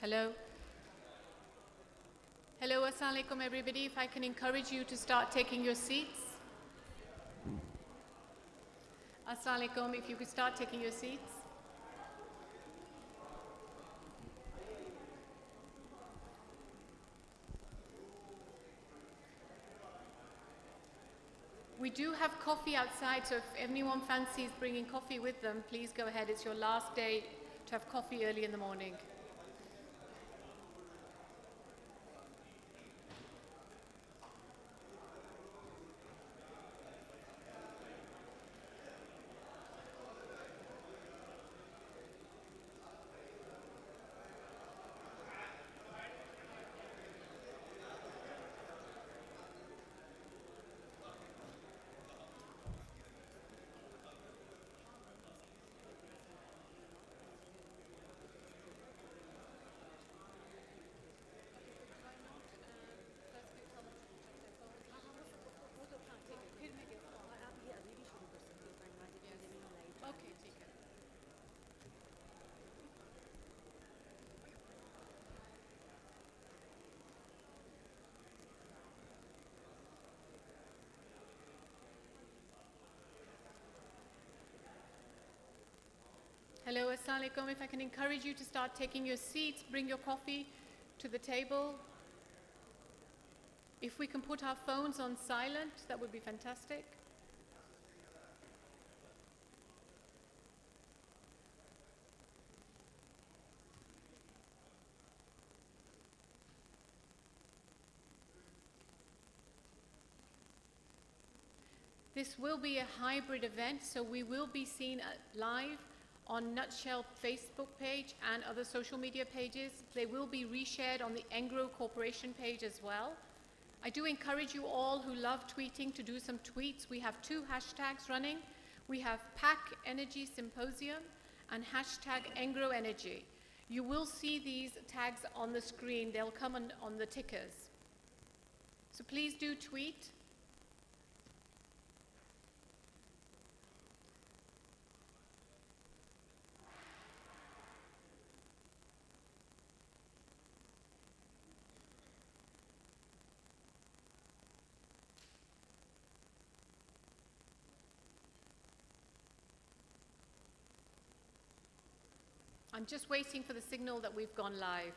Hello. Hello, assalamu alaikum everybody. If I can encourage you to start taking your seats. Assalamu alaikum, if you could start taking your seats. We do have coffee outside, so if anyone fancies bringing coffee with them, please go ahead. It's your last day to have coffee early in the morning. Hello, assalamu alaikum. If I can encourage you to start taking your seats, bring your coffee to the table. If we can put our phones on silent, that would be fantastic. This will be a hybrid event, so we will be seen live on Nutshell Facebook page and other social media pages. They will be reshared on the Engro Corporation page as well. I do encourage you all who love tweeting to do some tweets. We have 2 hashtags running. We have Pack Energy Symposium and hashtag Engro Energy. You will see these tags on the screen. They'll come on the tickers. So please do tweet. I'm just waiting for the signal that we've gone live.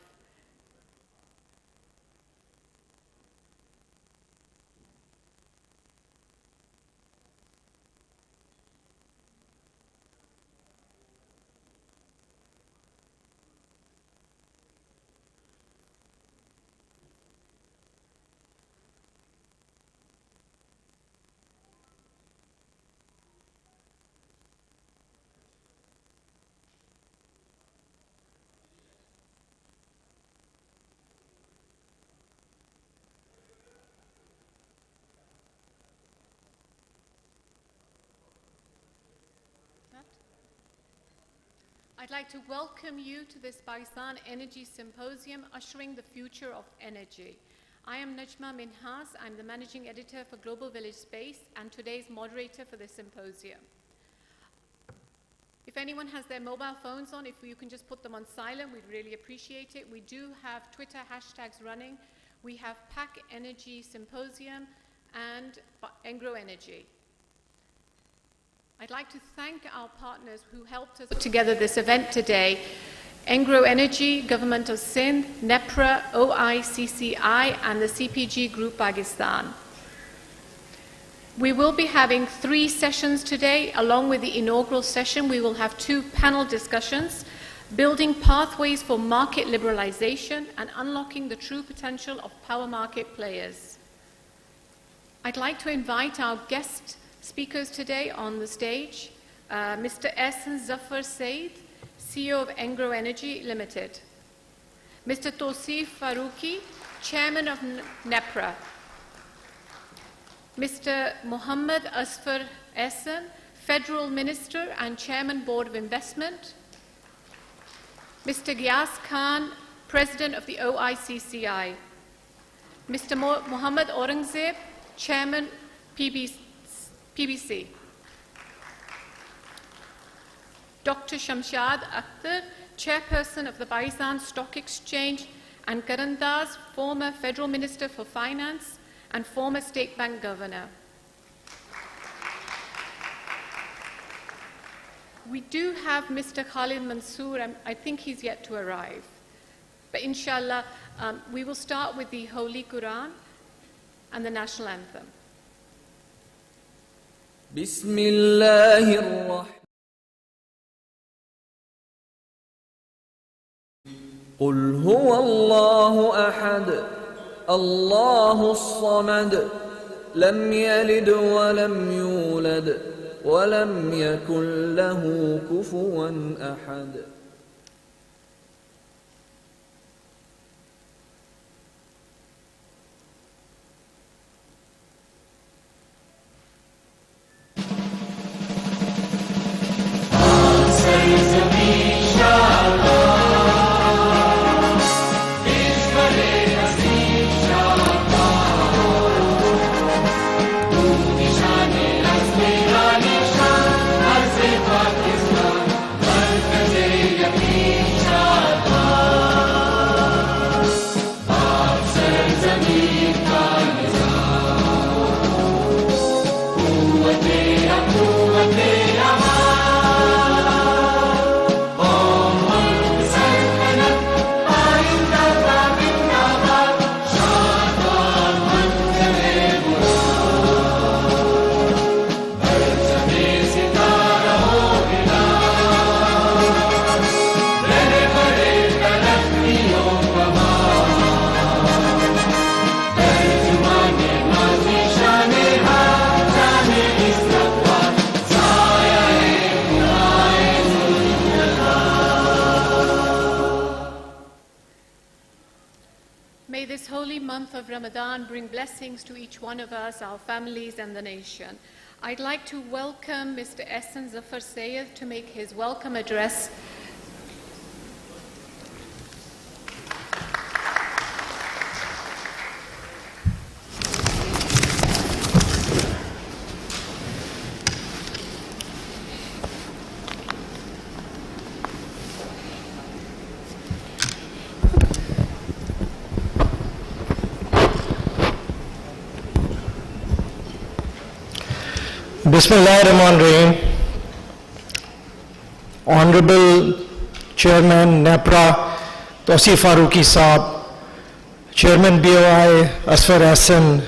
I'd like to welcome you to this Pakistan Energy Symposium, Ushering the Future of Energy. I am Najma Minhas. I'm the Managing Editor for Global Village Space and today's moderator for this symposium. If anyone has their mobile phones on, if you can just put them on silent, we'd really appreciate it. We do have Twitter hashtags running. We have Pack Energy Symposium and Engro Energy. I'd like to thank our partners who helped us put together this event today. Engro Energy, Government of Sindh, NEPRA, OICCI, and the CPG Group Pakistan. We will be having 3 sessions today. Along with the inaugural session, we will have 2 panel discussions, building pathways for market liberalization and unlocking the true potential of power market players. I'd like to invite our guest speakers today on the stage, Mr. Ehsan Zafar Said, CEO of Engro Energy Limited, Mr. Tosif Farooqi, Chairman of NEPRA, Mr. Mohammad Asfar Ehsan, Federal Minister and Chairman Board of Investment, Mr. Giyas Khan, President of the OICCI, Mr. Mohammad Aurangzeb, Chairman PBC, Dr. Shamshad Akhtar, Chairperson of the Baisan Stock Exchange, and Karandaz, former Federal Minister for Finance and former State Bank Governor. We do have Mr. Khalid Mansoor. I think he's yet to arrive. But inshallah, we will start with the Holy Quran and the national anthem. Bismillahir-Rahmanir-Rahim. قل هو الله أحد الله الصمد لم يلد ولم يولد ولم يكن له كفوا أحد. May this holy month of Ramadan bring blessings to each one of us, our families, and the nation. I'd like to welcome Mr. Ehsan Zafar Sayed to make his welcome address. Bismillahirrahmanirrahim. Honorable Chairman NEPRA, Tosi Farooqi Saab, Chairman BOI Asfar Hassan,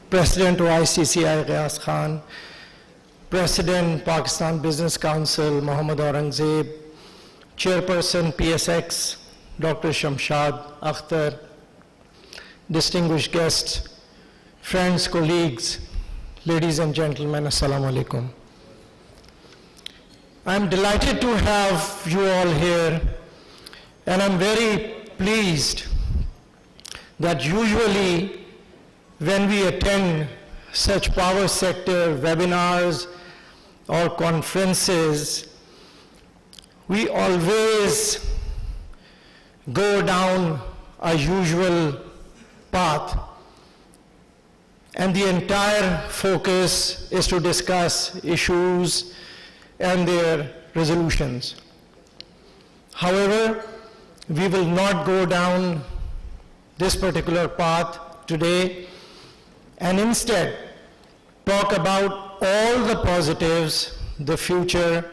President OICCI Ghayas Khan, President Pakistan Business Council Muhammad Aurangzeb, Chairperson PSX Dr. Shamshad Akhtar, distinguished guests, friends, colleagues, ladies and gentlemen, Assalamu alaikum. I'm delighted to have you all here, and I'm very pleased that usually when we attend such power sector webinars or conferences, we always go down a usual path, and the entire focus is to discuss issues and their resolutions. However, we will not go down this particular path today, and instead talk about all the positives, the future,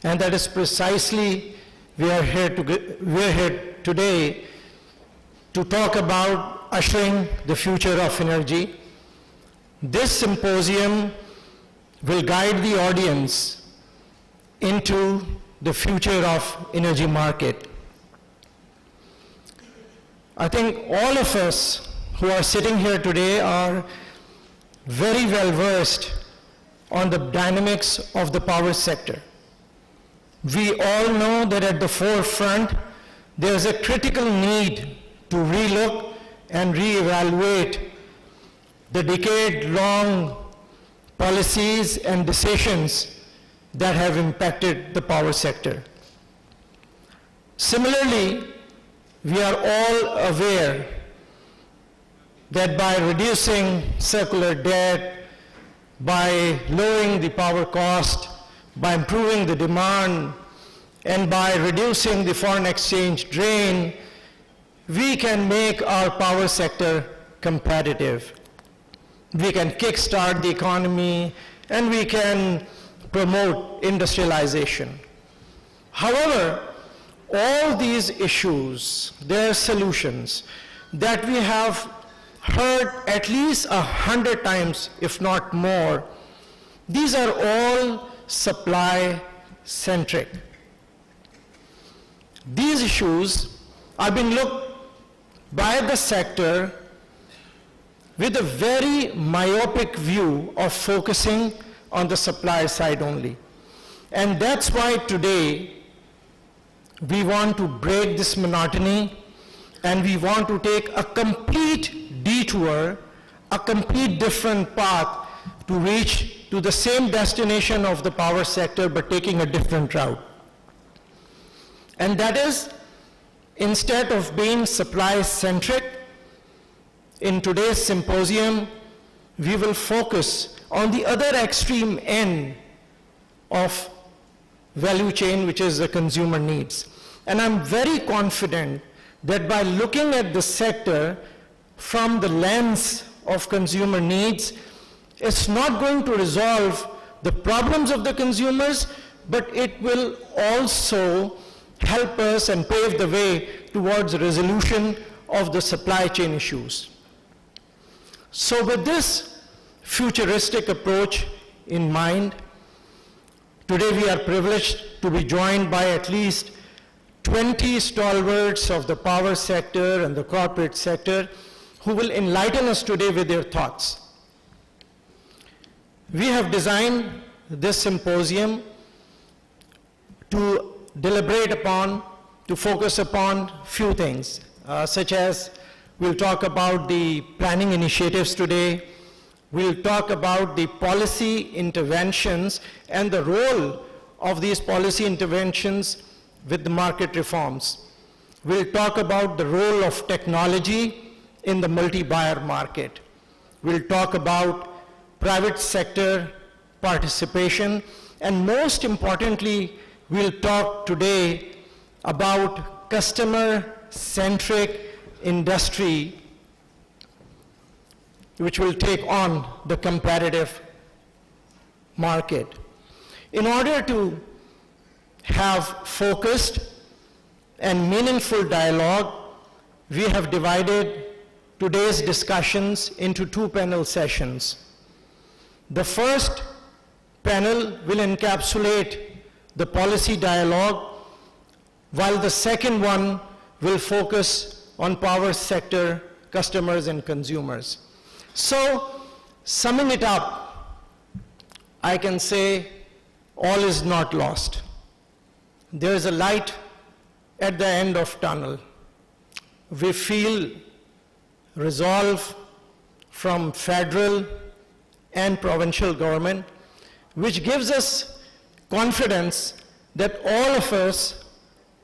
and that is precisely we are here today to talk about ushering the future of energy. This symposium will guide the audience into the future of energy market. I think all of us who are sitting here today are very well versed on the dynamics of the power sector. We all know that at the forefront there is a critical need to relook and reevaluate the decade-long policies and decisions that have impacted the power sector. Similarly, we are all aware that by reducing circular debt, by lowering the power cost, by improving the demand and by reducing the foreign exchange drain, we can make our power sector competitive. We can kickstart the economy, and we can promote industrialization. However, all these issues, their solutions that we have heard at least 100 times, if not more, these are all supply-centric. These issues are being looked by the sector with a very myopic view of focusing on the supply side only. And that's why today we want to break this monotony, and we want to take a complete detour, a complete different path to reach to the same destination of the power sector, but taking a different route. And that is, instead of being supply-centric, in today's symposium, we will focus on the other extreme end of value chain, which is the consumer needs. And I'm very confident that by looking at the sector from the lens of consumer needs, it's not going to resolve the problems of the consumers, but it will also help us and pave the way towards resolution of the supply chain issues. So with this futuristic approach in mind, today we are privileged to be joined by at least 20 stalwarts of the power sector and the corporate sector who will enlighten us today with their thoughts. We have designed this symposium to deliberate upon, to focus upon few things, such as we'll talk about the planning initiatives today, we'll talk about the policy interventions and the role of these policy interventions with the market reforms. We'll talk about the role of technology in the multi-buyer market. We'll talk about private sector participation, and most importantly, we'll talk today about customer-centric industry, which will take on the competitive market. In order to have focused and meaningful dialogue, we have divided today's discussions into two panel sessions. The first panel will encapsulate the policy dialogue, while the second one will focus on power sector customers and consumers. So, summing it up, I can say all is not lost. There is a light at the end of tunnel. We feel resolve from federal and provincial government, which gives us confidence that all of us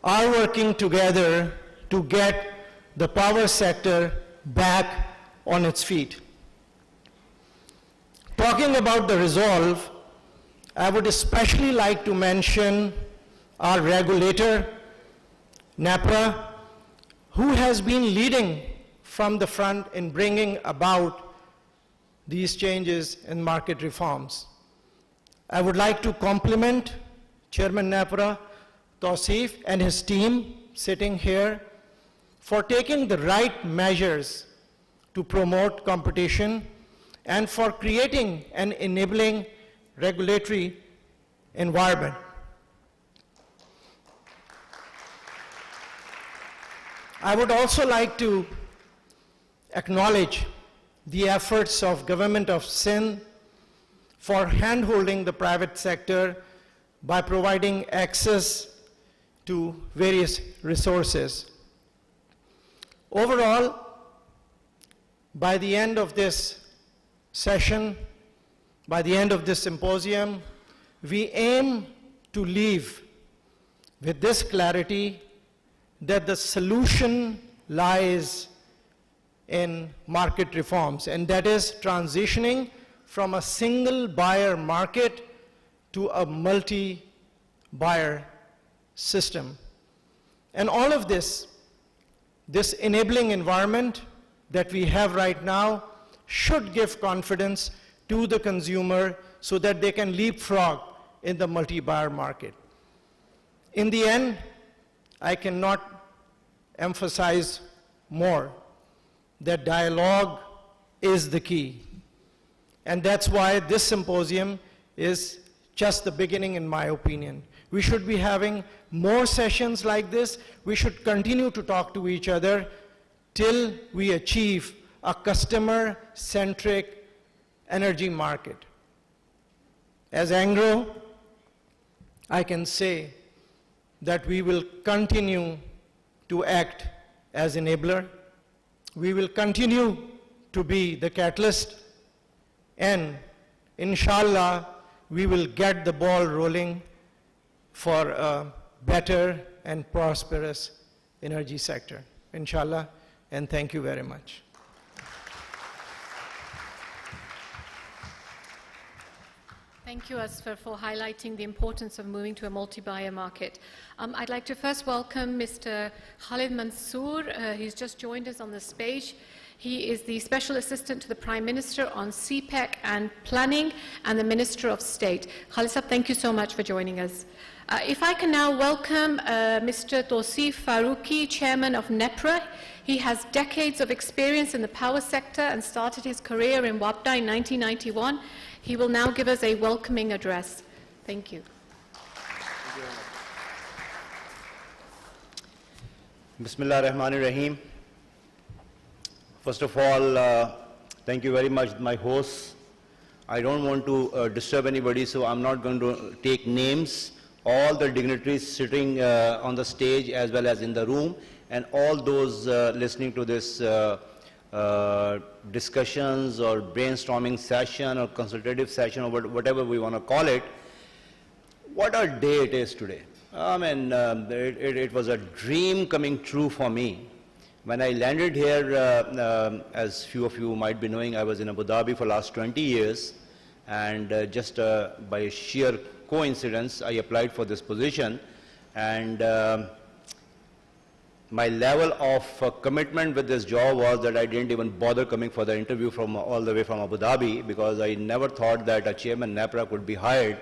are working together to get the power sector back on its feet. Talking about the resolve, I would especially like to mention our regulator, NEPRA, who has been leading from the front in bringing about these changes in market reforms. I would like to compliment Chairman NEPRA, Tausif, and his team sitting here for taking the right measures to promote competition and for creating an enabling regulatory environment. I would also like to acknowledge the efforts of Government of Sindh for hand-holding the private sector by providing access to various resources. Overall, by the end of this session, by the end of this symposium, we aim to leave with this clarity that the solution lies in market reforms, and that is transitioning from a single buyer market to a multi-buyer system. And all of this enabling environment that we have right now should give confidence to the consumer so that they can leapfrog in the multi-buyer market. In the end, I cannot emphasize more that dialogue is the key. And that's why this symposium is just the beginning, in my opinion. We should be having more sessions like this. We should continue to talk to each other till we achieve a customer-centric energy market. As Engro, I can say that we will continue to act as enabler. We will continue to be the catalyst, and inshallah, we will get the ball rolling for a better and prosperous energy sector, inshallah, and thank you very much. Thank you, Asfar, for highlighting the importance of moving to a multi-buyer market. I'd like to first welcome Mr. Khalid Mansoor. He's just joined us on the stage. He is the Special Assistant to the Prime Minister on CPEC and Planning and the Minister of State. Khalid Sahab, thank you so much for joining us. If I can now welcome Mr. Tosif Faruqi, Chairman of NEPRA. He has decades of experience in the power sector and started his career in WAPDA in 1991. He will now give us a welcoming address. Thank you. Bismillah ar-Rahman ar-Rahim. First of all, thank you very much, my hosts. I don't want to disturb anybody, so I'm not going to take names. All the dignitaries sitting on the stage as well as in the room, and all those listening to this discussions or brainstorming session or consultative session or whatever we want to call it. What a day it is today. I mean, it was a dream coming true for me. When I landed here, as few of you might be knowing, I was in Abu Dhabi for the last 20 years, and just by sheer coincidence, I applied for this position, and my level of commitment with this job was that I didn't even bother coming for the interview from all the way from Abu Dhabi, because I never thought that a chairman NEPRA could be hired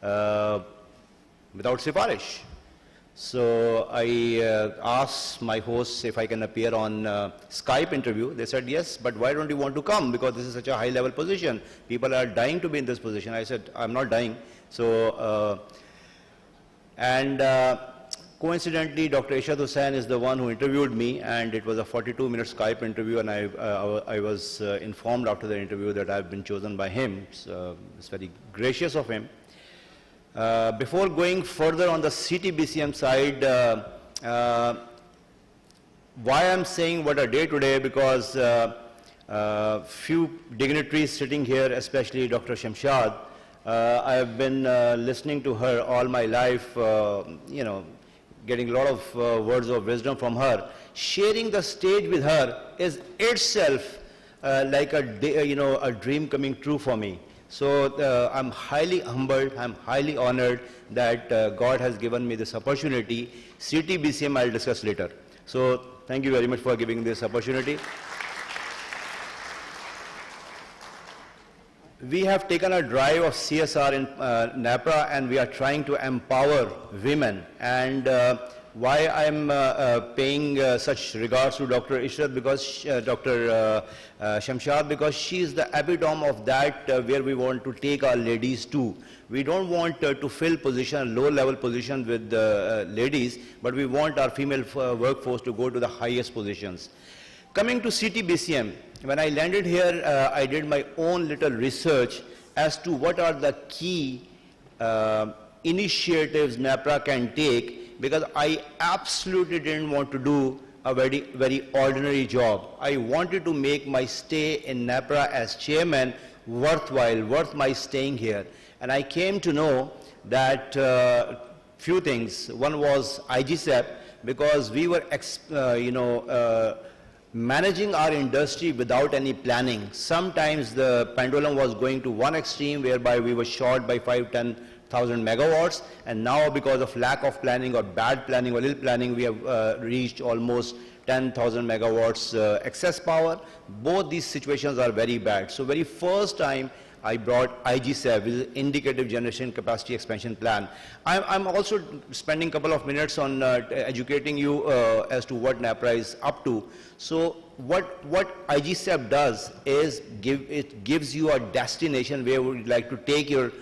without sifarish. So I asked my hosts if I can appear on Skype interview. They said yes, but why don't you want to come? Because this is such a high level position. People are dying to be in this position. I said, I'm not dying. So, coincidentally, Dr. Ishad Hussain is the one who interviewed me, and it was a 42-minute Skype interview, and I was informed after the interview that I've been chosen by him. So it's very gracious of him. Before going further on the CTBCM side, why I'm saying what a day today, because few dignitaries sitting here, especially Dr. Shamshad, I have been listening to her all my life, you know, getting a lot of words of wisdom from her. Sharing the stage with her is itself like a dream coming true for me. So I'm highly humbled, I'm highly honored that God has given me this opportunity. CTBCM I'll discuss later. So thank you very much for giving this opportunity. We have taken a drive of CSR in NEPRA, and we are trying to empower women. And why I'm paying such regards to Dr. Ishrat, because Dr. Shamshad, because she is the epitome of that where we want to take our ladies to. We don't want to fill position, low-level position with ladies, but we want our female workforce to go to the highest positions. Coming to CTBCM, when I landed here, I did my own little research as to what are the key initiatives NEPRA can take, because I absolutely didn't want to do a very ordinary job. I wanted to make my stay in NEPRA as chairman worthwhile, worth my staying here. And I came to know that few things. One was IGSEP, because we were managing our industry without any planning. Sometimes the pendulum was going to one extreme, whereby we were short by 5, 10, megawatts, and now because of lack of planning or bad planning or ill planning, we have reached almost 10,000 megawatts excess power. Both these situations are very bad. So very first time I brought IGCEP, which is Indicative Generation Capacity Expansion Plan. I'm also spending a couple of minutes on educating you as to what NAPRA is up to. So what IGCEP does is it gives you a destination where we would like to take your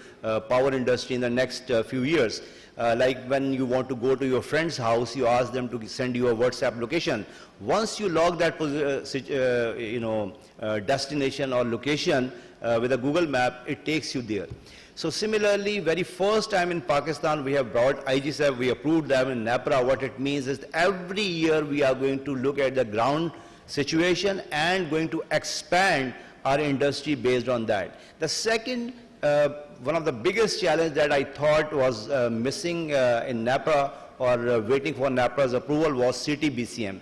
power industry in the next few years. Like when you want to go to your friend's house, you ask them to send you a WhatsApp location. Once you log that destination or location with a Google map, it takes you there. So similarly, very first time in Pakistan, we have brought IGCEP, we approved them in NAPRA. What it means is every year we are going to look at the ground situation and going to expand our industry based on that. The second, one of the biggest challenge that I thought was missing in NAPRA or waiting for NAPRA's approval was CTBCM,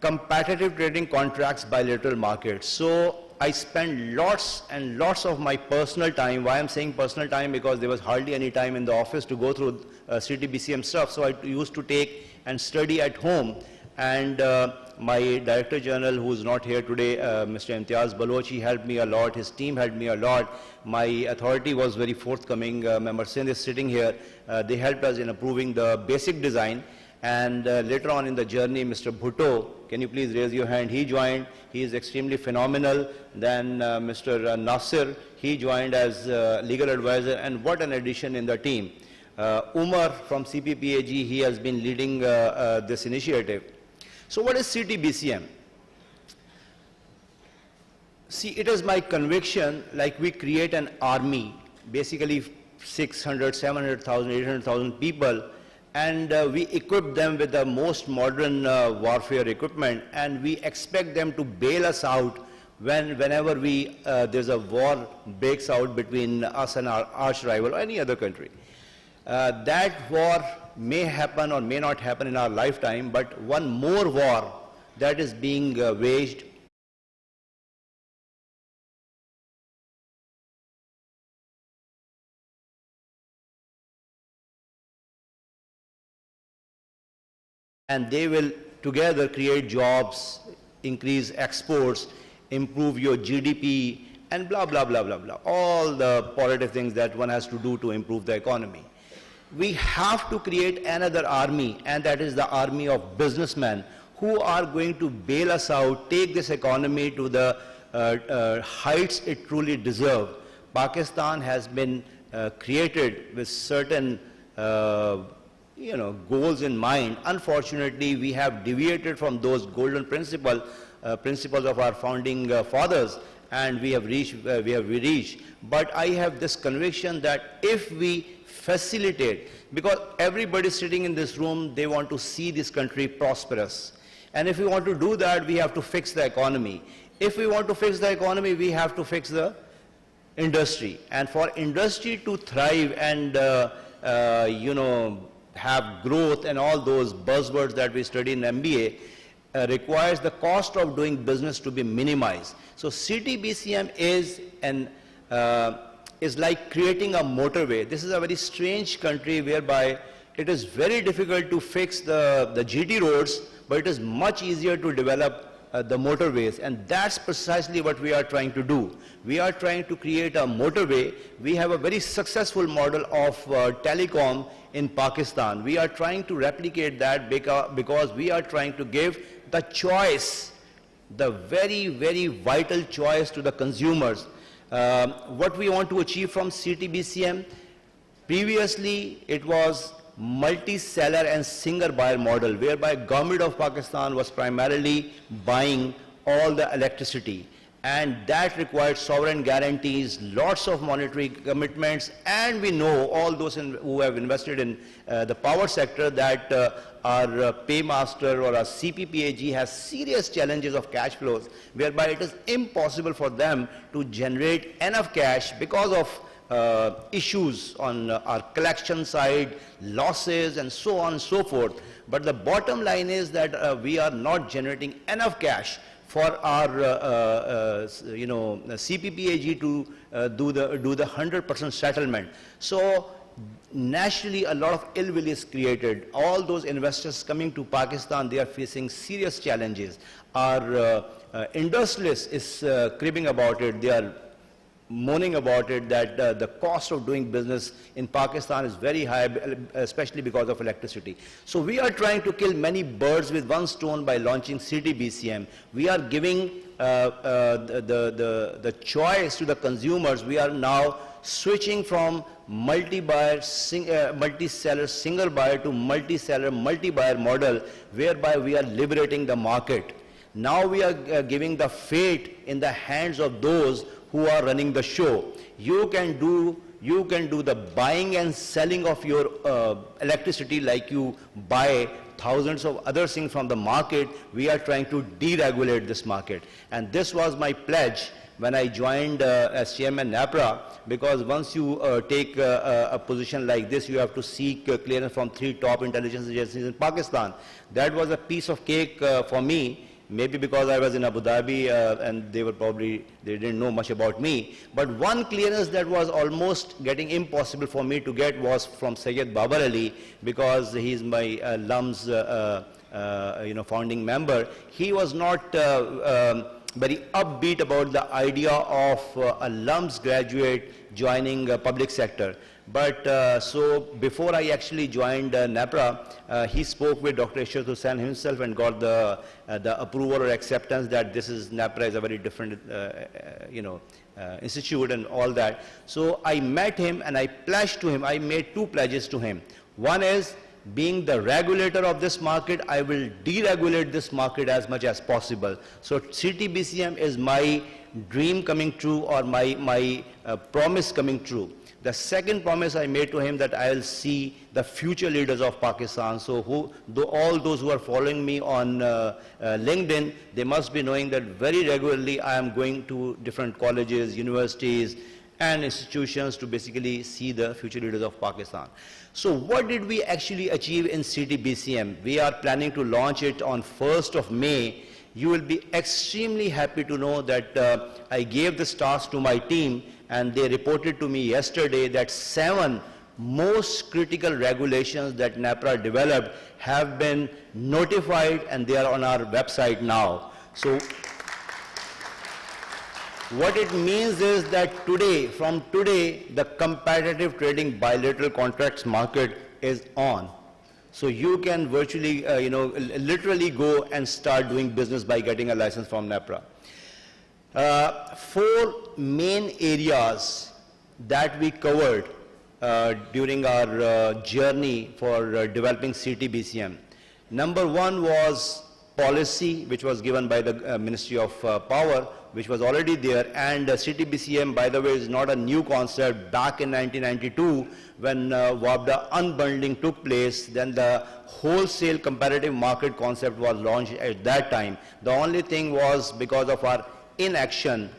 competitive trading contracts bilateral markets. So I spent lots and lots of my personal time. Why I'm saying personal time? Because there was hardly any time in the office to go through CTBCM stuff. So I used to take and study at home. And my Director General, who is not here today, Mr. Imtiaz Baloch, he helped me a lot. His team helped me a lot. My authority was very forthcoming. Member Sindh is sitting here. They helped us in approving the basic design. And later on in the journey, Mr. Bhutto, can you please raise your hand? He joined. He is extremely phenomenal. Then Mr. Nasir, he joined as legal advisor. And what an addition in the team. Umar from CPPAG, he has been leading this initiative. So what is CTBCM? See, it is my conviction, like we create an army, basically 600, 700,000, 800,000 people, and we equip them with the most modern warfare equipment, and we expect them to bail us out whenever there's a war breaks out between us and our arch rival or any other country. That war may happen or may not happen in our lifetime, but one more war that is being waged and they will together create jobs, increase exports, improve your GDP, and blah, blah, blah, blah, blah. All the positive things that one has to do to improve the economy. We have to create another army, and that is the army of businessmen who are going to bail us out, take this economy to the heights it truly deserves. Pakistan has been created with certain goals in mind. Unfortunately, we have deviated from those golden principles of our founding fathers, and we have reached. But I have this conviction that if we facilitate, because everybody sitting in this room, they want to see this country prosperous. And if we want to do that, we have to fix the economy. If we want to fix the economy, we have to fix the industry. And for industry to thrive and, have growth and all those buzzwords that we study in MBA, requires the cost of doing business to be minimized. So CTBCM is like creating a motorway. This is a very strange country whereby it is very difficult to fix the GT roads, but it is much easier to develop the motorways, and that's precisely what we are trying to do. We are trying to create a motorway. We have a very successful model of telecom in Pakistan. We are trying to replicate that because we are trying to give the choice, the very, very vital choice to the consumers. What we want to achieve from CTBCM, previously it was multi-seller and single buyer model, whereby government of Pakistan was primarily buying all the electricity, and that required sovereign guarantees, lots of monetary commitments, and we know all those who have invested in the power sector that our paymaster or our CPPAG has serious challenges of cash flows, whereby it is impossible for them to generate enough cash because of issues on our collection side, losses, and so on and so forth. But the bottom line is that we are not generating enough cash for our CPPAG to do the 100% settlement. So naturally a lot of ill will is created. All those investors coming to Pakistan, they are facing serious challenges. Our industrialists is cribbing about it. They are moaning about it, that the cost of doing business in Pakistan is very high, especially because of electricity. So we are trying to kill many birds with one stone by launching CTBCM. We are giving the choice to the consumers. We are now switching from multi-buyer, multi-seller, single buyer to multi-seller, multi-buyer model, whereby we are liberating the market. Now we are giving the fate in the hands of those who are running the show. You can do the buying and selling of your electricity like you buy thousands of other things from the market. We are trying to deregulate this market. And this was my pledge when I joined as chairman NAPRA, because once you take a position like this, you have to seek clearance from 3 top intelligence agencies in Pakistan. That was a piece of cake for me. Maybe because I was in Abu Dhabi and they didn't know much about me. But one clearance that was almost getting impossible for me to get was from Syed Babar Ali, because he's my LUMS founding member. He was not very upbeat about the idea of a LUMS graduate joining public sector. But so before I actually joined NAPRA, he spoke with Dr. Ishrat Hussain himself and got the approval or acceptance that this is NAPRA is a very different institute and all that. So I met him and I pledged to him. I made 2 pledges to him. One is, being the regulator of this market, I will deregulate this market as much as possible. So CTBCM is my dream coming true, or my promise coming true. The second promise I made to him, that I will see the future leaders of Pakistan. So all those who are following me on LinkedIn, they must be knowing that very regularly I am going to different colleges, universities, and institutions to basically see the future leaders of Pakistan. So what did we actually achieve in CTBCM? We are planning to launch it on 1st of May. You will be extremely happy to know that I gave this task to my team, and they reported to me yesterday that 7 most critical regulations that NAPRA developed have been notified, and they are on our website now. So what it means is that from today, the competitive trading bilateral contracts market is on. So you can virtually, literally go and start doing business by getting a license from NAPRA. 4 main areas that we covered during our journey for developing CTBCM. Number 1 was policy, which was given by the Ministry of Power, which was already there. And CTBCM, by the way, is not a new concept. Back in 1992, when WAPDA unbundling took place, then the wholesale comparative market concept was launched at that time. The only thing was, because of our inaction,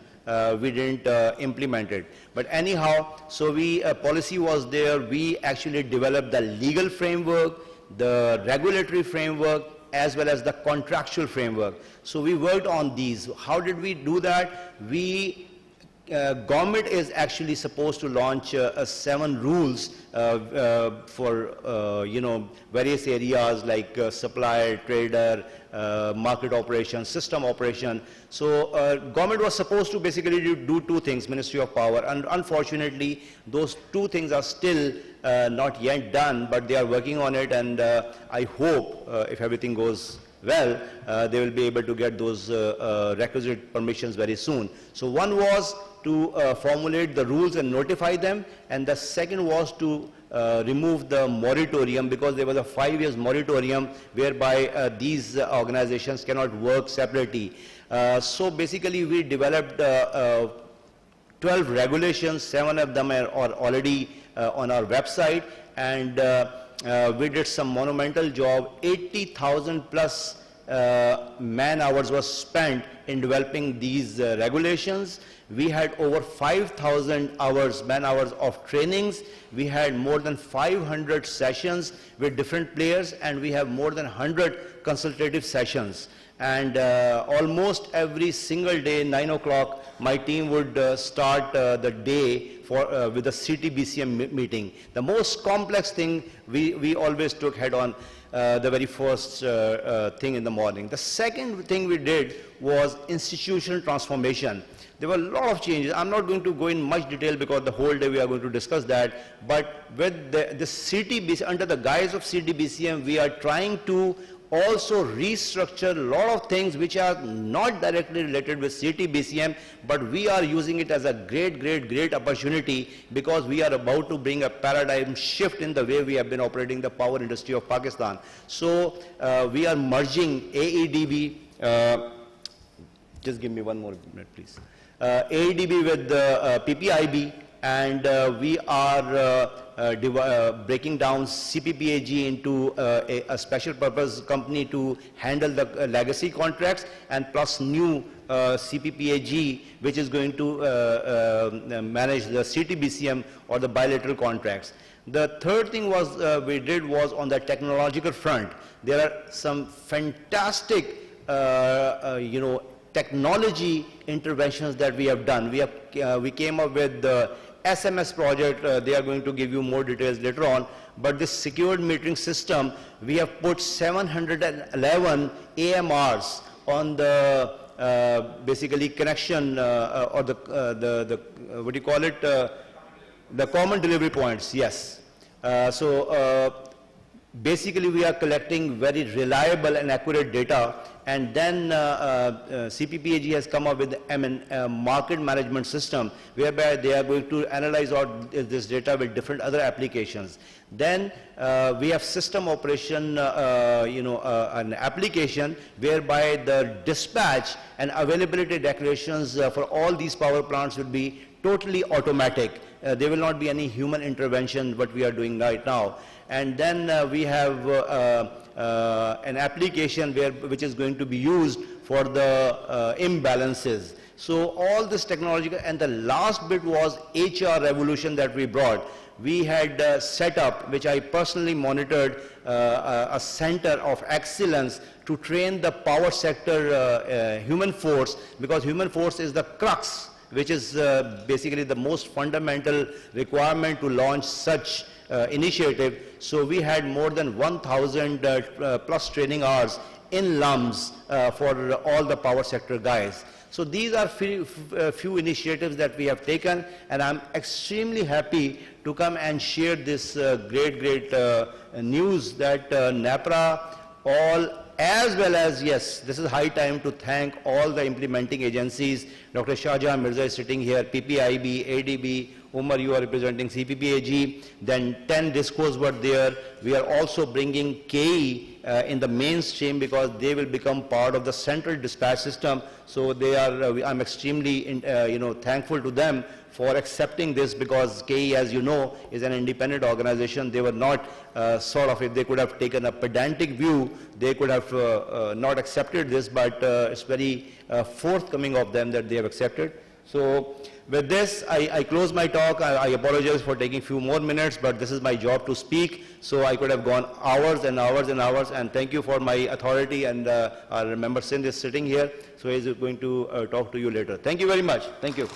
we didn't implement it. But anyhow, so policy was there. We actually developed the legal framework, the regulatory framework, as well as the contractual framework. So we worked on these. How did we do that? Government is actually supposed to launch 7 rules for various areas like supplier, trader, market operation, system operation. So government was supposed to basically do 2 things, Ministry of Power, and unfortunately those 2 things are still not yet done, but they are working on it, and I hope if everything goes well, they will be able to get those requisite permissions very soon. So one was to formulate the rules and notify them, and the second was to remove the moratorium, because there was a 5 years moratorium whereby these organizations cannot work separately. So basically we developed 12 regulations. 7 of them are already on our website, and we did some monumental job. 80,000 plus man hours was spent in developing these regulations. We had over 5,000 hours, man hours of trainings. We had more than 500 sessions with different players, and we have more than 100 consultative sessions. And almost every single day, 9 o'clock, my team would start the day with a CTBCM meeting. The most complex thing we always took head on the very first thing in the morning. The second thing we did was institutional transformation. There were a lot of changes. I'm not going to go in much detail because the whole day we are going to discuss that. But with the CTBCM, under the guise of CTBCM, we are trying to also restructure a lot of things which are not directly related with CTBCM, but we are using it as a great opportunity because we are about to bring a paradigm shift in the way we have been operating the power industry of Pakistan. So we are merging AEDB, just give me one more minute please, AEDB with PPIB, and we are breaking down CPPAG into a special purpose company to handle the legacy contracts, and plus new CPPAG, which is going to manage the CTBCM or the bilateral contracts. The third thing was we did was on the technological front. There are some fantastic technology interventions that we have done. We came up with the SMS project. They are going to give you more details later on. But this secured metering system, we have put 711 AMRs on the basically connection or the what do you call it? The common delivery points. Yes. Basically, we are collecting very reliable and accurate data, and then CPPAG has come up with a market management system whereby they are going to analyze all this data with different other applications. Then we have system operation, an application whereby the dispatch and availability declarations for all these power plants will be totally automatic. There will not be any human intervention, what we are doing right now. And then we have an application which is going to be used for the imbalances. So all this technological, and the last bit was HR revolution that we brought. We had set up, which I personally monitored, a center of excellence to train the power sector human force, because human force is the crux, which is basically the most fundamental requirement to launch such initiative. So we had more than 1,000 plus training hours in lumps for all the power sector guys. So these are few initiatives that we have taken, and I'm extremely happy to come and share this great news that NAPRA, all, as well as, yes, this is high time to thank all the implementing agencies. Dr. Shahjahan Mirza is sitting here, PPIB, ADB, Umar, you are representing CPPAG, then 10 discos were there. We are also bringing KE in the mainstream because they will become part of the central dispatch system. So they are, I'm extremely thankful to them for accepting this, because KE, as you know, is an independent organization. They were not if they could have taken a pedantic view, they could have not accepted this, but it's very forthcoming of them that they have accepted. So with this, I close my talk. I apologize for taking a few more minutes, but this is my job to speak. So I could have gone hours and hours and hours, and thank you for my authority. And our member Sindh is sitting here, so he is going to talk to you later. Thank you very much. Thank you.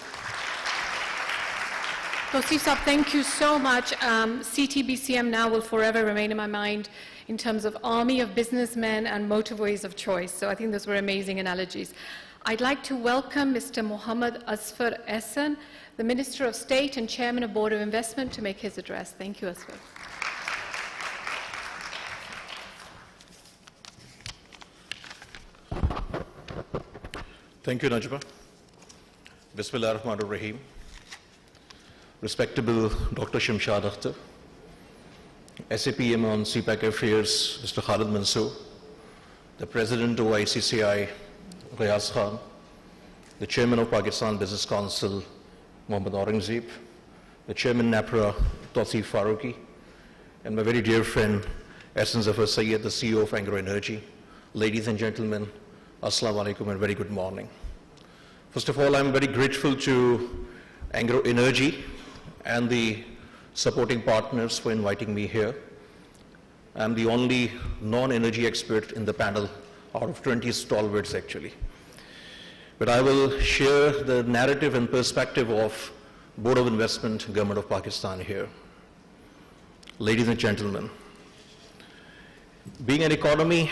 Tosif Saab, thank you so much. CTBCM now will forever remain in my mind in terms of army of businessmen and motorways of choice. So I think those were amazing analogies. I'd like to welcome Mr. Mohammad Asfar Ehsan, the Minister of State and Chairman of Board of Investment, to make his address. Thank you, Asfar. Thank you, Najma. Bismillah ar-Rahman ar-Rahim. Respectable Dr. Shamshad Akhtar, SAPM on CPAC Affairs, Mr. Khalid Mansoor, the President of ICCI, Riaz Khan, the Chairman of Pakistan Business Council, Mohammad Aurangzeb, the Chairman NAPRA, Tosif Farooqi, and my very dear friend, Essence Zafar Syed, the CEO of Engro Energy. Ladies and gentlemen, Assalamu alaikum and very good morning. First of all, I'm very grateful to Engro Energy and the supporting partners for inviting me here. I'm the only non-energy expert in the panel out of 20 stalwarts actually. But I will share the narrative and perspective of Board of Investment, Government of Pakistan here. Ladies and gentlemen, being an economy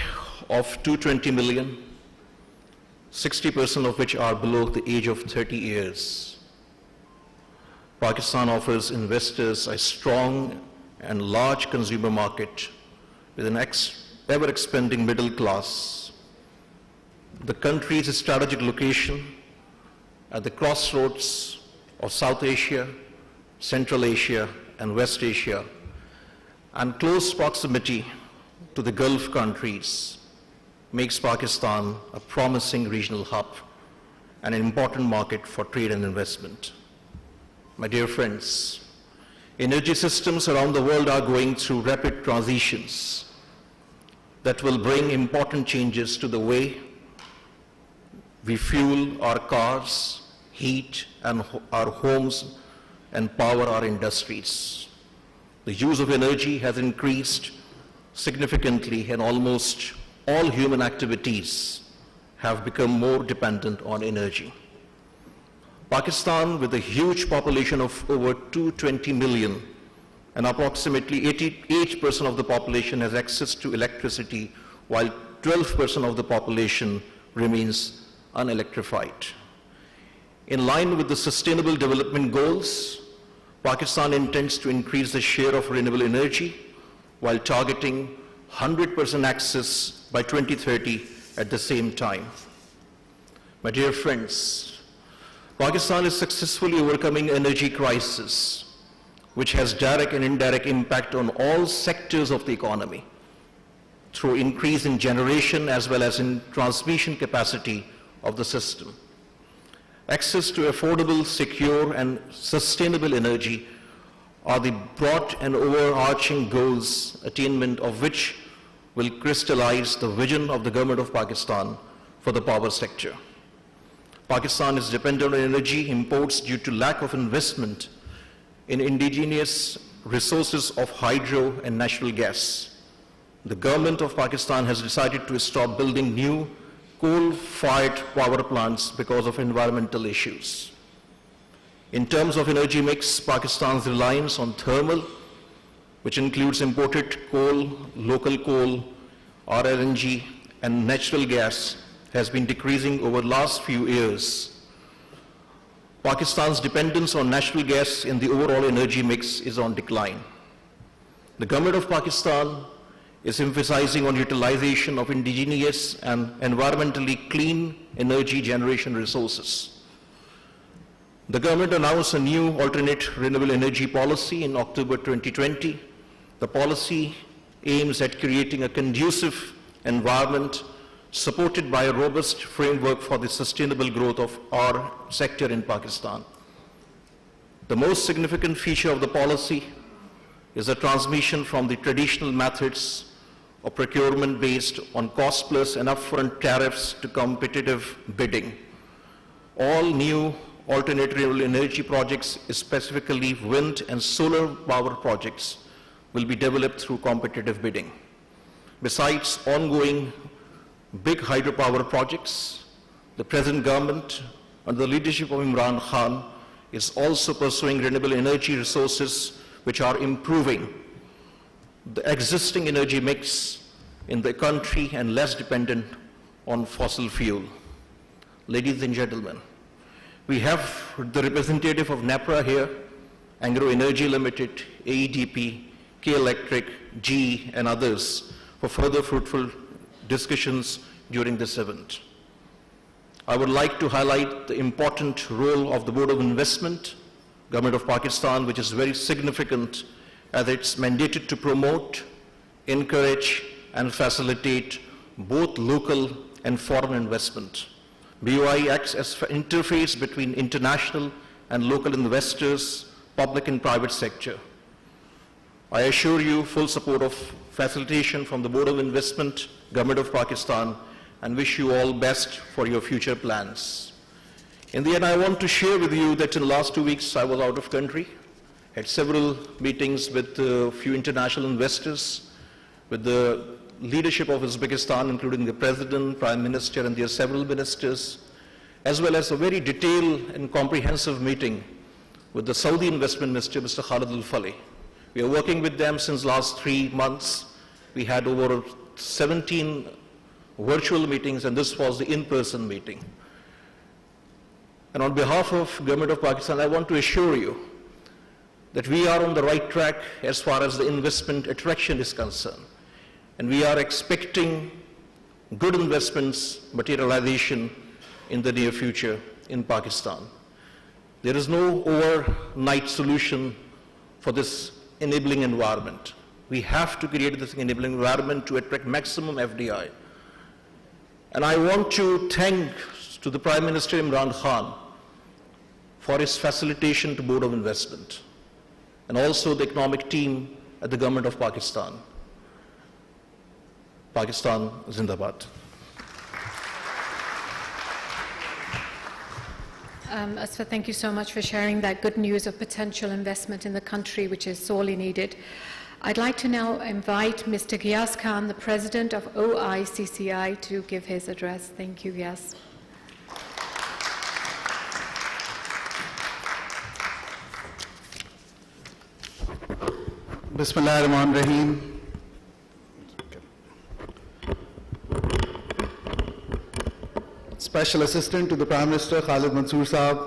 of 220 million, 60% of which are below the age of 30 years, Pakistan offers investors a strong and large consumer market with an ever-expanding middle class. The country's strategic location at the crossroads of South Asia, Central Asia, and West Asia, and close proximity to the Gulf countries makes Pakistan a promising regional hub and an important market for trade and investment. My dear friends, energy systems around the world are going through rapid transitions that will bring important changes to the way we fuel our cars, heat our homes, and power our industries. The use of energy has increased significantly, and almost all human activities have become more dependent on energy. Pakistan, with a huge population of over 220 million, and approximately 88% of the population has access to electricity, while 12% of the population remains unelectrified. In line with the Sustainable Development Goals, Pakistan intends to increase the share of renewable energy while targeting 100% access by 2030 at the same time. My dear friends, Pakistan is successfully overcoming energy crisis, which has direct and indirect impact on all sectors of the economy through increase in generation as well as in transmission capacity of the system. Access to affordable, secure, and sustainable energy are the broad and overarching goals, attainment of which will crystallize the vision of the Government of Pakistan for the power sector. Pakistan is dependent on energy imports due to lack of investment in indigenous resources of hydro and natural gas. The Government of Pakistan has decided to stop building new coal-fired power plants because of environmental issues. In terms of energy mix, Pakistan's reliance on thermal, which includes imported coal, local coal, RLNG, and natural gas, has been decreasing over the last few years. Pakistan's dependence on natural gas in the overall energy mix is on decline. The Government of Pakistan is emphasizing on utilization of indigenous and environmentally clean energy generation resources. The government announced a new alternate renewable energy policy in October 2020. The policy aims at creating a conducive environment supported by a robust framework for the sustainable growth of our sector in Pakistan. The most significant feature of the policy is the transmission from the traditional methods of procurement based on cost plus and upfront tariffs to competitive bidding. All new alternate renewable energy projects, specifically wind and solar power projects, will be developed through competitive bidding. Besides ongoing big hydropower projects, the present government, under the leadership of Imran Khan, is also pursuing renewable energy resources which are improving the existing energy mix in the country and less dependent on fossil fuel. Ladies and gentlemen, we have the representative of NEPRA here, Engro Energy Limited, AEDP, K Electric, GE, and others for further fruitful discussions during this event. I would like to highlight the important role of the Board of Investment, Government of Pakistan, which is very significant as it's mandated to promote, encourage, and facilitate both local and foreign investment. BOI acts as an interface between international and local investors, public and private sector. I assure you full support of facilitation from the Board of Investment, Government of Pakistan, and wish you all best for your future plans. In the end, I want to share with you that in the last 2 weeks I was out of country, had several meetings with a few international investors, with the leadership of Uzbekistan, including the President, Prime Minister, and their several ministers, as well as a very detailed and comprehensive meeting with the Saudi Investment Minister, Mr. Khalid Al-Faleh. We are working with them since last 3 months. We had over 17 virtual meetings, and this was the in-person meeting. And on behalf of Government of Pakistan, I want to assure you that we are on the right track as far as the investment attraction is concerned. And we are expecting good investments materialization in the near future in Pakistan. There is no overnight solution for this enabling environment. We have to create this enabling environment to attract maximum FDI. And I want to thank to the Prime Minister Imran Khan for his facilitation to Board of Investment, and also the economic team at the Government of Pakistan. Pakistan Zindabad. Asfa, thank you so much for sharing that good news of potential investment in the country, which is sorely needed. I'd like to now invite Mr. Giyas Khan, the President of OICCI, to give his address. Thank you, Giyas. Bismillahirrahmanirrahim. Special Assistant to the Prime Minister Khalid Mansoor Sahab,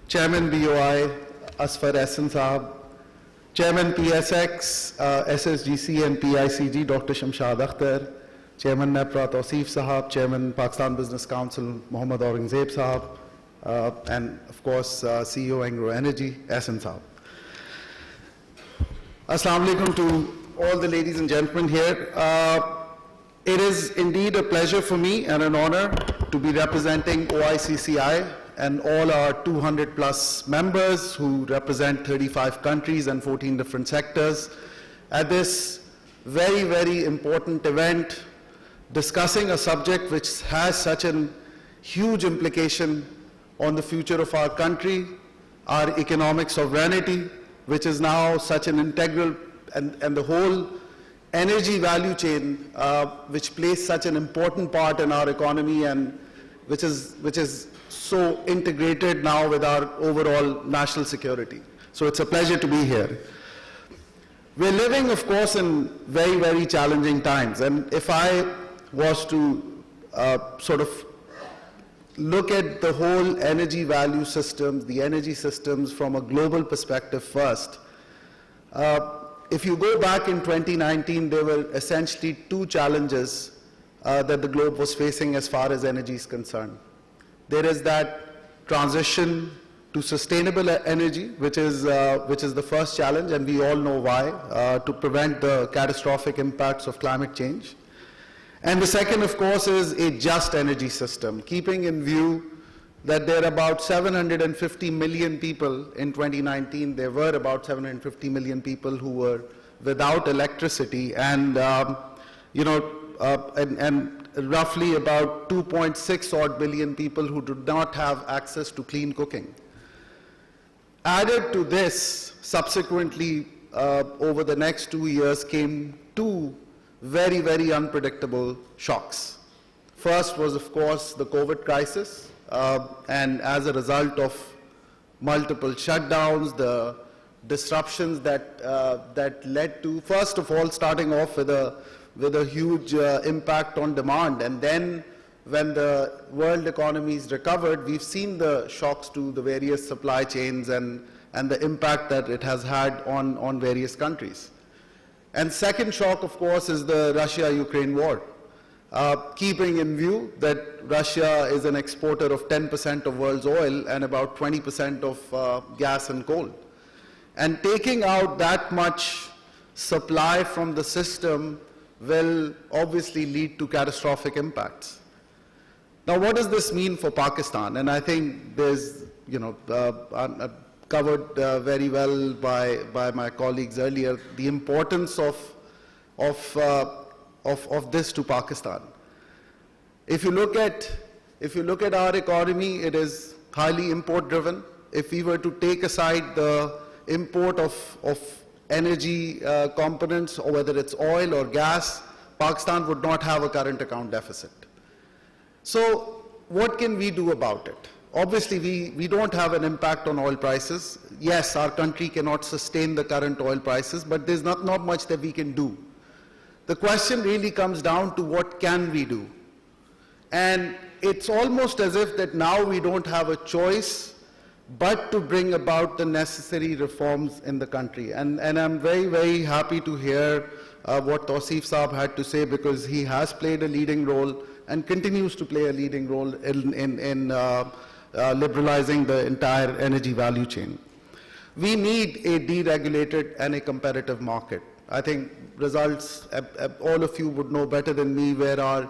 Chairman BOI Asfar Ehsan Sahab, Chairman PSX, SSGC and PICG Dr. Shamshad Akhtar, Chairman NEPRA Tausif Sahab, Chairman Pakistan Business Council Mohammad Aurangzeb Sahab, and of course CEO Engro Energy Ehsan Sahab. Assalamu alaikum to all the ladies and gentlemen here. It is indeed a pleasure for me and an honor to be representing OICCI and all our 200 plus members who represent 35 countries and 14 different sectors at this very, very important event discussing a subject which has such a huge implication on the future of our country, our economic sovereignty, which is now such an integral, and the whole energy value chain, which plays such an important part in our economy and which is so integrated now with our overall national security. So it's a pleasure to be here. We're living, of course, in very, very challenging times. And if I was to sort of look at the whole energy value systems, the energy systems from a global perspective first, if you go back in 2019, there were essentially two challenges that the globe was facing as far as energy is concerned. There is that transition to sustainable energy, which is the first challenge, and we all know why, to prevent the catastrophic impacts of climate change. And the second, of course, is a just energy system, keeping in view that there are about 750 million people in 2019. There were about 750 million people who were without electricity, and and roughly about 2.6 odd billion people who do not have access to clean cooking. Added to this, subsequently, over the next 2 years came two very, very unpredictable shocks. First was, of course, the COVID crisis, and as a result of multiple shutdowns, the disruptions that led to, first of all, starting off with a huge impact on demand, and then when the world economies recovered, we've seen the shocks to the various supply chains and the impact that it has had on various countries. And second shock, of course, is the Russia-Ukraine war. Keeping in view that Russia is an exporter of 10% of world's oil and about 20% of gas and coal. And taking out that much supply from the system will obviously lead to catastrophic impacts. Now, what does this mean for Pakistan? And I think there's, covered very well by my colleagues earlier, the importance of this to Pakistan. If you look at our economy, it is highly import driven. If we were to take aside the import of energy components, or whether it's oil or gas, Pakistan would not have a current account deficit. So what can we do about it? Obviously, we don't have an impact on oil prices. Yes, our country cannot sustain the current oil prices, but there's not much that we can do. The question really comes down to what can we do? And it's almost as if that now we don't have a choice but to bring about the necessary reforms in the country. And I'm very, very happy to hear what Tawseef Saab had to say, because he has played a leading role and continues to play a leading role in liberalizing the entire energy value chain. We need a deregulated and a competitive market. I think results, all of you would know better than me where our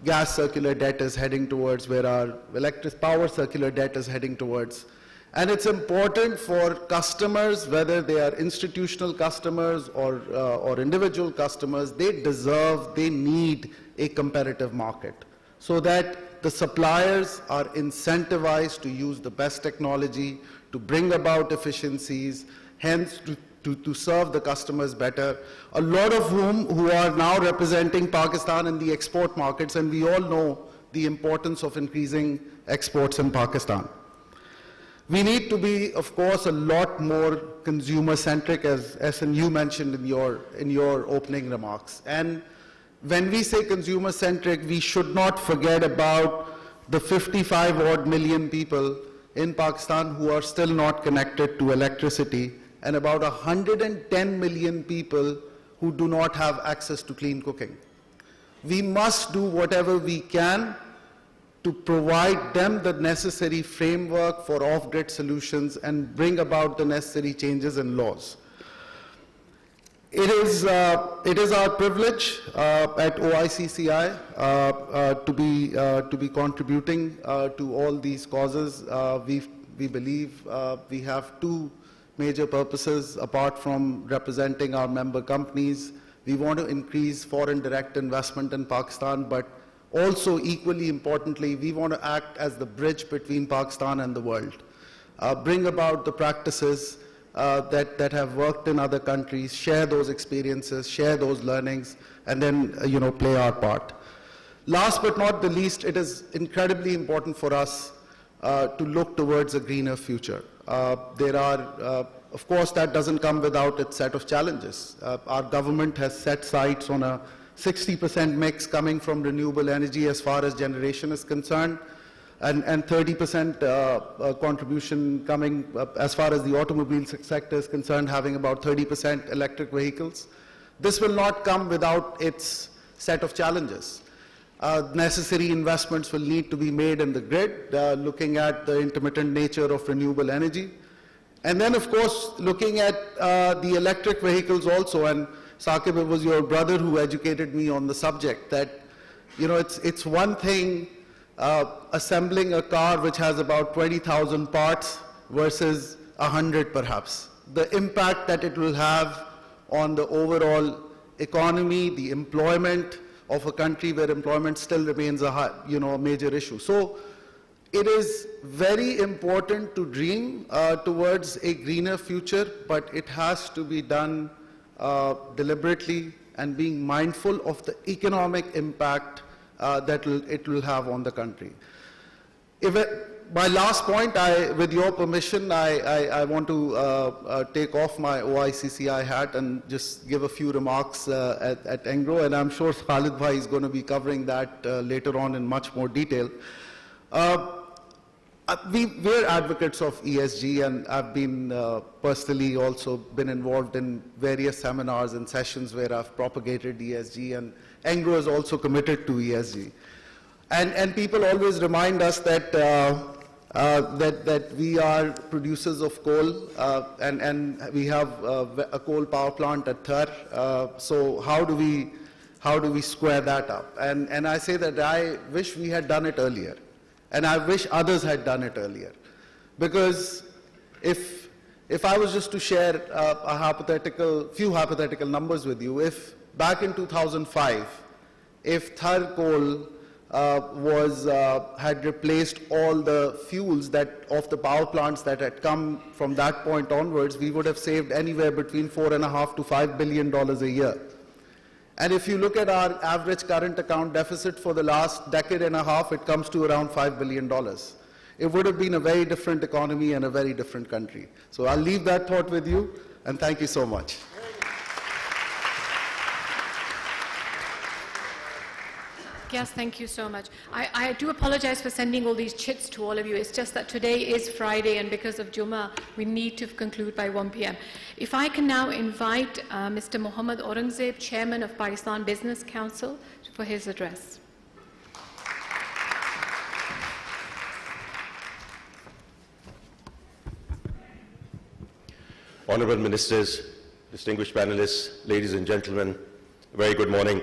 gas circular debt is heading towards, where our electric power circular debt is heading towards. And it's important for customers, whether they are institutional customers or individual customers, they need a competitive market so that the suppliers are incentivized to use the best technology, to bring about efficiencies, hence to serve the customers better, a lot of who are now representing Pakistan in the export markets, and we all know the importance of increasing exports in Pakistan. We need to be, of course, a lot more consumer-centric, as you mentioned in your opening remarks. And when we say consumer-centric, we should not forget about the 55-odd million people in Pakistan who are still not connected to electricity, and about 110 million people who do not have access to clean cooking. We must do whatever we can to provide them the necessary framework for off-grid solutions and bring about the necessary changes in laws. It is our privilege at OICCI to be contributing to all these causes. We believe we have two major purposes apart from representing our member companies. We want to increase foreign direct investment in Pakistan, but also equally importantly, we want to act as the bridge between Pakistan and the world. Bring about the practices that have worked in other countries, share those experiences, share those learnings, and then play our part. Last but not the least, it is incredibly important for us to look towards a greener future. Of course, that doesn't come without its set of challenges. Our government has set sights on a 60% mix coming from renewable energy as far as generation is concerned, and 30% contribution coming as far as the automobile sector is concerned, having about 30% electric vehicles. This will not come without its set of challenges. Necessary investments will need to be made in the grid, looking at the intermittent nature of renewable energy. And then, of course, looking at the electric vehicles also, and Saqib, it was your brother who educated me on the subject, that it's one thing assembling a car which has about 20,000 parts versus 100 perhaps. The impact that it will have on the overall economy, the employment of a country where employment still remains a major issue. So it is very important to dream towards a greener future, but it has to be done deliberately and being mindful of the economic impact that it will have on the country. My last point, with your permission, I want to take off my OICCI hat and just give a few remarks at Engro, and I'm sure Khalid Bhai is going to be covering that later on in much more detail. We're advocates of ESG, and I've been personally also been involved in various seminars and sessions where I've propagated ESG, and Engro is also committed to ESG. And people always remind us that that we are producers of coal, and we have a coal power plant at Thar. So how do we square that up? And I say that I wish we had done it earlier. And I wish others had done it earlier. Because if I was just to share few hypothetical numbers with you, if back in 2005, if Thar coal had replaced all the fuels of the power plants that had come from that point onwards, we would have saved anywhere between $4.5 to $5 billion a year. And if you look at our average current account deficit for the last decade and a half, it comes to around $5 billion. It would have been a very different economy and a very different country. So I'll leave that thought with you, and thank you so much. Yes, thank you so much. I do apologize for sending all these chits to all of you. It's just that today is Friday, and because of Jummah, we need to conclude by 1 p.m. If I can now invite Mr. Muhammad Aurangzeb, Chairman of Pakistan Business Council, for his address. Honorable Ministers, distinguished panelists, ladies and gentlemen, a very good morning.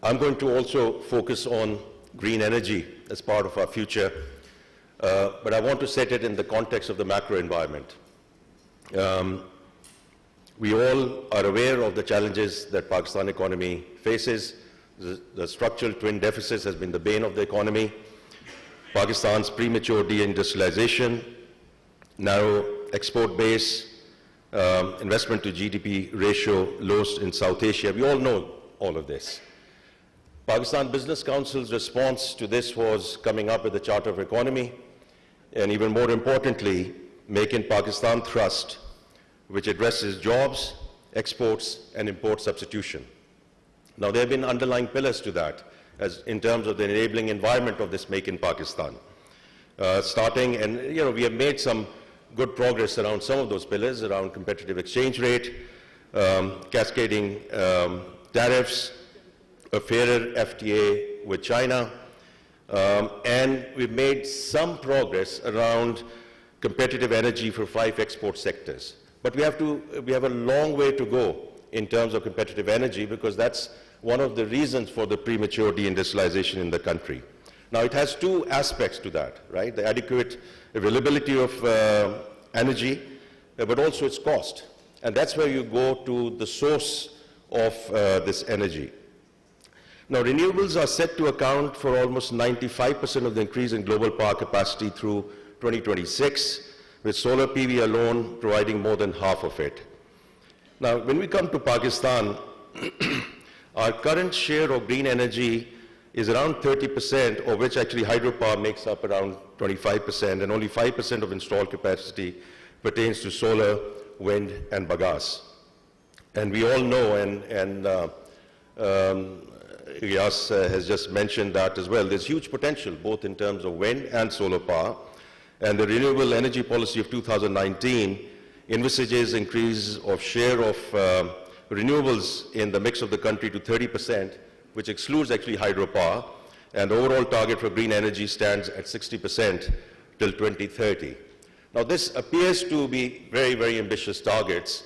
I'm going to also focus on green energy as part of our future, but I want to set it in the context of the macro environment. We all are aware of the challenges that Pakistan economy faces. The structural twin deficits has been the bane of the economy. Pakistan's premature deindustrialization, narrow export base, investment to GDP ratio lowest in South Asia. We all know all of this. Pakistan Business Council's response to this was coming up with the Charter of Economy, and even more importantly, Make in Pakistan Thrust, which addresses jobs, exports, and import substitution. Now, there have been underlying pillars to that, as in terms of the enabling environment of this Make in Pakistan. We have made some good progress around some of those pillars, around competitive exchange rate, cascading tariffs, a fairer FTA with China, and we've made some progress around competitive energy for 5 export sectors. But we have a long way to go in terms of competitive energy, because that's one of the reasons for the premature deindustrialization in the country. Now, it has 2 aspects to that, right? The adequate availability of energy, but also its cost. And that's where you go to the source of this energy. Now, renewables are set to account for almost 95% of the increase in global power capacity through 2026, with solar PV alone providing more than half of it. Now, when we come to Pakistan, our current share of green energy is around 30%, of which actually hydropower makes up around 25%, and only 5% of installed capacity pertains to solar, wind, and bagasse. And we all know, and Yas has just mentioned that as well, there's huge potential both in terms of wind and solar power. And the Renewable Energy Policy of 2019 envisages increase of share of renewables in the mix of the country to 30%, which excludes actually hydropower, and the overall target for green energy stands at 60% till 2030. Now, this appears to be very, very ambitious targets,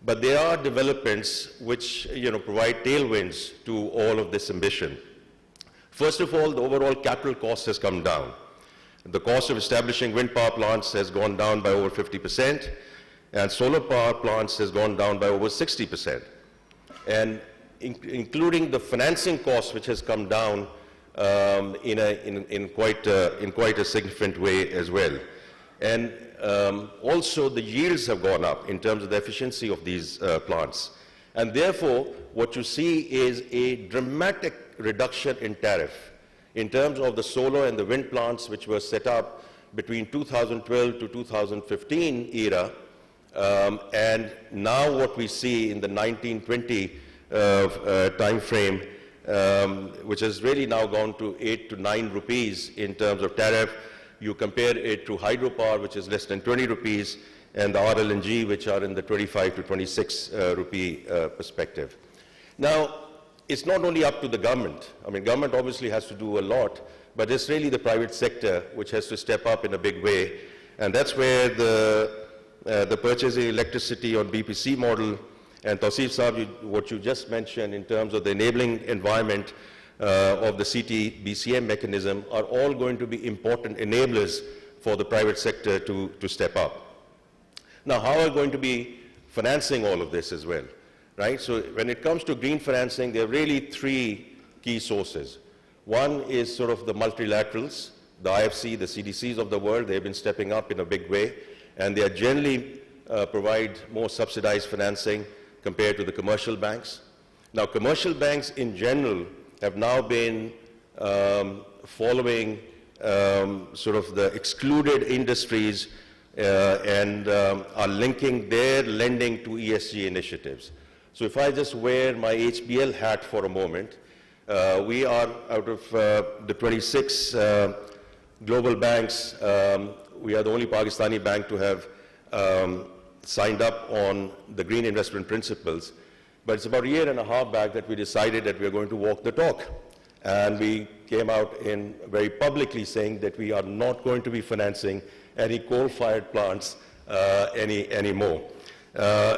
but there are developments which provide tailwinds to all of this ambition. First of all, the overall capital cost has come down. The cost of establishing wind power plants has gone down by over 50%, and solar power plants has gone down by over 60%. And including the financing cost, which has come down in quite a significant way as well. And also the yields have gone up in terms of the efficiency of these plants. And therefore, what you see is a dramatic reduction in tariff in terms of the solar and the wind plants which were set up between 2012 to 2015 era. And now what we see in the 1920 time frame, which has really now gone to 8 to 9 rupees in terms of tariff. You compare it to hydropower, which is less than 20 rupees, and the RLNG, which are in the 25 to 26 rupee perspective. Now, it's not only up to the government. I mean, government obviously has to do a lot, but it's really the private sector which has to step up in a big way. And that's where the purchasing electricity on BPC model, and Tausif Saab, what you just mentioned in terms of the enabling environment of the CT-BCM mechanism, are all going to be important enablers for the private sector to step up. Now, how are we going to be financing all of this as well, right? So when it comes to green financing, there are really 3 key sources. One is sort of the multilaterals, the IFC, the CDCs of the world. They've been stepping up in a big way, and they are generally provide more subsidized financing compared to the commercial banks. Now, commercial banks in general have now been following sort of the excluded industries and are linking their lending to ESG initiatives. So if I just wear my HBL hat for a moment, we are out of the 26 global banks, we are the only Pakistani bank to have signed up on the green investment principles. But it's about a year and a half back that we decided that we are going to walk the talk. And we came out in very publicly saying that we are not going to be financing any coal-fired plants anymore.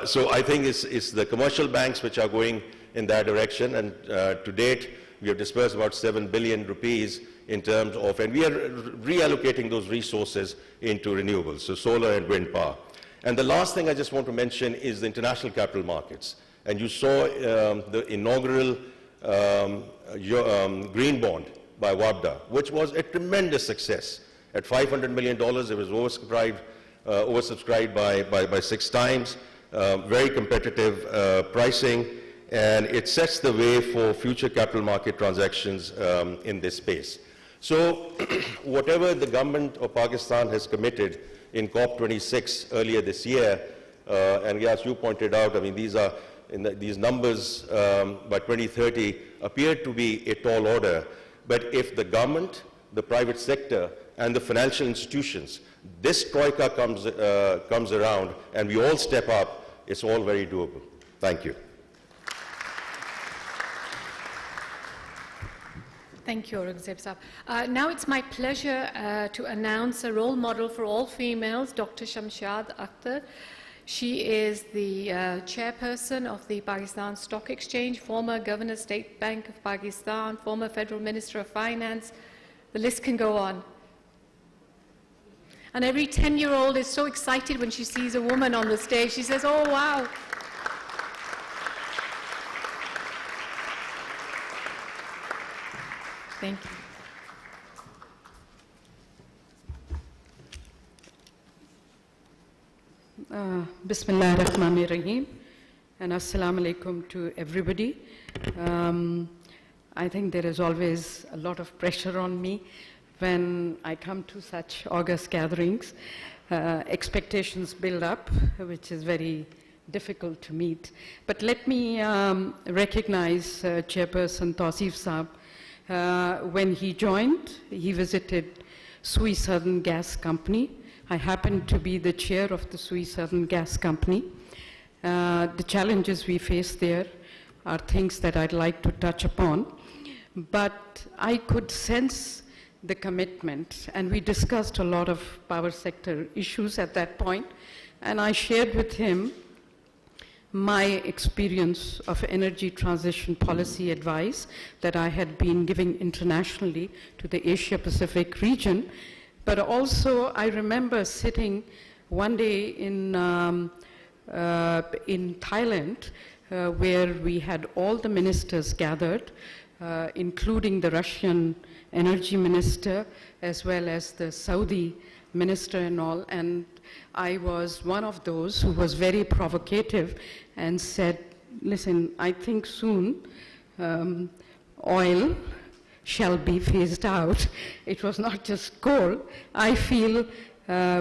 So I think it's the commercial banks which are going in that direction, and to date we have disbursed about 7 billion rupees in terms of, and we are reallocating those resources into renewables, so solar and wind power. And the last thing I just want to mention is the international capital markets. And you saw the inaugural green bond by WABDA, which was a tremendous success. At $500 million, it was oversubscribed by 6 times, very competitive pricing, and it sets the way for future capital market transactions in this space. So whatever the government of Pakistan has committed in COP26 earlier this year, and as you pointed out, I mean, these numbers by 2030 appear to be a tall order, but if the government, the private sector, and the financial institutions, this troika comes around and we all step up, it's all very doable. Thank you. Thank you, Aurangzeb Saab. Now it's my pleasure to announce a role model for all females, Dr. Shamshad Akhtar. She is the chairperson of the Pakistan Stock Exchange, former Governor State Bank of Pakistan, former Federal Minister of Finance. The list can go on. And every 10-year-old is so excited when she sees a woman on the stage. She says, oh, wow. Thank you. Bismillah ar-Rahman ar-Rahim, and Assalamu alaikum to everybody. I think there is always a lot of pressure on me when I come to such august gatherings. Expectations build up, which is very difficult to meet. But let me recognize Chairperson Tawseef Saab. When he joined, he visited Sui Southern Gas Company. I happen to be the chair of the Sui Southern Gas Company. The challenges we face there are things that I'd like to touch upon. But I could sense the commitment, and we discussed a lot of power sector issues at that point, and I shared with him my experience of energy transition policy advice that I had been giving internationally to the Asia-Pacific region. But also, I remember sitting one day in Thailand, where we had all the ministers gathered, including the Russian energy minister, as well as the Saudi minister and all. And I was one of those who was very provocative and said, listen, I think soon oil shall be phased out. It was not just coal. I feel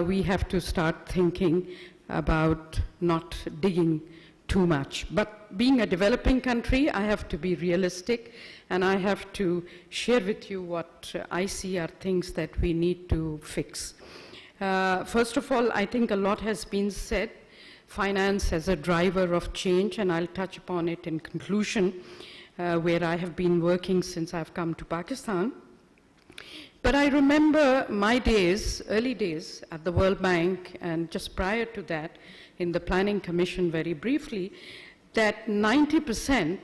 we have to start thinking about not digging too much. But being a developing country, I have to be realistic, and I have to share with you what I see are things that we need to fix. First of all, I think a lot has been said. Finance as a driver of change, and I'll touch upon it in conclusion, where I have been working since I've come to Pakistan. But I remember my days, early days at the World Bank, and just prior to that, in the Planning Commission very briefly, that 90%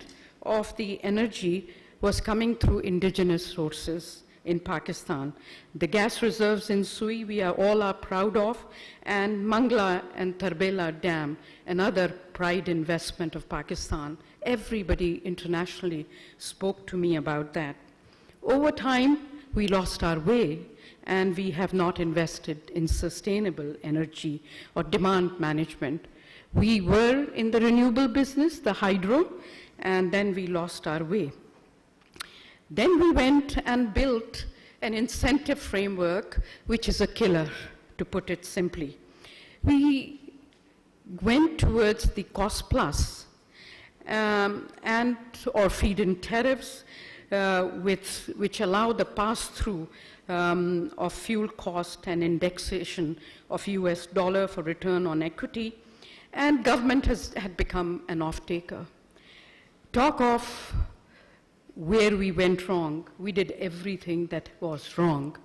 of the energy was coming through indigenous sources in Pakistan. The gas reserves in Sui we all are proud of, and Mangla and Tarbela Dam, another pride investment of Pakistan. Everybody internationally spoke to me about that. Over time, we lost our way, and we have not invested in sustainable energy or demand management. We were in the renewable business, the hydro, and then we lost our way. Then we went and built an incentive framework, which is a killer, to put it simply. We went towards the cost plus or feed-in tariffs, which allow the pass-through of fuel cost and indexation of US dollar for return on equity, and government had become an off-taker. Talk of where we went wrong. We did everything that was wrong.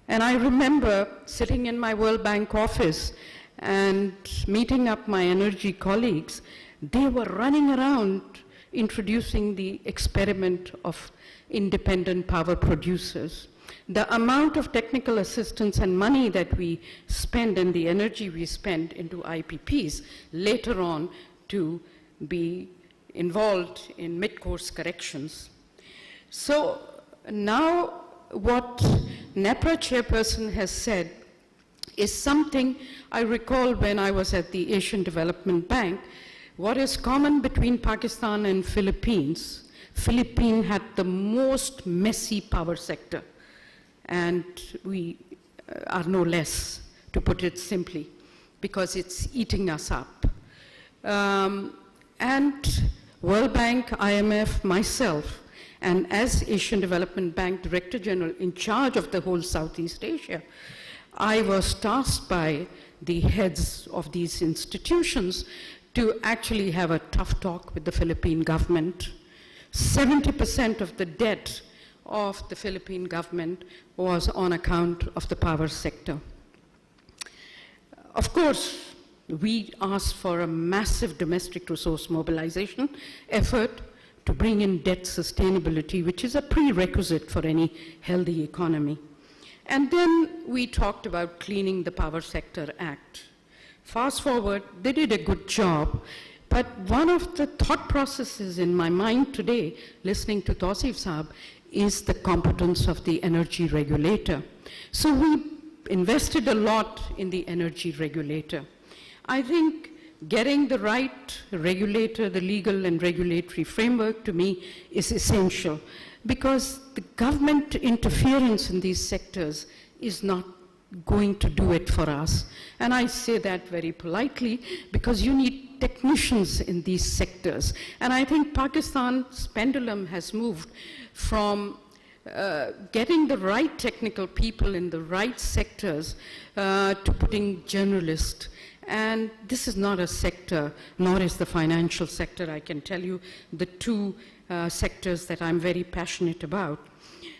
And I remember sitting in my World Bank office and meeting up my energy colleagues. They were running around introducing the experiment of independent power producers. The amount of technical assistance and money that we spend and the energy we spend into IPPs later on to be involved in mid-course corrections. So now what NEPRA chairperson has said is something I recall when I was at the Asian Development Bank. What is common between Pakistan and Philippines? Philippines had the most messy power sector, and we are no less, to put it simply, because it's eating us up. And World Bank, IMF, myself, and as Asian Development Bank Director General in charge of the whole Southeast Asia, I was tasked by the heads of these institutions to actually have a tough talk with the Philippine government. 70% of the debt of the Philippine government was on account of the power sector. Of course, we asked for a massive domestic resource mobilization effort to bring in debt sustainability, which is a prerequisite for any healthy economy. And then we talked about cleaning the Power Sector Act. Fast forward, they did a good job, but one of the thought processes in my mind today, listening to Tawseef Saab, is the competence of the energy regulator. So we invested a lot in the energy regulator. I think getting the right regulator, the legal and regulatory framework, to me is essential, because the government interference in these sectors is not going to do it for us. And I say that very politely, because you need technicians in these sectors. And I think Pakistan's pendulum has moved from getting the right technical people in the right sectors to putting generalists. And this is not a sector, nor is the financial sector, I can tell you, the two sectors that I'm very passionate about.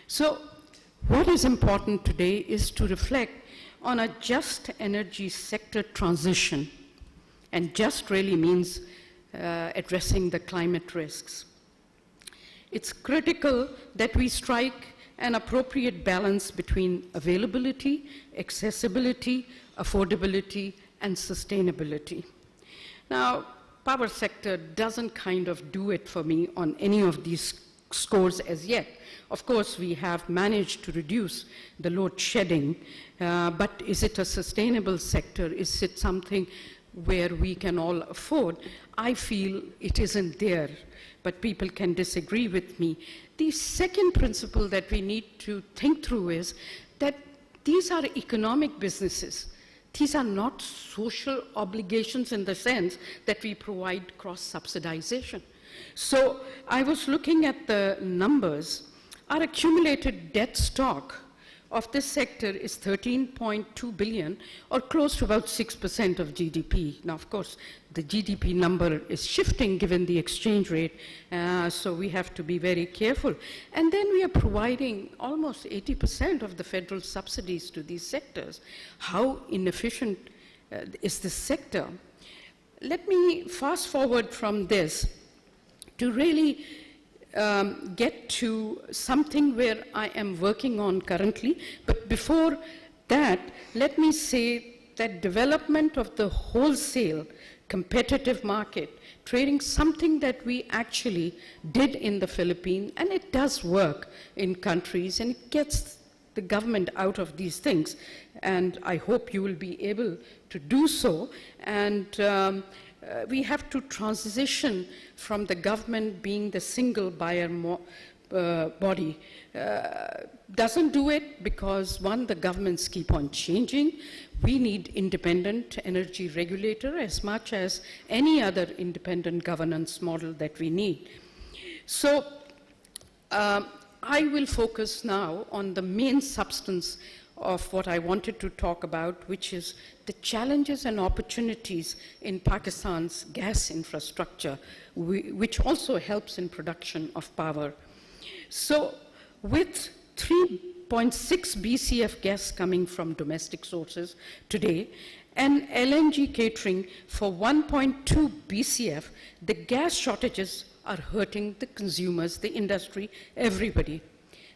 So what is important today is to reflect on a just energy sector transition. And just really means addressing the climate risks. It's critical that we strike an appropriate balance between availability, accessibility, affordability, and sustainability. Now, power sector doesn't kind of do it for me on any of these scores as yet. Of course, we have managed to reduce the load shedding, but is it a sustainable sector? Is it something where we can all afford? I feel it isn't there, but people can disagree with me. The second principle that we need to think through is that these are economic businesses. These are not social obligations in the sense that we provide cross-subsidization. So I was looking at the numbers. Our accumulated debt stock of this sector is 13.2 billion, or close to about 6% of GDP. Now, of course, the GDP number is shifting given the exchange rate, so we have to be very careful. And then we are providing almost 80% of the federal subsidies to these sectors. How inefficient is this sector? Let me fast forward from this to really get to something where I am working on currently. But before that, let me say that development of the wholesale competitive market, trading, something that we actually did in the Philippines, and it does work in countries, and it gets the government out of these things. And I hope you will be able to do so. And we have to transition from the government being the single buyer body. Doesn't do it because, one, the governments keep on changing. We need independent energy regulator as much as any other independent governance model that we need. So I will focus now on the main substance of what I wanted to talk about, which is the challenges and opportunities in Pakistan's gas infrastructure, which also helps in production of power. So with 3.6 BCF gas coming from domestic sources today, and LNG catering for 1.2 BCF, the gas shortages are hurting the consumers, the industry, everybody.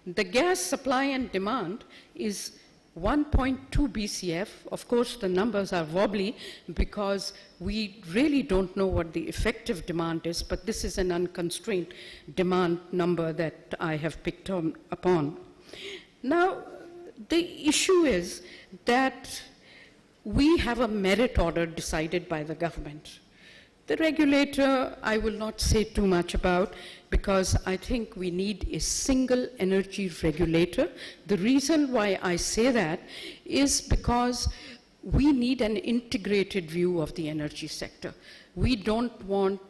The gas supply and demand is 1.2 BCF. Of course, the numbers are wobbly because we really don't know what the effective demand is, but this is an unconstrained demand number that I have picked upon. Now, the issue is that we have a merit order decided by the government. The regulator, I will not say too much about, because I think we need a single energy regulator. The reason why I say that is because we need an integrated view of the energy sector. We don't want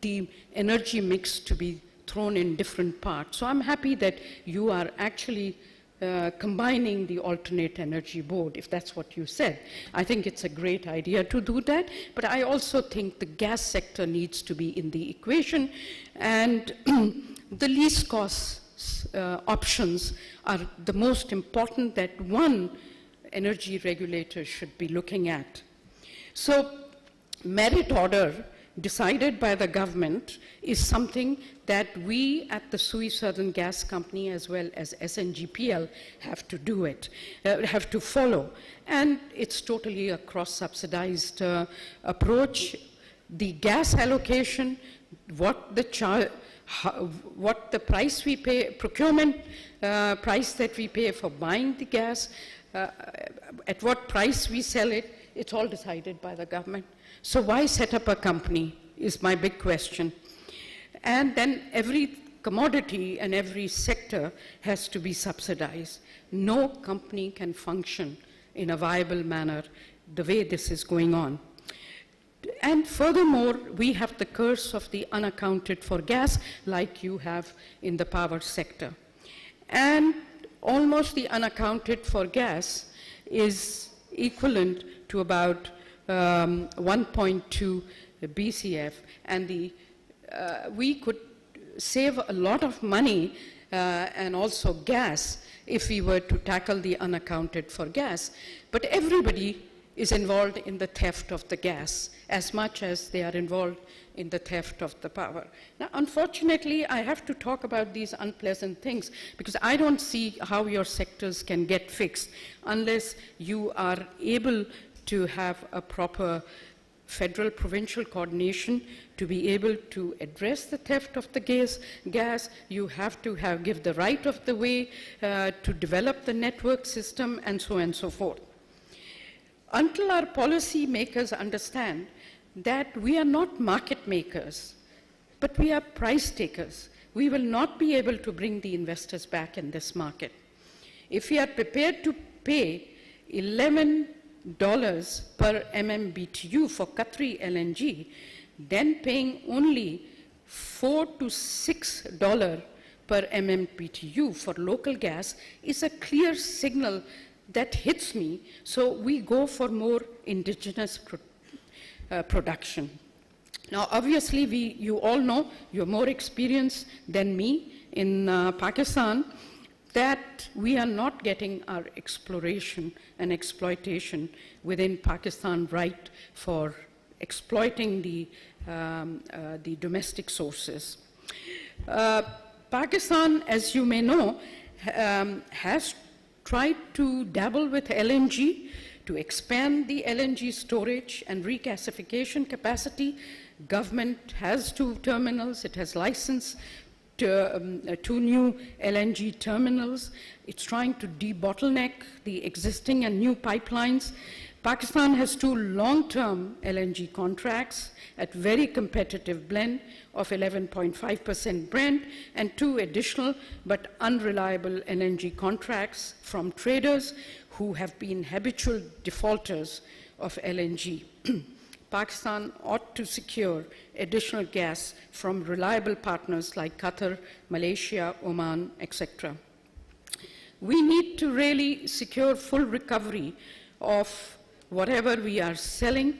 the energy mix to be thrown in different parts. So I'm happy that you are actually combining the alternate energy board, if that's what you said. I think it's a great idea to do that, but I also think the gas sector needs to be in the equation, and the least cost options are the most important that one energy regulator should be looking at. So merit order decided by the government is something that we at the SUI Southern Gas Company as well as SNGPL have to do it, have to follow. And it's totally a cross-subsidized approach. The gas allocation, what the price we pay, procurement price that we pay for buying the gas, at what price we sell it, it's all decided by the government. So why set up a company is my big question. And then every commodity and every sector has to be subsidized. No company can function in a viable manner the way this is going on. And furthermore, we have the curse of the unaccounted for gas, like you have in the power sector. And almost the unaccounted for gas is equivalent to about 1.2 BCF, and we could save a lot of money and also gas if we were to tackle the unaccounted for gas. But everybody is involved in the theft of the gas as much as they are involved in the theft of the power. Now, unfortunately, I have to talk about these unpleasant things because I don't see how your sectors can get fixed unless you are able to have a proper federal provincial coordination to be able to address the theft of the gas. You have to give the right of the way to develop the network system, and so on and so forth. Until our policy makers understand that we are not market makers, but we are price takers, we will not be able to bring the investors back in this market. If we are prepared to pay $11 per MMBTU for Qatari LNG, then paying only $4 to $6 per MMBTU for local gas is a clear signal that hits me. So we go for more indigenous production. Now, obviously, you all know, you're more experienced than me in Pakistan, that we are not getting our exploration and exploitation within Pakistan right for exploiting the domestic sources. Pakistan, as you may know, has tried to dabble with LNG to expand the LNG storage and regasification capacity. Government has 2 terminals. It has licensed 2 new LNG terminals. It's trying to debottleneck the existing and new pipelines. Pakistan has 2 long-term LNG contracts at very competitive blend of 11.5% Brent and 2 additional but unreliable LNG contracts from traders who have been habitual defaulters of LNG. Pakistan ought to secure additional gas from reliable partners like Qatar, Malaysia, Oman, etc. We need to really secure full recovery of whatever we are selling.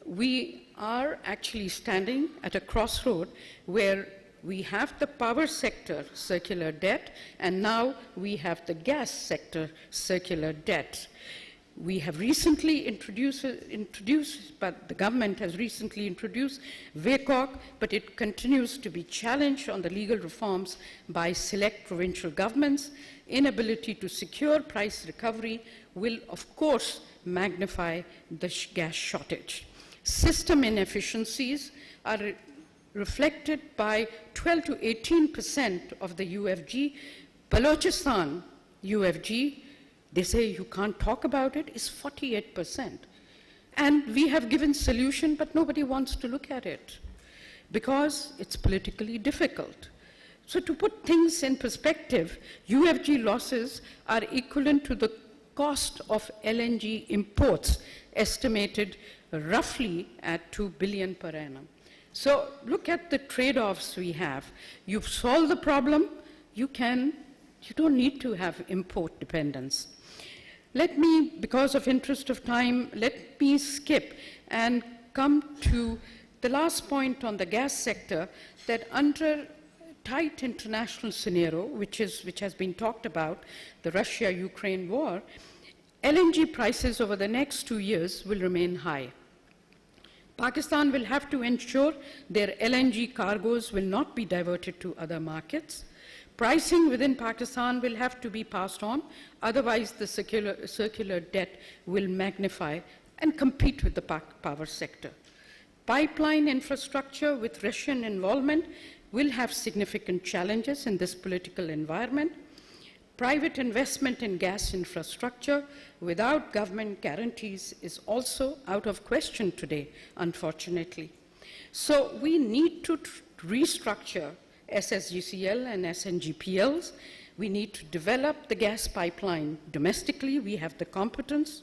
We are actually standing at a crossroad where we have the power sector circular debt, and now we have the gas sector circular debt. We have recently introduced, but the government has recently introduced WACOG, but it continues to be challenged on the legal reforms by select provincial governments. Inability to secure price recovery will, of course, magnify the gas shortage. System inefficiencies are reflected by 12 to 18% of the UFG. Balochistan UFG, they say you can't talk about it, is 48%. And we have given solution, but nobody wants to look at it because it's politically difficult. So to put things in perspective, UFG losses are equivalent to the cost of LNG imports, estimated roughly at 2 billion per annum. So look at the trade-offs we have. You've solved the problem, you don't need to have import dependence. Let me, because of interest of time, let me skip and come to the last point on the gas sector, that under tight international scenario, which has been talked about, the Russia-Ukraine war, LNG prices over the next 2 years will remain high. Pakistan will have to ensure their LNG cargoes will not be diverted to other markets. Pricing within Pakistan will have to be passed on, otherwise the circular debt will magnify and compete with the power sector. Pipeline infrastructure with Russian involvement will have significant challenges in this political environment. Private investment in gas infrastructure without government guarantees is also out of question today, unfortunately. So we need to restructure SSGCL and SNGPLs. We need to develop the gas pipeline domestically. We have the competence.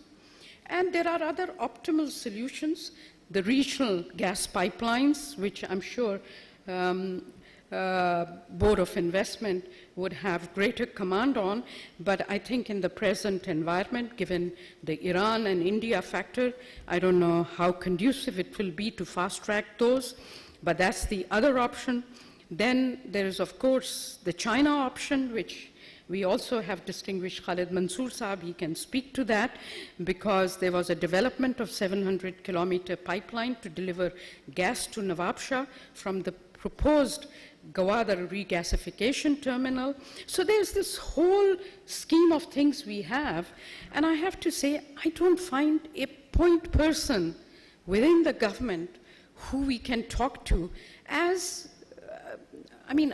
And there are other optimal solutions. The regional gas pipelines, which I'm sure Board of Investment would have greater command on, but I think in the present environment, given the Iran and India factor, I don't know how conducive it will be to fast-track those, but that's the other option. Then there is, of course, the China option, which we also have distinguished Khalid Mansoor Saab. He can speak to that, because there was a development of 700-kilometer pipeline to deliver gas to Nawab Shah from the proposed Gwadar regasification terminal. So there's this whole scheme of things we have, and I have to say, I don't find a point person within the government who we can talk to as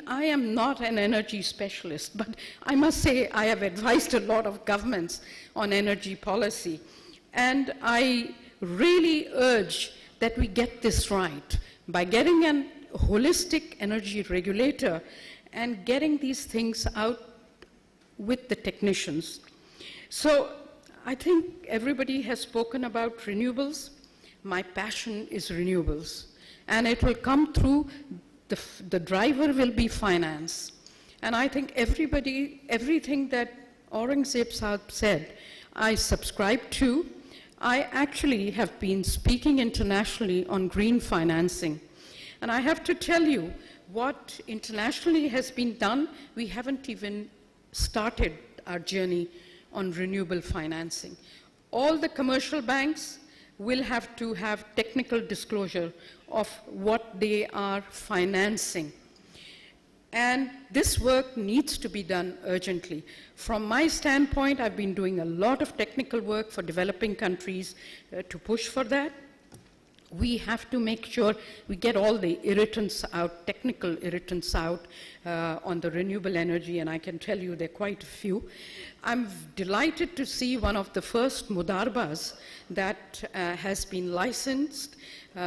I am not an energy specialist, but I must say I have advised a lot of governments on energy policy. And I really urge that we get this right by getting a holistic energy regulator and getting these things out with the technicians. So I think everybody has spoken about renewables. My passion is renewables. And it will come through the driver will be finance. And I think everything that Aurangzeb Saab said, I subscribe to. I actually have been speaking internationally on green financing. And I have to tell you, what internationally has been done, we haven't even started our journey on renewable financing. All the commercial banks will have to have technical disclosure of what they are financing. And this work needs to be done urgently. From my standpoint, I've been doing a lot of technical work for developing countries to push for that. We have to make sure we get all the irritants out, technical irritants out on the renewable energy, and I can tell you there are quite a few. I'm delighted to see one of the first mudarbas that has been licensed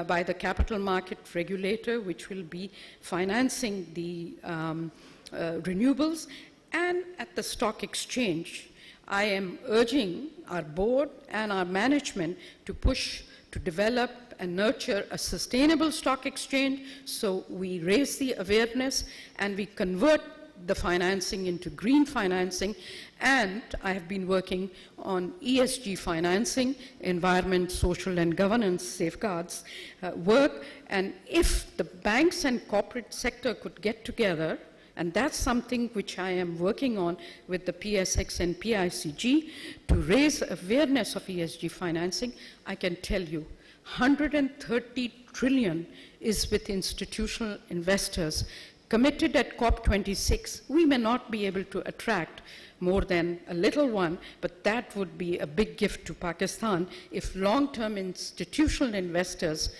by the capital market regulator, which will be financing the renewables. And at the stock exchange, I am urging our board and our management to push to develop and nurture a sustainable stock exchange, so we raise the awareness and we convert the financing into green financing. And I have been working on ESG financing, environment, social and governance safeguards work. And if the banks and corporate sector could get together, and that's something which I am working on with the PSX and PICG to raise awareness of ESG financing, I can tell you 130 trillion is with institutional investors committed at COP26. We may not be able to attract more than a little one, but that would be a big gift to Pakistan if long-term institutional investors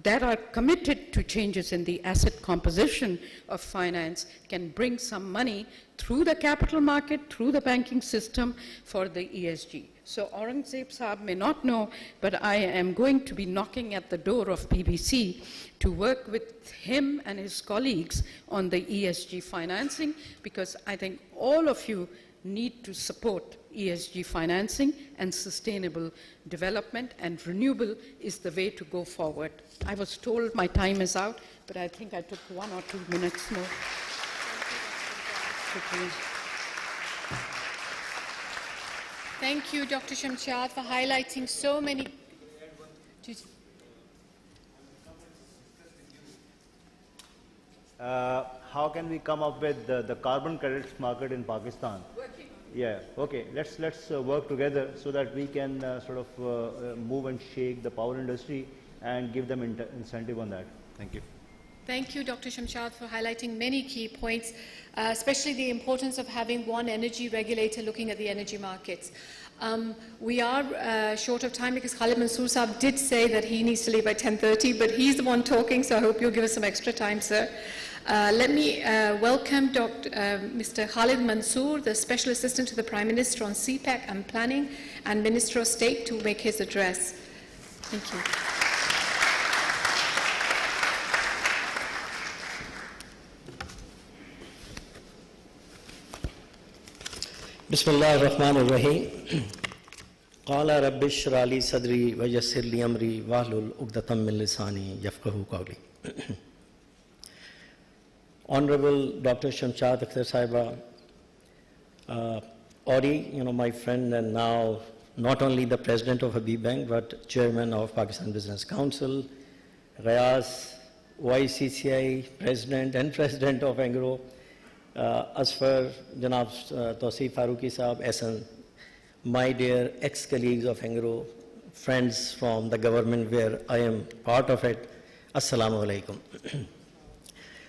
that are committed to changes in the asset composition of finance can bring some money through the capital market, through the banking system for the ESG. So Aurangzeb Saab may not know, but I am going to be knocking at the door of PBC to work with him and his colleagues on the ESG financing, because I think all of you need to support ESG financing and sustainable development, and renewable is the way to go forward. I was told my time is out, but I think I took 1 or 2 minutes more. Thank you, Dr. Shamshad, for highlighting so many. How can we come up with the carbon credits market in Pakistan? Working. Yeah, okay, let's work together so that we can sort of move and shake the power industry and give them incentive on that. Thank you. Thank you, Dr. Shamshad, for highlighting many key points, especially the importance of having one energy regulator looking at the energy markets. We are short of time because Khalid Mansoor Saab did say that he needs to leave by 10:30, but he's the one talking, so I hope you'll give us some extra time, sir. Let me welcome Mr. Khalid Mansoor, the Special Assistant to the Prime Minister on CPEC and Planning and Minister of State, to make his address. Thank you. Bismillah Rahman Rahim क़ाला rabbi इश्रह ली सदरी व यस्सिर ली अमरी वाहलुल उक़दतम मिन लिसानी यफ़क़हू क़ौली. Honorable Dr. Shamshad Akhtar Sahiba, Audi, my friend, and now not only the president of Habib Bank but chairman of Pakistan Business Council, Rayas, OICCI president and president of Engro, Asfar, Janab Tawseef Farooqi Saab, SN, my dear ex-colleagues of Engro, friends from the government where I am part of it, Assalamu alaikum.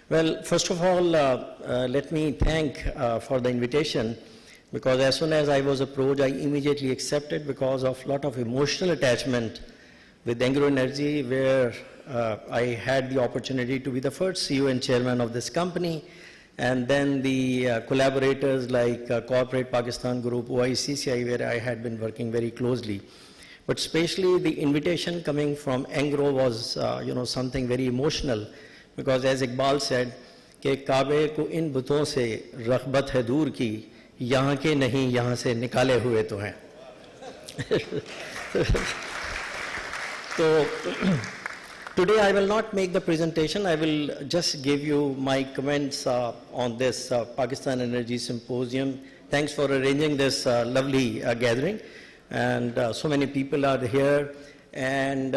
Well, first of all, let me thank for the invitation, because as soon as I was approached, I immediately accepted because of a lot of emotional attachment with Engro Energy, where I had the opportunity to be the first CEO and chairman of this company, and then the collaborators like Corporate Pakistan Group, OICCI, where I had been working very closely. But especially the invitation coming from Engro was, something very emotional, because as Iqbal said, कि काबे को इन बुतों से रग़बत है दूर की, यहाँ के नहीं यहाँ से निकाले हुए तो हैं. So today I will not make the presentation. I will just give you my comments on this Pakistan Energy Symposium. Thanks for arranging this lovely gathering, and so many people are here, and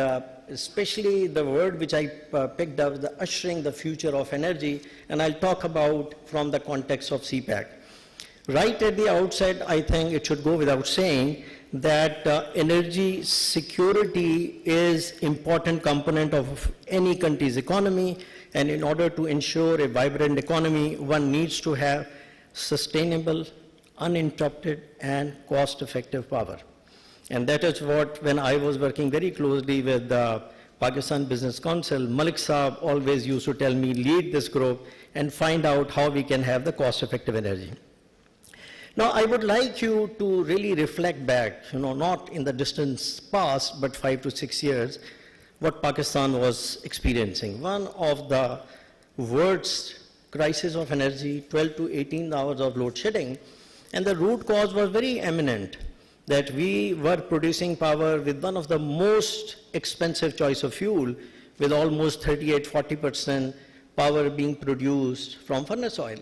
especially the word which I picked up, the ushering the future of energy, and I'll talk about from the context of CPEC. Right at the outset, I think it should go without saying that energy security is important component of any country's economy, and in order to ensure a vibrant economy, one needs to have sustainable, uninterrupted, and cost-effective power. And that is what, when I was working very closely with Pakistan Business Council, Malik Saab always used to tell me, lead this group and find out how we can have the cost-effective energy. Now, I would like you to really reflect back, not in the distant past, but 5 to 6 years, what Pakistan was experiencing. One of the worst crisis of energy, 12 to 18 hours of load shedding, and the root cause was very eminent, that we were producing power with one of the most expensive choice of fuel, with almost 38–40% power being produced from furnace oil.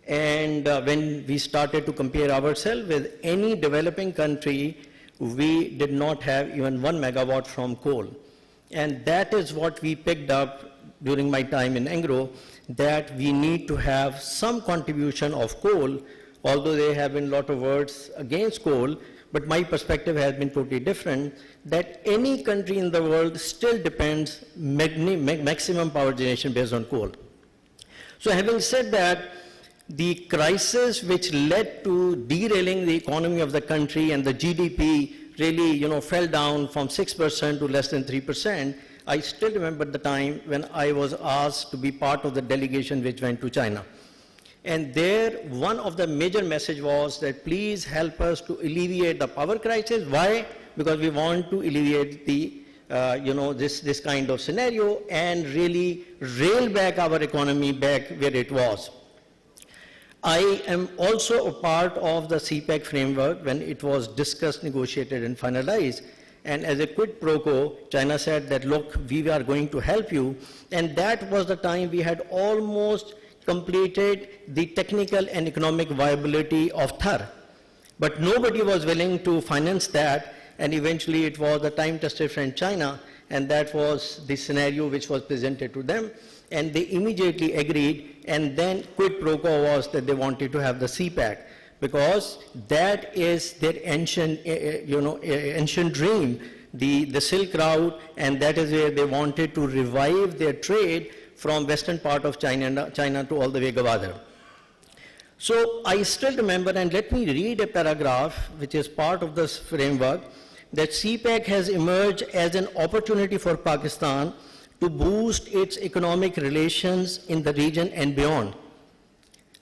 And when we started to compare ourselves with any developing country, we did not have even 1 megawatt from coal. And that is what we picked up during my time in Engro, that we need to have some contribution of coal, although there have been a lot of words against coal, but my perspective has been totally different, that any country in the world still depends maximum power generation based on coal. So having said that, the crisis which led to derailing the economy of the country and the GDP really, fell down from 6% to less than 3%. I still remember the time when I was asked to be part of the delegation which went to China. And there, one of the major message was that please help us to alleviate the power crisis. Why? Because we want to alleviate the, this kind of scenario and really rail back our economy back where it was. I am also a part of the CPEC framework when it was discussed, negotiated, and finalized. And as a quid pro quo, China said that, look, we are going to help you. And that was the time we had almost completed the technical and economic viability of Thar. But nobody was willing to finance that. And eventually it was the time-tested friend China. And that was the scenario which was presented to them. And they immediately agreed, and then quid pro quo was that they wanted to have the CPEC, because that is their ancient, ancient dream, the Silk Route, and that is where they wanted to revive their trade from western part of China to all the way Gwadar. So I still remember, and let me read a paragraph which is part of this framework, that CPEC has emerged as an opportunity for Pakistan to boost its economic relations in the region and beyond.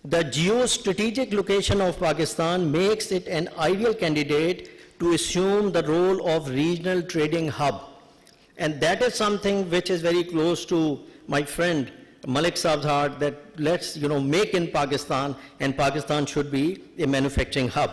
The geostrategic location of Pakistan makes it an ideal candidate to assume the role of regional trading hub. And that is something which is very close to my friend Malik Saab's heart, that let's make in Pakistan, and Pakistan should be a manufacturing hub.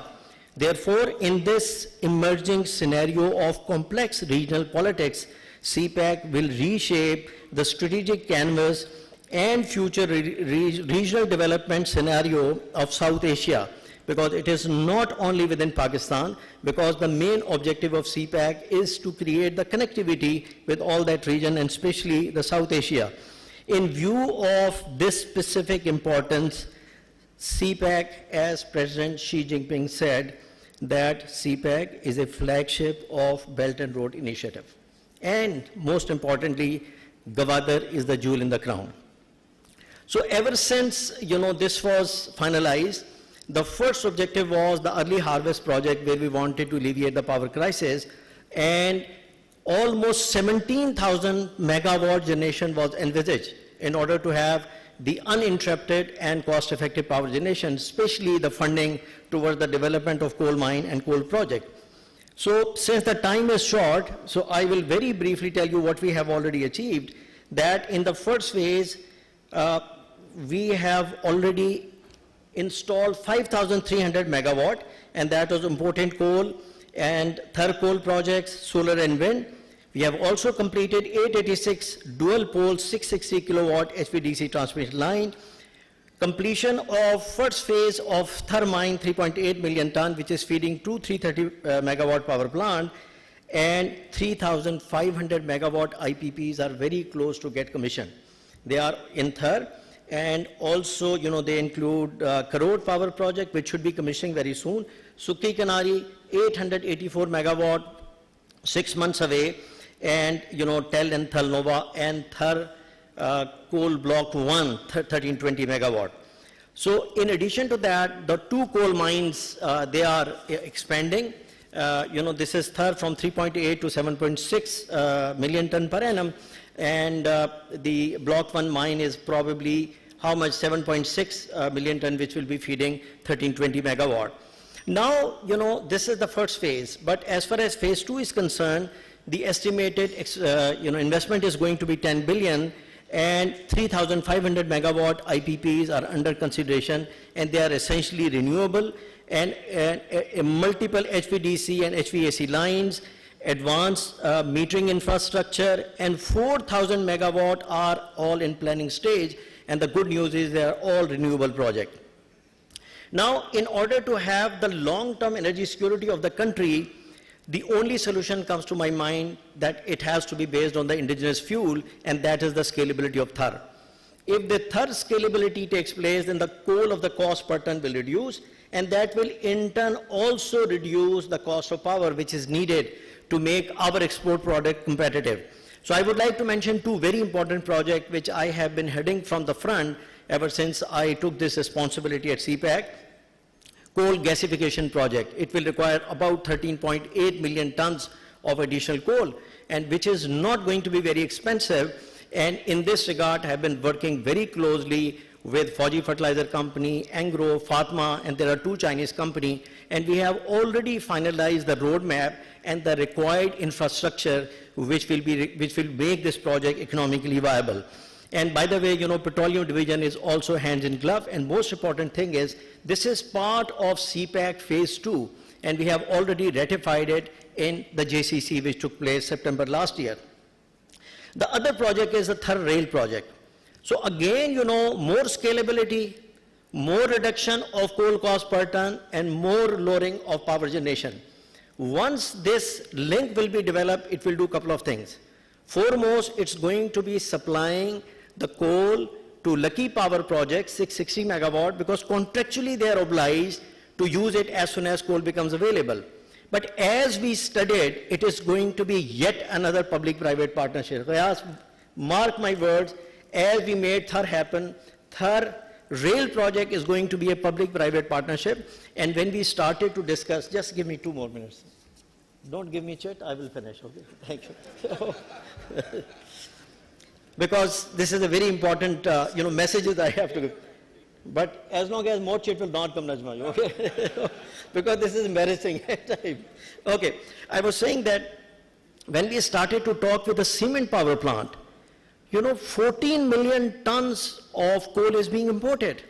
Therefore, in this emerging scenario of complex regional politics, CPEC will reshape the strategic canvas and future regional development scenario of South Asia, because it is not only within Pakistan, because the main objective of CPEC is to create the connectivity with all that region, and especially the South Asia. In view of this specific importance, CPEC, as President Xi Jinping said, that CPEC is a flagship of Belt and Road Initiative. And most importantly, Gwadar is the jewel in the crown. So ever since this was finalized, the first objective was the early harvest project, where we wanted to alleviate the power crisis, and almost 17,000 megawatt generation was envisaged in order to have the uninterrupted and cost-effective power generation, especially the funding towards the development of coal mine and coal project. So since the time is short, so I will very briefly tell you what we have already achieved, that in the first phase, we have already installed 5,300 megawatt, and that was imported coal and Thar coal projects, solar and wind. We have also completed 886 dual pole 660 kilowatt HVDC transmission line. Completion of first phase of Thar mine, 3.8 million ton, which is feeding 330 megawatt power plant, and 3,500 megawatt IPPs are very close to get commissioned. They are in Thar, and also, they include Karod power project, which should be commissioning very soon. Sukhi Kanari, 884 megawatt, 6 months away, and Tel and Thalnova and Thar coal block 1, 1320 megawatt. So in addition to that, the 2 coal mines, they are expanding. this is Thar from 3.8 to 7.6 million ton per annum, and the Block 1 mine is probably how much, 7.6 million ton, which will be feeding 1320 megawatt. Now, this is the first phase, but as far as phase 2 is concerned, the estimated investment is going to be 10 billion, and 3,500 megawatt IPPs are under consideration, and they are essentially renewable, and multiple HVDC and HVAC lines, advanced metering infrastructure, and 4,000 megawatt are all in planning stage, and the good news is they are all renewable projects. Now, in order to have the long-term energy security of the country, the only solution comes to my mind that it has to be based on the indigenous fuel, and that is the scalability of Thar. If the Thar scalability takes place, then the coal of the cost per ton will reduce, and that will in turn also reduce the cost of power which is needed to make our export product competitive. So I would like to mention two very important projects which I have been heading from the front ever since I took this responsibility at CPAC. Coal gasification project. It will require about 13.8 million tons of additional coal, and which is not going to be very expensive. And in this regard, I have been working very closely with Fauji Fertilizer Company, Engro, Fatma, and there are two Chinese companies, and we have already finalized the roadmap and the required infrastructure which will make this project economically viable. And by the way, petroleum division is also hands in glove, and most important thing is this is part of CPAC phase 2, and we have already ratified it in the JCC which took place September last year. The other project is the Thar Rail project. So again, more scalability, more reduction of coal cost per ton, and more lowering of power generation. Once this link will be developed, it will do a couple of things. Foremost, it's going to be supplying the coal to Lucky Power project, 660 megawatt, because contractually they are obliged to use it as soon as coal becomes available. But as we studied, it is going to be yet another public-private partnership. Riyaz, mark my words, as we made Thar happen, Thar Rail project is going to be a public-private partnership. And when we started to discuss, just give me 2 more minutes. Don't give me chat, I will finish, okay? Thank you. Because this is a very important, messages I have to give. But as long as more chit will not come, Najma, okay? Because this is embarrassing. Okay, I was saying that when we started to talk with the cement power plant, 14 million tons of coal is being imported.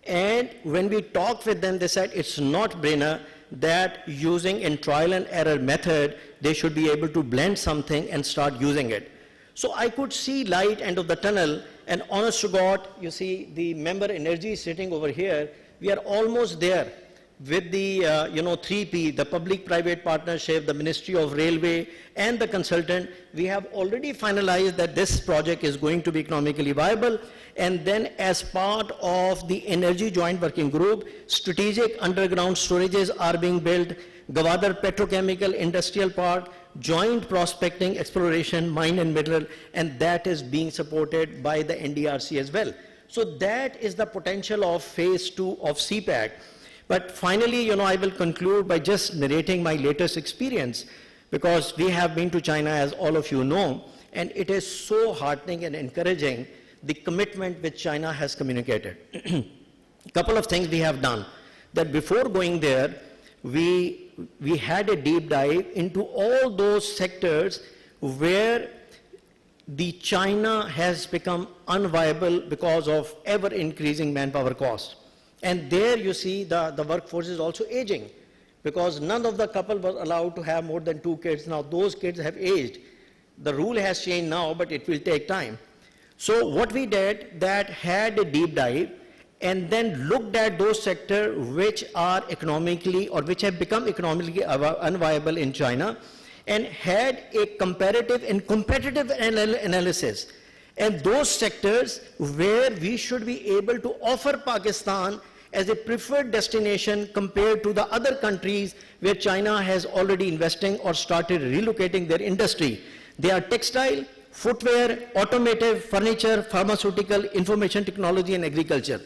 And when we talked with them, they said it's not brainer that using in trial and error method, they should be able to blend something and start using it. So I could see light end of the tunnel, and honest to God, you see the member energy sitting over here, we are almost there with the 3P, the public-private partnership, the Ministry of Railway, and the consultant. We have already finalized that this project is going to be economically viable, and then as part of the Energy Joint Working Group, strategic underground storages are being built, Gwadar Petrochemical Industrial Park, joint prospecting, exploration, mine and mineral, and that is being supported by the NDRC as well. So that is the potential of phase 2 of CPAC. But finally, I will conclude by just narrating my latest experience, because we have been to China, as all of you know, and it is so heartening and encouraging, the commitment which China has communicated. A couple of things we have done, that before going there, we had a deep dive into all those sectors where the China has become unviable because of ever increasing manpower costs. And there you see the workforce is also aging, because none of the couple was allowed to have more than 2 kids. Now those kids have aged. The rule has changed now, but it will take time. So what we did, that had a deep dive and then looked at those sectors which are economically or which have become economically unviable in China, and had a comparative and competitive analysis. And those sectors where we should be able to offer Pakistan as a preferred destination compared to the other countries where China has already investing or started relocating their industry. They are textile, footwear, automotive, furniture, pharmaceutical, information technology, and agriculture.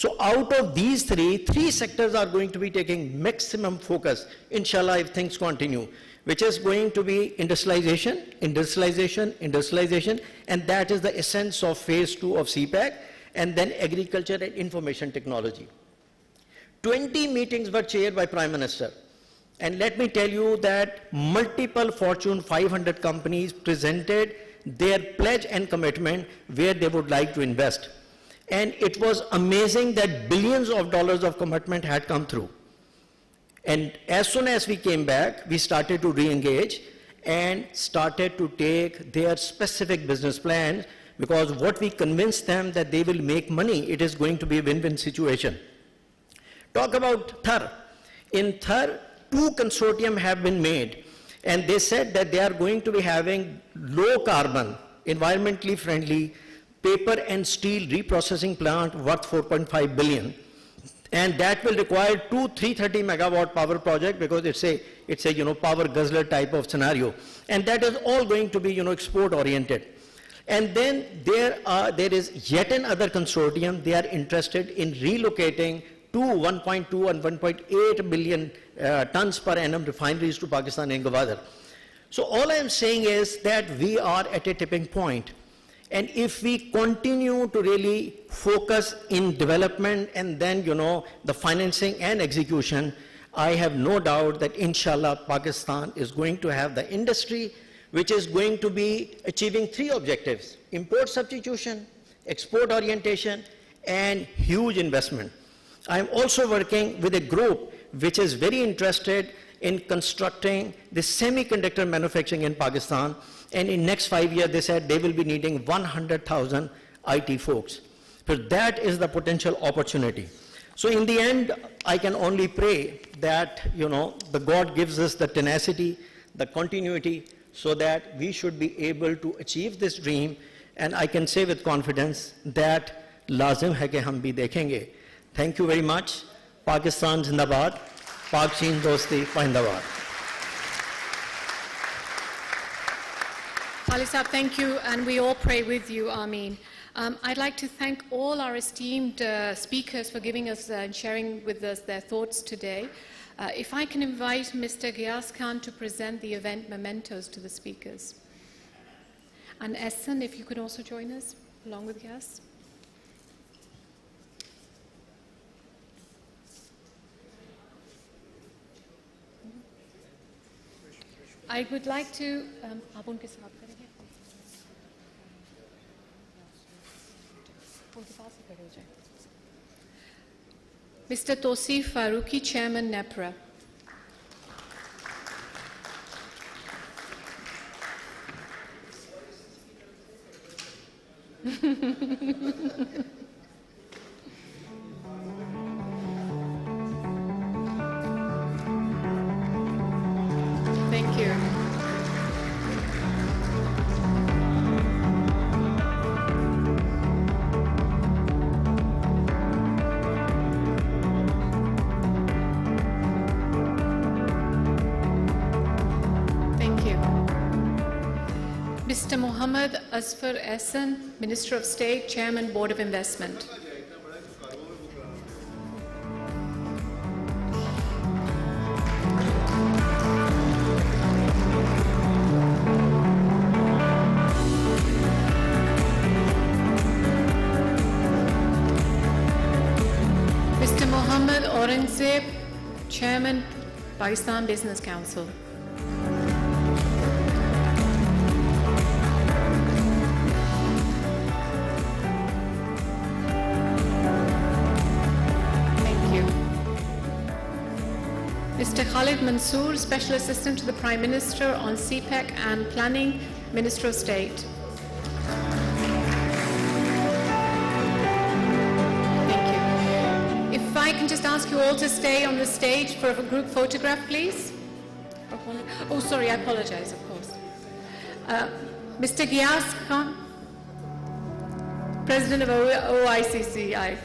So out of these three sectors are going to be taking maximum focus, inshallah, if things continue, which is going to be industrialization, industrialization, industrialization, and that is the essence of phase 2 of CPEC, and then agriculture and information technology. 20 meetings were chaired by Prime Minister. And let me tell you that multiple Fortune 500 companies presented their pledge and commitment where they would like to invest. And it was amazing that billions of dollars of commitment had come through. And as soon as we came back, we started to re-engage and started to take their specific business plans, because what we convinced them that they will make money, it is going to be a win-win situation. Talk about Thar. In Thar, 2 consortium have been made, and they said that they are going to be having low carbon, environmentally friendly paper and steel reprocessing plant worth 4.5 billion. And that will require 2 330 megawatt power project, because it's a power guzzler type of scenario. And that is all going to be export oriented. And then there is yet another consortium. They are interested in relocating 1.2 and 1.8 billion tons per annum refineries to Pakistan and Gwadar. So all I am saying is that we are at a tipping point. And if we continue to really focus in development and then, the financing and execution, I have no doubt that inshallah Pakistan is going to have the industry which is going to be achieving 3 objectives: import substitution, export orientation, and huge investment. I am also working with a group which is very interested in constructing the semiconductor manufacturing in Pakistan. And in next 5 years, they said they will be needing 100,000 IT folks. So that is the potential opportunity. So in the end, I can only pray that, the God gives us the tenacity, the continuity, so that we should be able to achieve this dream. And I can say with confidence that lazim hai ke hum bhi dekhenge. Thank you very much. Pakistan Zindabad. Pak Chin Dosti Pahindabad. Ali Saab, thank you, and we all pray with you, Ameen. I'd like to thank all our esteemed speakers for giving us and sharing with us their thoughts today. If I can invite Mr. Giyas Khan to present the event mementos to the speakers. And Ehsan, if you could also join us, along with Giyas. I would like to, Mr. Tosif Faruqi, Chairman, NEPRA. Thank you. Mr. Muhammad Asfar Ehsan, Minister of State, Chairman, Board of Investment. Mr. Muhammad Aurangzeb, Chairman, Pakistan Business Council. Mr. Khalid Mansoor, Special Assistant to the Prime Minister on CPEC and Planning, Minister of State. Thank you. If I can just ask you all to stay on the stage for a group photograph, please. Oh, sorry, I apologize, of course. Mr. Giyas Khan, President of OICCI.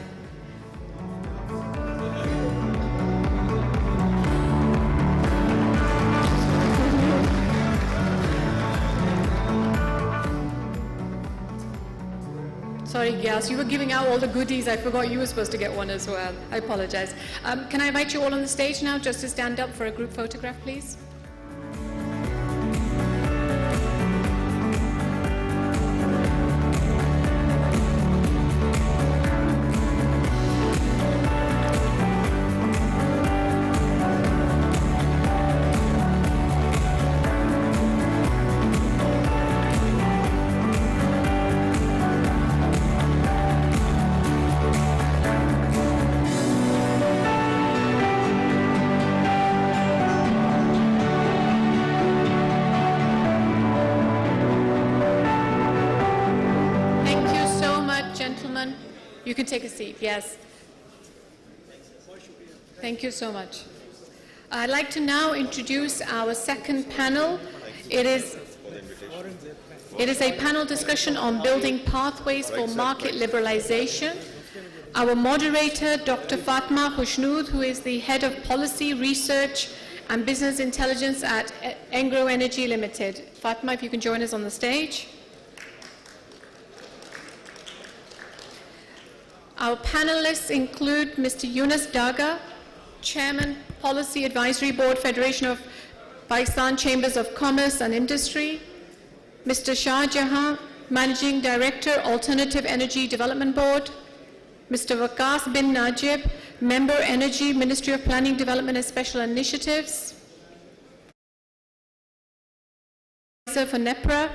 Sorry, Sorry, Gyas, you were giving out all the goodies. I forgot you were supposed to get one as well. I apologize. Can I invite you all on the stage now just to stand up for a group photograph, please? You can take a seat, yes. Thank you so much. I'd like to now introduce our second panel. It is a panel discussion on building pathways for market liberalization. Our moderator, Dr. Fatma Khusnood, who is the Head of Policy, Research and Business Intelligence at Engro Energy Limited. Fatma, if you can join us on the stage. Our panelists include Mr. Yunus Daga, Chairman, Policy Advisory Board, Federation of Pakistan Chambers of Commerce and Industry, Mr. Shah Jahan, Managing Director, Alternative Energy Development Board, Mr. Waqas bin Najib, Member Energy, Ministry of Planning, Development and Special Initiatives, for NEPRA,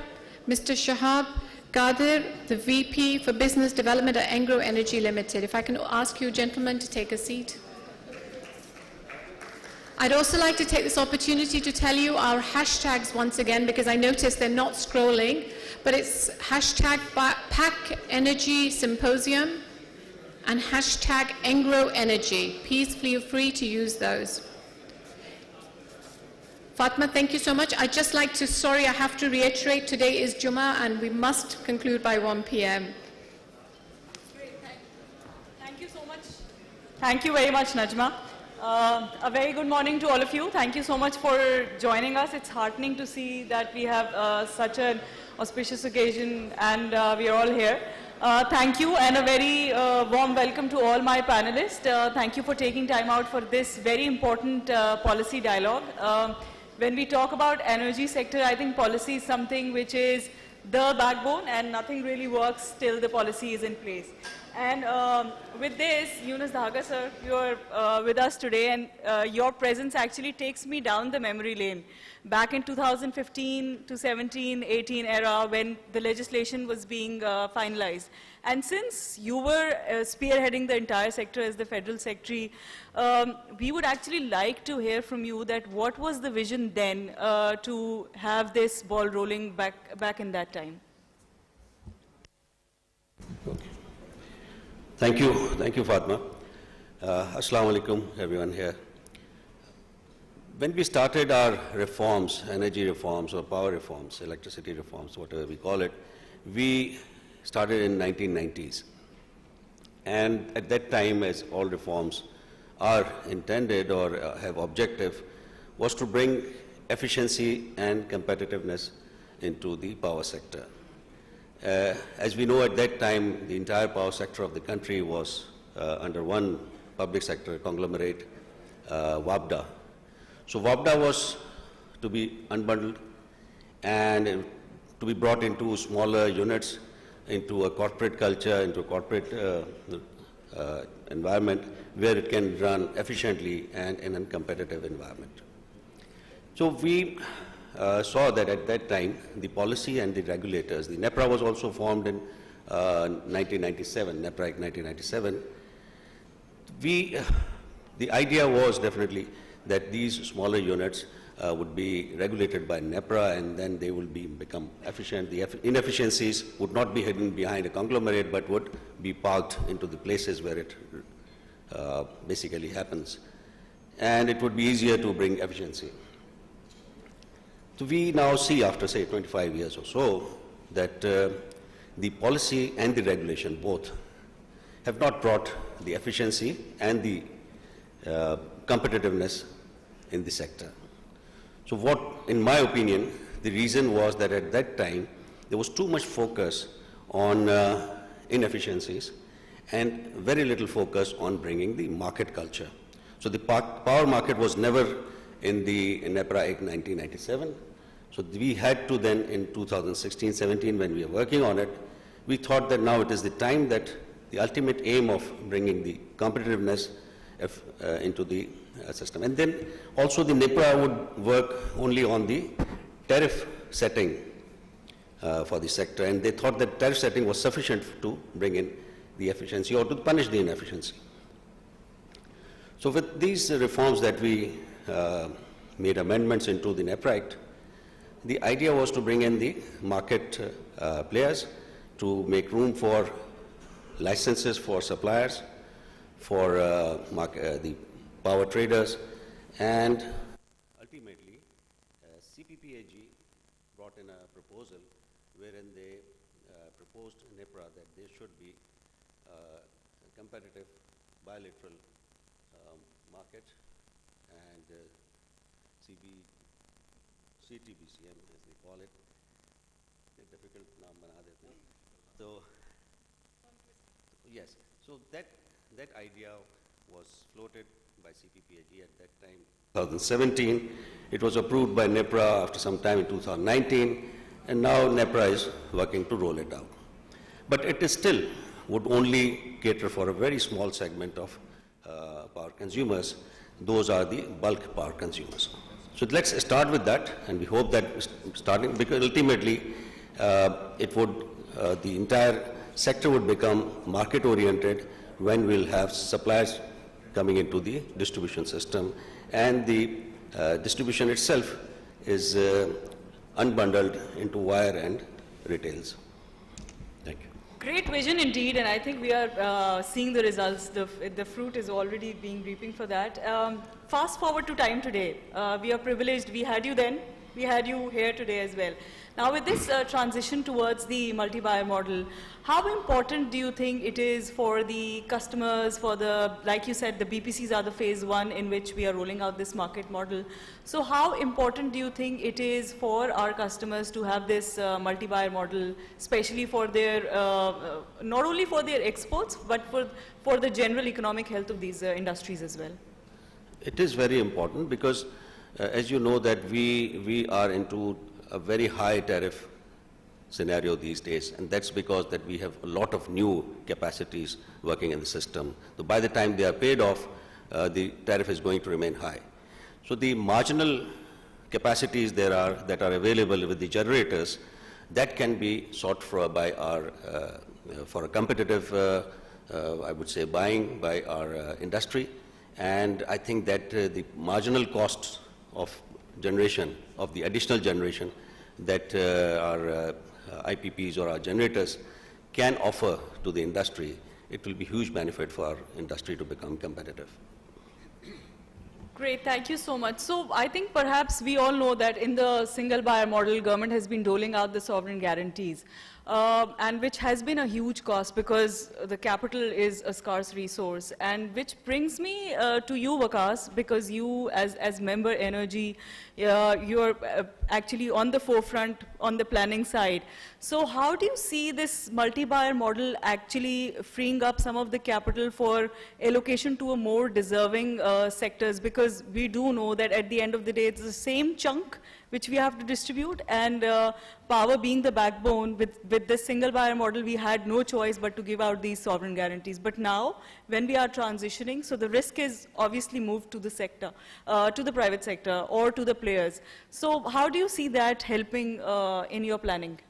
Mr. Shahab Qadir, the VP for Business Development at Engro Energy Limited. If I can ask you gentlemen to take a seat. I'd also like to take this opportunity to tell you our hashtags once again, because I noticed they're not scrolling, but it's hashtag Pack Energy Symposium and hashtag Engro Energy. Please feel free to use those. Fatma, thank you so much. I'd just like to, I have to reiterate, today is Jummah and we must conclude by 1 p.m. Great, thank you so much. Thank you very much, Najma. A very good morning to all of you. Thank you so much for joining us. It's heartening to see that we have such an auspicious occasion and we are all here. Thank you and a very warm welcome to all my panelists. Thank you for taking time out for this very important policy dialogue. When we talk about energy sector, I think policy is something which is the backbone and nothing really works till the policy is in place. And with this, Yunus Daga sir, you are with us today and your presence actually takes me down the memory lane. Back in 2015 to 17, 18 era when the legislation was being finalized. And since you were spearheading the entire sector as the federal secretary, we would actually like to hear from you that what was the vision then to have this ball rolling back in that time? Okay. Thank you, Fatma. Assalamu alaikum, everyone here. When we started our reforms, energy reforms or power reforms, electricity reforms, whatever we call it, we started in 1990s. And at that time, as all reforms are intended or have objective, was to bring efficiency and competitiveness into the power sector. As we know, at that time, the entire power sector of the country was under one public sector conglomerate, WAPDA. So WAPDA was to be unbundled and to be brought into smaller units, into a corporate culture, into a corporate environment where it can run efficiently and in a competitive environment. So we saw that at that time, the policy and the regulators, the NEPRA was also formed in 1997, NEPRA Act 1997. The idea was definitely that these smaller units would be regulated by NEPRA and then they will become efficient. The inefficiencies would not be hidden behind a conglomerate but would be parked into the places where it basically happens. And it would be easier to bring efficiency. So we now see, after say 25 years or so, that the policy and the regulation both have not brought the efficiency and the competitiveness in the sector. So what, in my opinion, the reason was that at that time, there was too much focus on inefficiencies, and very little focus on bringing the market culture. So the power market was never in the NEPRA Act 1997. So we had to then in 2016-17, when we were working on it, we thought that now it is the time that the ultimate aim of bringing the competitiveness into the system. And then also the NEPRA would work only on the tariff setting for the sector, and they thought that tariff setting was sufficient to bring in the efficiency or to punish the inefficiency. So with these reforms that we made amendments into the NEPRA Act, the idea was to bring in the market players, to make room for licenses for suppliers, for the power traders, and ultimately CPPAG brought in a proposal wherein they proposed NEPRA that there should be a competitive bilateral market, and CTBCM as they call it. It's a difficult name. So yes, so that idea was floated by CPPAG at that time, 2017. It was approved by NEPRA after some time in 2019, and now NEPRA is working to roll it out. But it is still would only cater for a very small segment of power consumers. Those are the bulk power consumers. So let's start with that, and we hope that starting, because ultimately it would, the entire sector would become market oriented when we'll have suppliers coming into the distribution system, and the distribution itself is unbundled into wire and retails. Thank you. Great vision indeed, and I think we are seeing the results. The fruit is already being reaping for that. Fast forward to time today. We are privileged. We had you then. We had you here today as well. Now with this transition towards the multi-buyer model, how important do you think it is for the customers, for the, like you said, the BPCs are the phase one in which we are rolling out this market model. So how important do you think it is for our customers to have this multi-buyer model, especially for their, not only for their exports, but for the general economic health of these industries as well? It is very important because as you know that we are into a very high tariff scenario these days, and that's because that we have a lot of new capacities working in the system. So by the time they are paid off, the tariff is going to remain high. So the marginal capacities that are available with the generators, that can be sought for by our, for a competitive, I would say, buying by our industry. And I think that the marginal costs of generation, of the additional generation that our IPPs or our generators can offer to the industry, it will be huge benefit for our industry to become competitive. Great, thank you so much. So I think perhaps we all know that in the single buyer model, government has been doling out the sovereign guarantees. And which has been a huge cost because the capital is a scarce resource. And which brings me to you, Waqas, because you as member energy, you're actually on the forefront on the planning side. So how do you see this multi-buyer model actually freeing up some of the capital for allocation to a more deserving sectors? Because we do know that at the end of the day, it's the same chunk which we have to distribute, and power being the backbone, with this single buyer model, we had no choice but to give out these sovereign guarantees. But now, when we are transitioning, so the risk is obviously moved to the sector, to the private sector, or to the players. So how do you see that helping in your planning?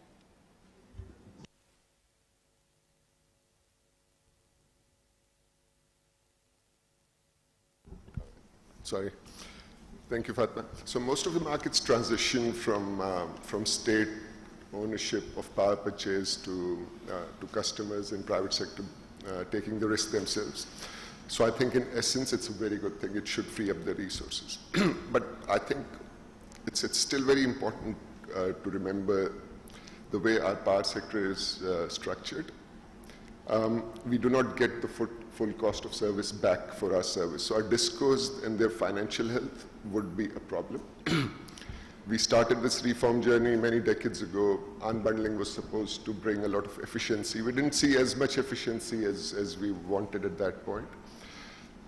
Sorry. Thank you, Fatma. So most of the markets transition from state ownership of power purchase to customers in private sector taking the risk themselves. So I think in essence, it's a very good thing. It should free up the resources. But I think it's still very important to remember the way our power sector is structured. We do not get the full cost of service back for our service. So our discos and their financial health would be a problem. We started this reform journey many decades ago. Unbundling was supposed to bring a lot of efficiency. We didn't see as much efficiency as we wanted at that point.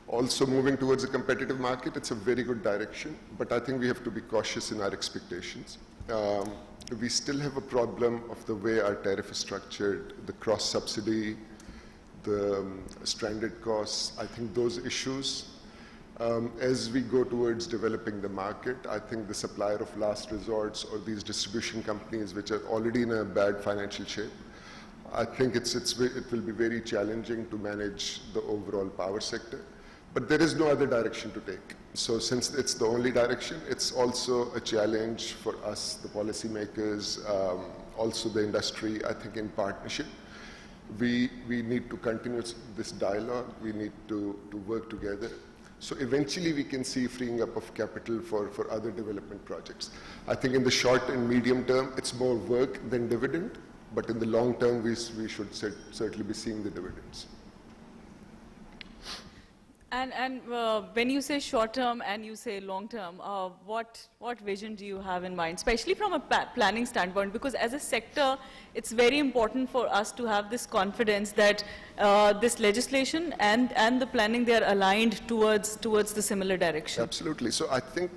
Also moving towards a competitive market, it's a very good direction, but I think we have to be cautious in our expectations. We still have a problem of the way our tariff is structured, the cross-subsidy, the stranded costs. I think those issues, as we go towards developing the market, I think the supplier of last resorts or these distribution companies which are already in a bad financial shape, I think it will be very challenging to manage the overall power sector. But there is no other direction to take. So since it's the only direction, it's also a challenge for us, the policymakers, also the industry, I think in partnership. We need to continue this dialogue. We need to work together. So eventually we can see freeing up of capital for other development projects. I think in the short and medium term, it's more work than dividend. But in the long term, we should certainly be seeing the dividends. And when you say short term and you say long term, what vision do you have in mind, especially from a planning standpoint? Because as a sector, it's very important for us to have this confidence that this legislation and the planning, they are aligned towards the similar direction. Absolutely. So I think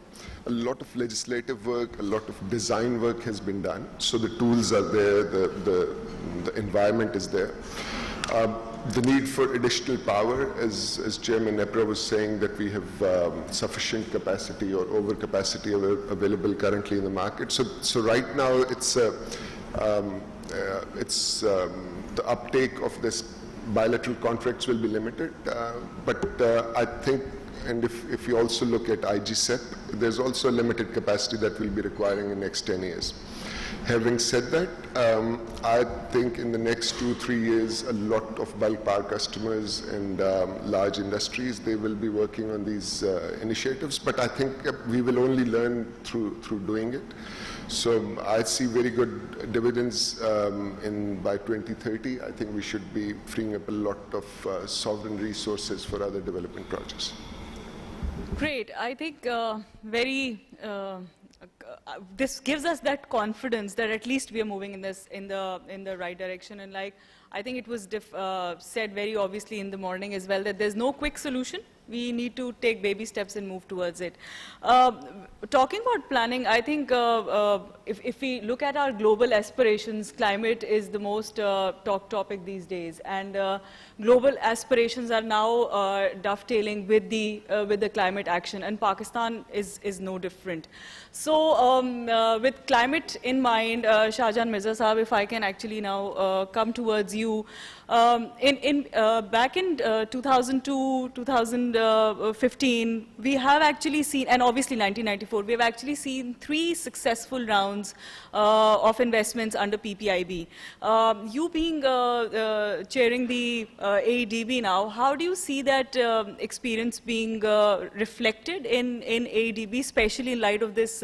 a lot of legislative work, a lot of design work has been done. So the tools are there, the environment is there. The need for additional power, as Chairman NEPRA was saying, that we have sufficient capacity or overcapacity available currently in the market. So right now, it's the uptake of this bilateral contracts will be limited. But I think, and if you also look at IGCEP, there's also a limited capacity that will be requiring in the next 10 years. Having said that, I think in the next 2-3 years, a lot of bulk power customers and large industries, they will be working on these initiatives. But I think we will only learn through doing it. So I see very good dividends by 2030. I think we should be freeing up a lot of sovereign resources for other development projects. Great. I think this gives us that confidence that at least we are moving in the right direction. And like I think it was said very obviously in the morning as well that there's no quick solution. We need to take baby steps and move towards it. Talking about planning, I think if we look at our global aspirations, climate is the most talked topic these days, and global aspirations are now dovetailing with the climate action, and Pakistan is no different. So with climate in mind, Shahjahan Mirza Sahab, if I can actually now come towards you. Back in 2002, 2015, we have actually seen, and obviously 1994, we have actually seen 3 successful rounds of investments under PPIB. You being chairing the AEDB now, how do you see that experience being reflected in AEDB, especially in light of this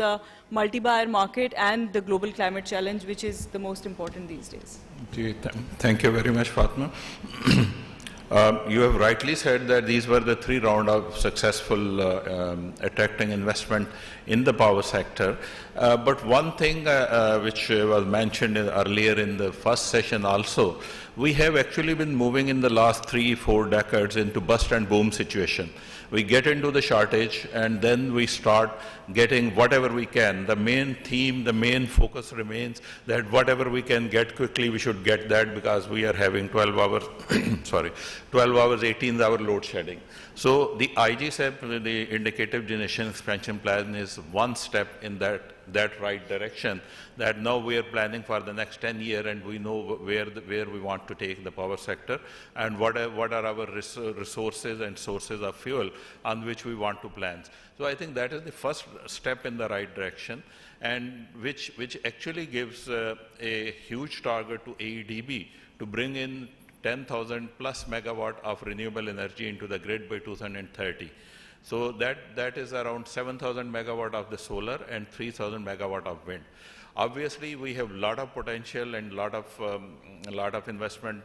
multi-buyer market and the global climate challenge, which is the most important these days? Thank you very much, Fatma. You have rightly said that these were the 3 rounds of successful attracting investment in the power sector. But one thing which was mentioned earlier in the first session also, we have actually been moving in the last 3-4 decades into bust and boom situation. We get into the shortage and then we start getting whatever we can. The main theme, the main focus remains that whatever we can get quickly, we should get that because we are having 12 hours, 18-hour load shedding. So the IGCEP, the Indicative Generation Expansion Plan, is one step in that right direction, that now we are planning for the next 10 years and we know where we want to take the power sector and what are our resources and sources of fuel on which we want to plan. So I think that is the first step in the right direction, and which actually gives a huge target to AEDB to bring in 10,000 plus megawatt of renewable energy into the grid by 2030. So that is around 7,000 megawatt of the solar and 3,000 megawatt of wind. Obviously, we have a lot of potential and a lot of investment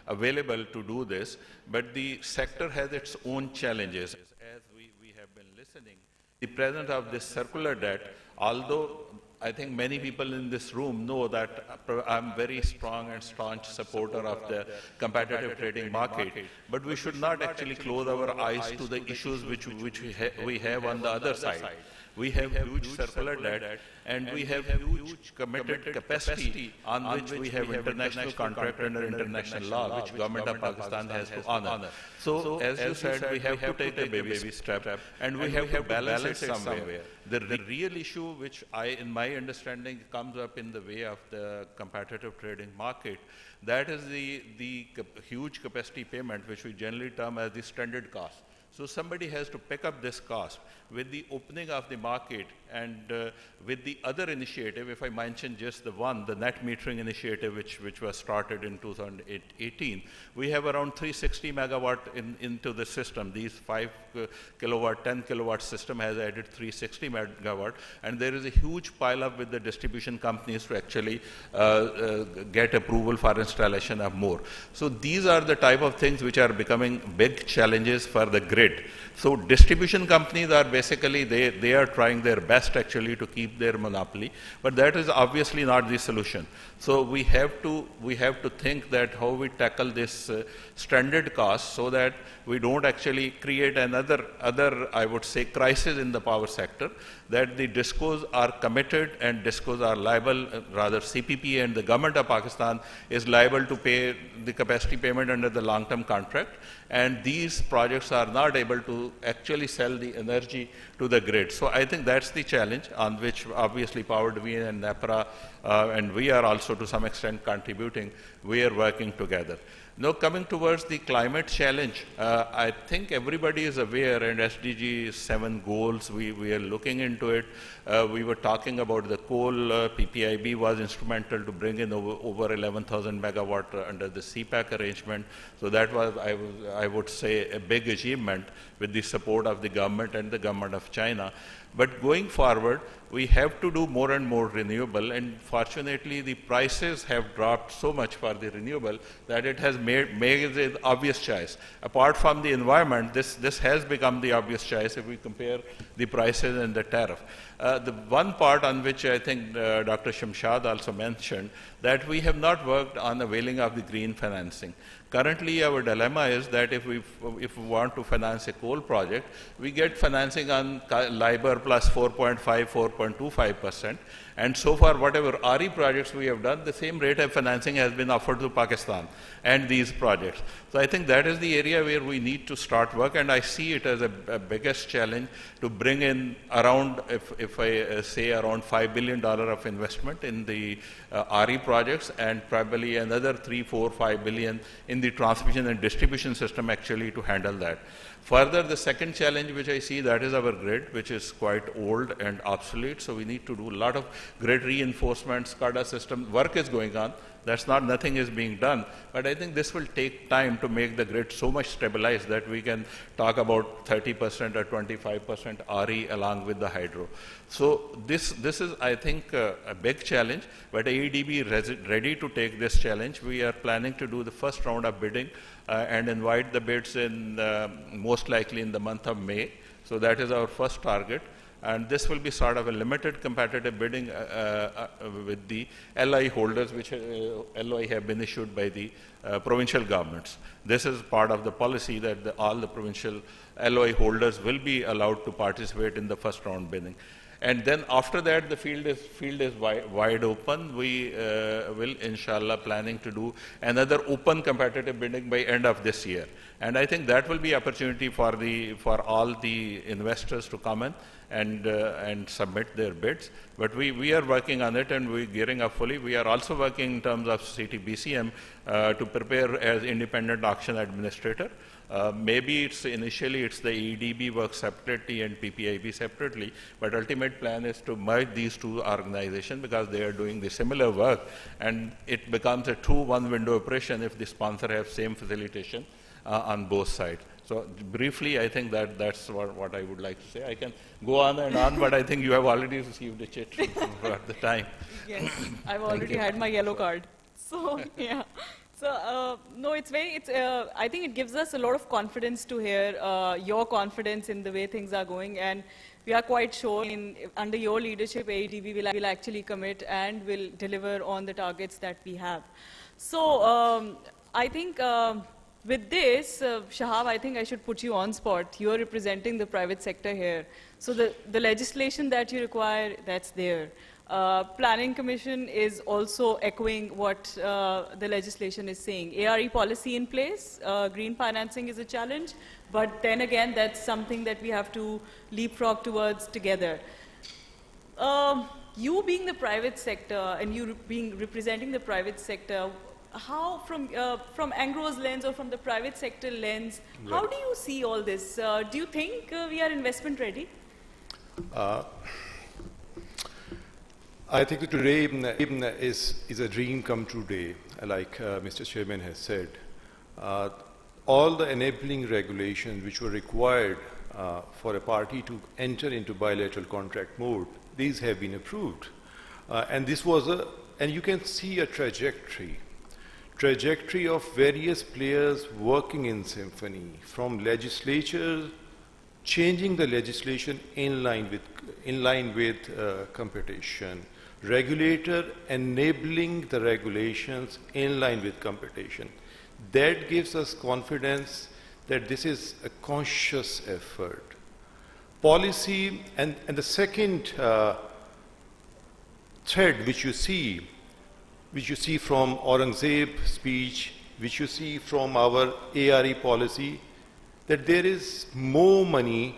available to do this, but the sector has its own challenges. As we have been listening, the presence of this circular debt, although I think many people in this room know that I'm very strong and staunch supporter of the competitive trading market, but we should not actually close our eyes to the issues which we have on the other side. We have huge circular debt, and we have huge committed capacity on which we have international contract under international law, which government of Pakistan has to honor. So, as you said, we have to take the baby step, and we have to balance it somewhere. The real issue, which in my understanding, comes up in the way of the competitive trading market, that is the huge capacity payment, which we generally term as the stranded cost. So somebody has to pick up this cost. With the opening of the market and with the other initiative, if I mention just the one, the net metering initiative, which was started in 2018, we have around 360 megawatt into the system. These 5 kilowatt, 10 kilowatt system has added 360 megawatt, and there is a huge pile up with the distribution companies to actually get approval for installation of more. So these are the type of things which are becoming big challenges for the grid. So distribution companies are basically, they are trying their best actually to keep their monopoly, but that is obviously not the solution. So we have to think that how we tackle this stranded cost so that we don't actually create another I would say crisis in the power sector, that the DISCOs are committed and DISCOs are liable, rather CPP and the government of Pakistan is liable to pay the capacity payment under the long-term contract, and these projects are not able to actually sell the energy to the grid. So I think that's the challenge on which obviously Power Division and NEPRA and we are also to some extent contributing. We are working together. Now coming towards the climate challenge, I think everybody is aware, and SDG 7 goals, we are looking into it. We were talking about the coal, PPIB was instrumental to bring in over 11,000 megawatt under the CPAC arrangement. So that was, I would say, a big achievement with the support of the government and the government of China. But going forward, we have to do more and more renewable, and fortunately the prices have dropped so much for the renewable that it has made it obvious choice. Apart from the environment, this has become the obvious choice if we compare the prices and the tariff. The one part on which I think Dr. Shamshad also mentioned, that we have not worked on availing of the green financing. Currently, our dilemma is that if we want to finance a coal project, we get financing on LIBOR plus 4.5, 4.25%. And so far, whatever RE projects we have done, the same rate of financing has been offered to Pakistan and these projects. So I think that is the area where we need to start work, and I see it as a biggest challenge to bring in around, if I say around $5 billion of investment in the RE projects, and probably another 3, 4, 5 billion in the transmission and distribution system actually to handle that. Further, the second challenge which I see, that is our grid, which is quite old and obsolete. So we need to do a lot of grid reinforcement, SCADA system. Work is going on. That's not, nothing is being done. But I think this will take time to make the grid so much stabilized that we can talk about 30% or 25% RE along with the hydro. So this is, I think, a big challenge, but AEDB is ready to take this challenge. We are planning to do the first round of bidding and invite the bids in most likely in the month of May. So that is our first target. And this will be sort of a limited competitive bidding with the LOI holders, which LOI have been issued by the provincial governments. This is part of the policy that all the provincial LOI holders will be allowed to participate in the first round bidding. And then after that, the field is wide open. We will, inshallah, planning to do another open competitive bidding by end of this year. And I think that will be opportunity for all the investors to come in and submit their bids. But we are working on it, and we're gearing up fully. We are also working in terms of CTBCM to prepare as independent auction administrator. Maybe initially it's the EDB work separately and PPIB separately, but ultimate plan is to merge these two organizations because they are doing the similar work, and it becomes a true one-window operation if the sponsor has same facilitation on both sides. So briefly, I think that's what I would like to say. I can go on and on, but I think you have already received a chit for the time. Yes, I've already had my yellow card. So, yeah. So, no, I think it gives us a lot of confidence to hear your confidence in the way things are going. And we are quite sure under your leadership, AEDB will actually commit and will deliver on the targets that we have. So I think with this, Shahab, I think I should put you on spot. You are representing the private sector here. So the legislation that you require, that's there. Planning Commission is also echoing what the legislation is saying. ARE policy in place, green financing is a challenge, but then again, that's something that we have to leapfrog towards together. You being the private sector and you representing the private sector, how from Engro's lens or from the private sector lens, how do you see all this? Do you think we are investment ready? I think that today is a dream come true day, like Mr. Chairman has said. All the enabling regulations which were required for a party to enter into bilateral contract mode, these have been approved. And this was and you can see a trajectory of various players working in symphony, from legislature changing the legislation in line with competition, regulator enabling the regulations in line with competition. That gives us confidence that this is a conscious effort. Policy, and the second thread which you see from Aurangzeb's speech, which you see from our ARE policy, that there is more money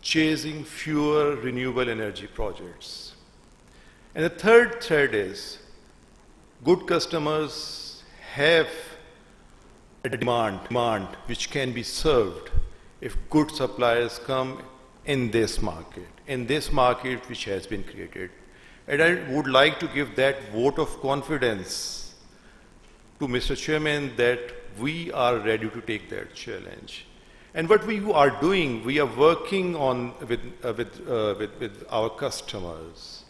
chasing fewer renewable energy projects. And the third thread is good customers have a demand which can be served if good suppliers come in this market which has been created. And I would like to give that vote of confidence to Mr. Chairman that we are ready to take that challenge. And what we are doing, we are working on with our customers.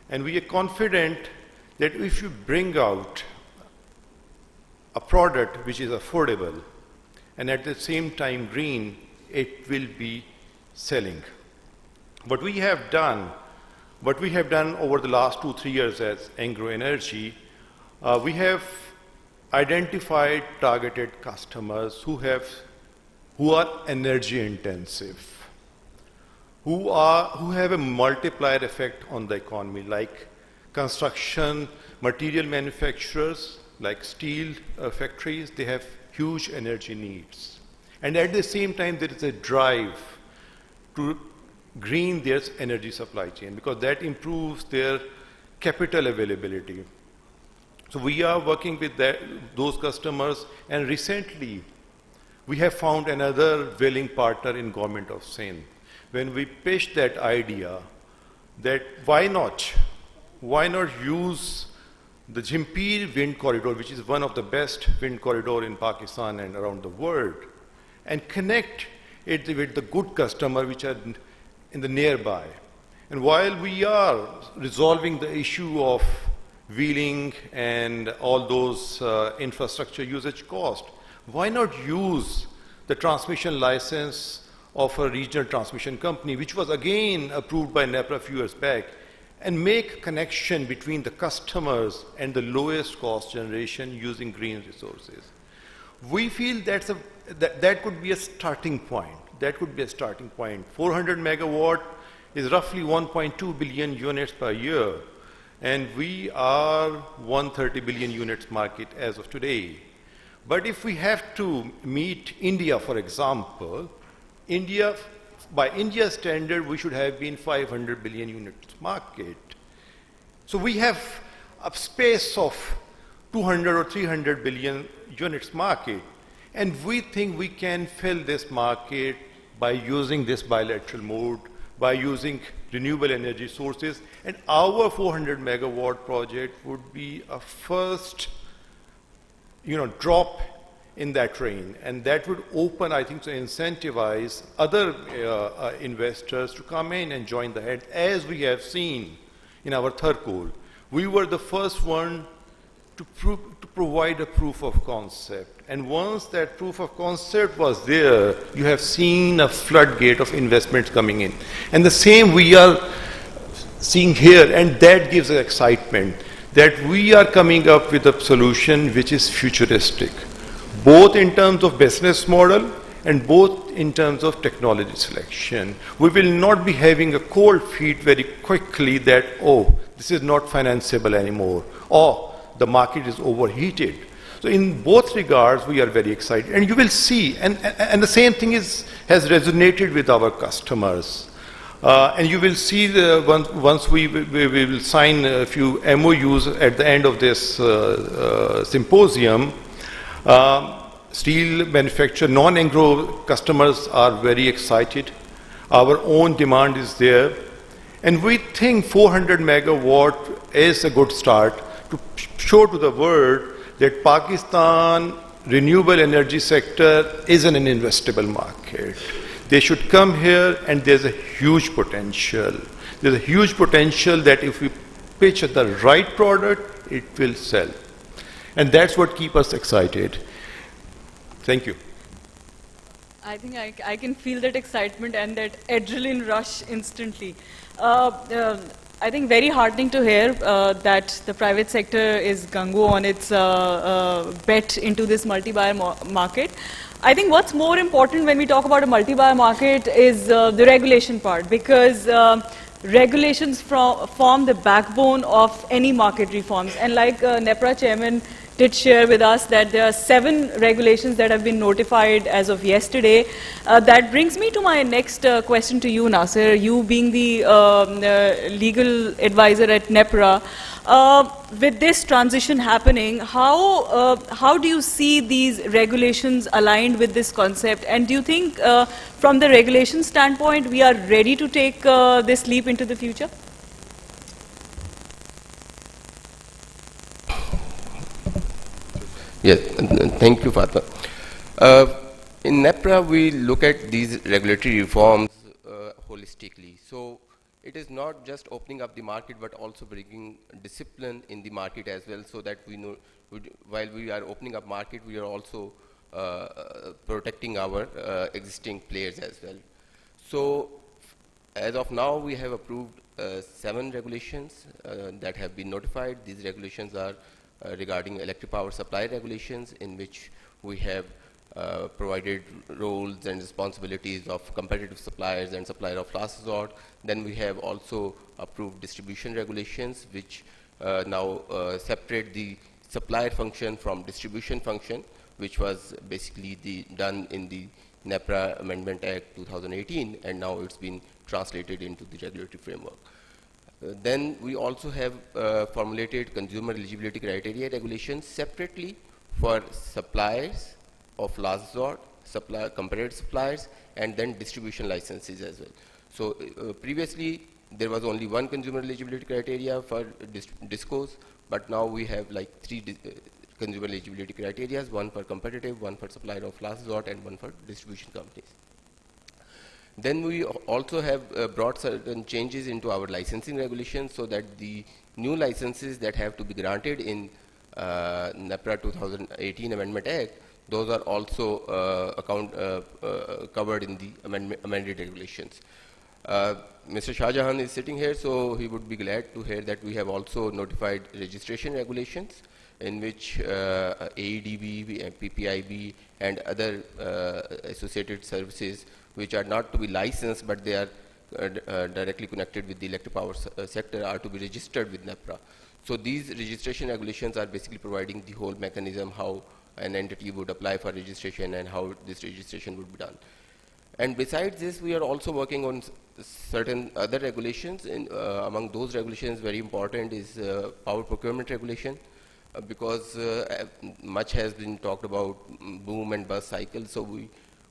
And we are confident that if you bring out a product which is affordable and at the same time green, it will be selling. What we have done over the last 2-3 years as Engro Energy, we have identified targeted customers who are energy intensive, who have a multiplier effect on the economy, like construction, material manufacturers, like steel factories. They have huge energy needs. And at the same time, there is a drive to green their energy supply chain because that improves their capital availability. So we are working with those customers, and recently we have found another willing partner in Government of Sindh. When we pitched that idea that why not use the Jhimpir wind corridor, which is one of the best wind corridor in Pakistan and around the world, and connect it with the good customer which are in the nearby. And while we are resolving the issue of wheeling and all those infrastructure usage cost, why not use the transmission license of a regional transmission company, which was again approved by NEPRA a few years back, and make connection between the customers and the lowest cost generation using green resources. We feel that could be a starting point. 400 megawatt is roughly 1.2 billion units per year, and we are 130 billion units market as of today. But if we have to meet India, for example, by India's standard, we should have been 500 billion units market. So we have a space of 200 or 300 billion units market. And we think we can fill this market by using this bilateral mode, by using renewable energy sources. And our 400 megawatt project would be a first drop in that train, and that would open, I think, to incentivize other investors to come in and join the head, as we have seen in our third coal. We were the first one to provide a proof of concept. And once that proof of concept was there, you have seen a floodgate of investments coming in. And the same we are seeing here, and that gives us excitement that we are coming up with a solution which is futuristic, both in terms of business model and both in terms of technology selection. We will not be having a cold feet very quickly that, oh, this is not financeable anymore, or the market is overheated. So in both regards, we are very excited. And you will see, and the same thing has resonated with our customers. And you will see once we will sign a few MOUs at the end of this symposium, steel manufacturer, non-Engro customers are very excited. Our own demand is there. And we think 400 megawatt is a good start to show to the world that Pakistan renewable energy sector is an investable market. They should come here, and there's a huge potential. There's a huge potential that if we pitch at the right product, it will sell. And that's what keeps us excited. Thank you. I think I can feel that excitement and that adrenaline rush instantly. I think very heartening to hear that the private sector is gung-ho on its bet into this multi-buyer market. I think what's more important when we talk about a multi-buyer market is the regulation part, because regulations form the backbone of any market reforms. And like NEPRA chairman did share with us that there are 7 regulations that have been notified as of yesterday. That brings me to my next question to you, Nasir. You being the legal advisor at NEPRA, with this transition happening, how do you see these regulations aligned with this concept? And do you think from the regulation standpoint, we are ready to take this leap into the future? Yes, thank you, Fatma. In NEPRA, we look at these regulatory reforms holistically. So it is not just opening up the market, but also bringing discipline in the market as well, so that we know while we are opening up market, we are also protecting our existing players as well. So as of now, we have approved 7 regulations that have been notified. These regulations are regarding electric power supply regulations, in which we have provided roles and responsibilities of competitive suppliers and supplier of last resort. Then we have also approved distribution regulations, which now separate the supplier function from distribution function, which was basically done in the NEPRA Amendment Act 2018, and now it's been translated into the regulatory framework. Then we also have formulated consumer eligibility criteria regulations separately for suppliers of last resort, competitive suppliers, and then distribution licenses as well. So previously there was only one consumer eligibility criteria for discos, but now we have like 3 consumer eligibility criteria, one for competitive, one for supplier of last resort, and one for distribution companies. Then we also have brought certain changes into our licensing regulations, so that the new licenses that have to be granted in NEPRA 2018 Amendment Act, those are also covered in the amended regulations. Mr. Shah Jahan is sitting here, so he would be glad to hear that we have also notified registration regulations, in which AEDB, PPIB, and other associated services which are not to be licensed, but they are directly connected with the electric power sector, are to be registered with NEPRA. So these registration regulations are basically providing the whole mechanism how an entity would apply for registration and how this registration would be done. And besides this, we are also working on certain other regulations. Among those regulations, very important is power procurement regulation, because much has been talked about boom and bust cycle. So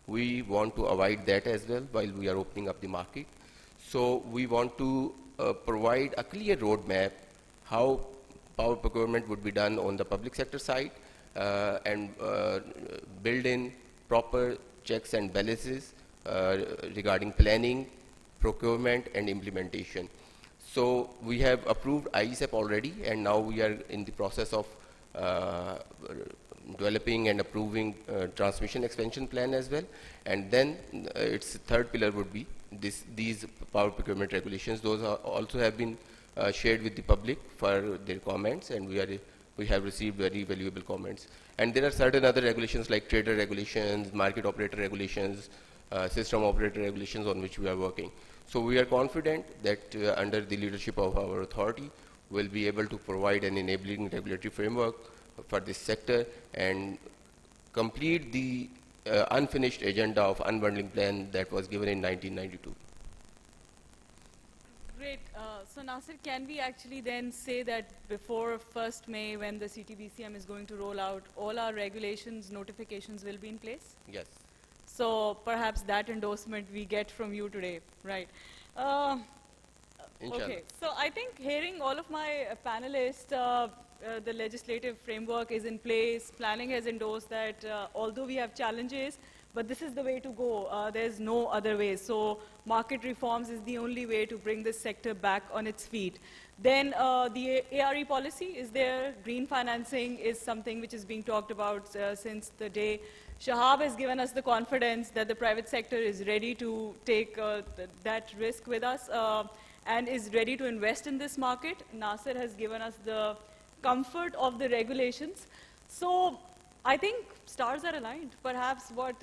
we want to avoid that as well while we are opening up the market. So we want to provide a clear roadmap how power procurement would be done on the public sector side, and build in proper checks and balances regarding planning, procurement, and implementation. So we have approved IESEP already, and now we are in the process of developing and approving transmission expansion plan as well. And then its third pillar would be these power procurement regulations. Those also have been shared with the public for their comments, and we have received very valuable comments. And there are certain other regulations like trader regulations, market operator regulations, system operator regulations on which we are working. So we are confident that under the leadership of our authority, we'll be able to provide an enabling regulatory framework for this sector and complete the unfinished agenda of unbundling plan that was given in 1992. Great. So Nasir, can we actually then say that before 1st May, when the CTBCM is going to roll out, all our regulations, notifications will be in place? Yes. So perhaps that endorsement we get from you today, right? Okay, so I think hearing all of my panelists, the legislative framework is in place, planning has endorsed that although we have challenges, but this is the way to go. There's no other way. So market reforms is the only way to bring this sector back on its feet. Then the ARE policy is there. Green financing is something which is being talked about since the day. Shahab has given us the confidence that the private sector is ready to take that risk with us and is ready to invest in this market. Nasir has given us the comfort of the regulations. So I think stars are aligned. Perhaps what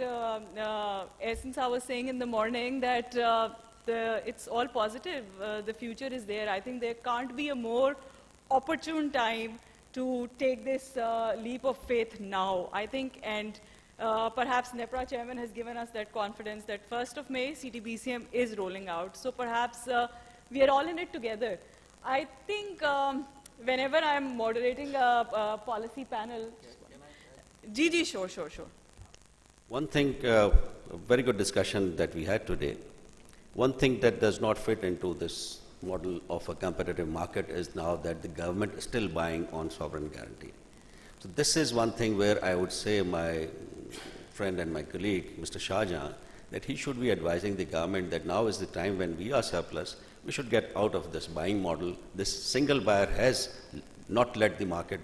Essence I was saying in the morning, that it's all positive. The future is there. I think there can't be a more opportune time to take this leap of faith now. I think, and perhaps NEPRA chairman has given us that confidence that 1st of May, CTBCM is rolling out. So perhaps we are all in it together. I think whenever I'm moderating a policy panel, Gigi, sure. One thing, very good discussion that we had today. One thing that does not fit into this model of a competitive market is now that the government is still buying on sovereign guarantee. So this is one thing where I would say my friend and my colleague, Mr. Shahjahan, that he should be advising the government that now is the time when we are surplus, we should get out of this buying model. This single buyer has not let the market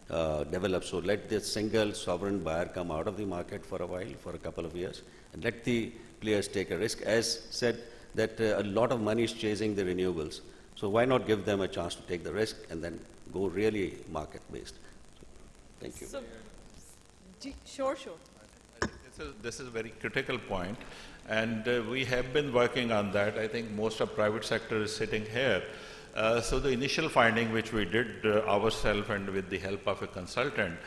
develop. So let the single sovereign buyer come out of the market for a while, for a couple of years, and let the players take a risk. As said, that a lot of money is chasing the renewables. So why not give them a chance to take the risk and then go really market-based? Thank you. So, sure. This is a very critical point, and we have been working on that. I think most of private sector is sitting here. So the initial finding which we did ourselves and with the help of a consultant,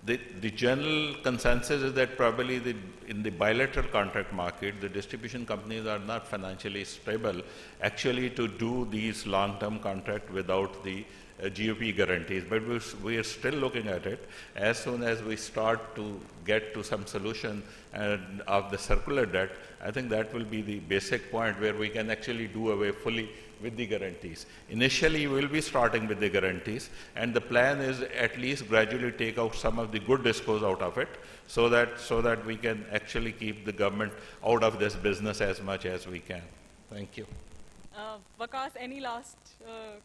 the general consensus is that probably in the bilateral contract market, the distribution companies are not financially stable actually to do these long-term contracts without the GOP guarantees. But we are still looking at it. As soon as we start to get to some solution of the circular debt, I think that will be the basic point where we can actually do away fully with the guarantees. Initially, we will be starting with the guarantees, and the plan is at least gradually take out some of the good discourse out of it, so that we can actually keep the government out of this business as much as we can. Thank you. Waqas, any last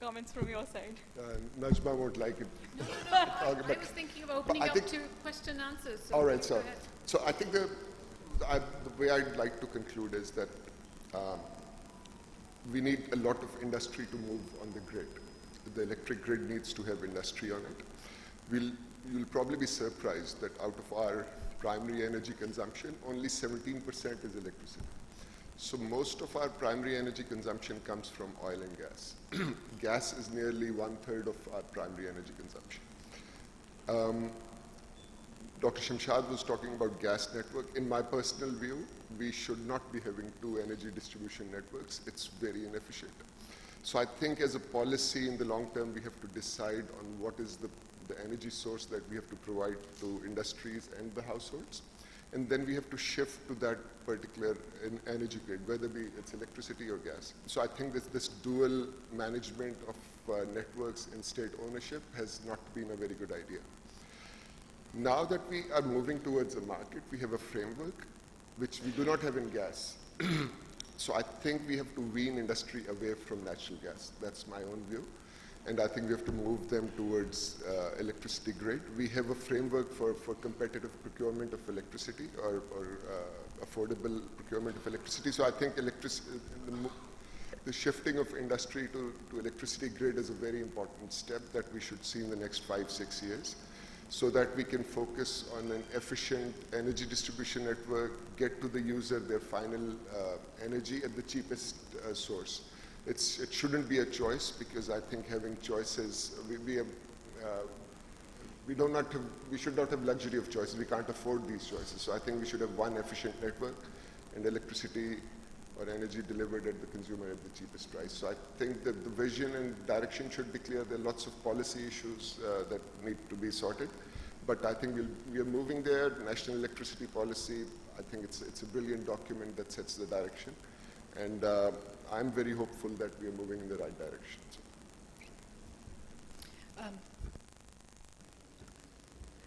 comments from your side? Najma won't like it. No. I was thinking of opening up to question and answers. So all right, sir. So I think the way I'd like to conclude is that we need a lot of industry to move on the grid. The electric grid needs to have industry on it. You'll probably be surprised that out of our primary energy consumption, only 17% is electricity. So most of our primary energy consumption comes from oil and gas. Gas is nearly 1/3 of our primary energy consumption. Dr. Shamshad was talking about gas network. In my personal view, we should not be having 2 energy distribution networks. It's very inefficient. So I think as a policy in the long term, we have to decide on what is the energy source that we have to provide to industries and the households. And then we have to shift to that particular energy grid, whether it's electricity or gas. So I think this dual management of networks and state ownership has not been a very good idea. Now that we are moving towards a market, we have a framework which we do not have in gas. So I think we have to wean industry away from natural gas. That's my own view. and I think we have to move them towards electricity grid. We have a framework for competitive procurement of electricity or affordable procurement of electricity. So I think the shifting of industry to electricity grid is a very important step that we should see in the next 5-6 years, so that we can focus on an efficient energy distribution network, get to the user their final energy at the cheapest source. It shouldn't be a choice, because I think having choices, we should not have luxury of choices. We can't afford these choices. So I think we should have one efficient network and electricity or energy delivered at the consumer at the cheapest price. So I think that the vision and direction should be clear. There are lots of policy issues that need to be sorted, but I think we are moving there. National electricity policy, I think it's a brilliant document that sets the direction, and I'm very hopeful that we are moving in the right direction.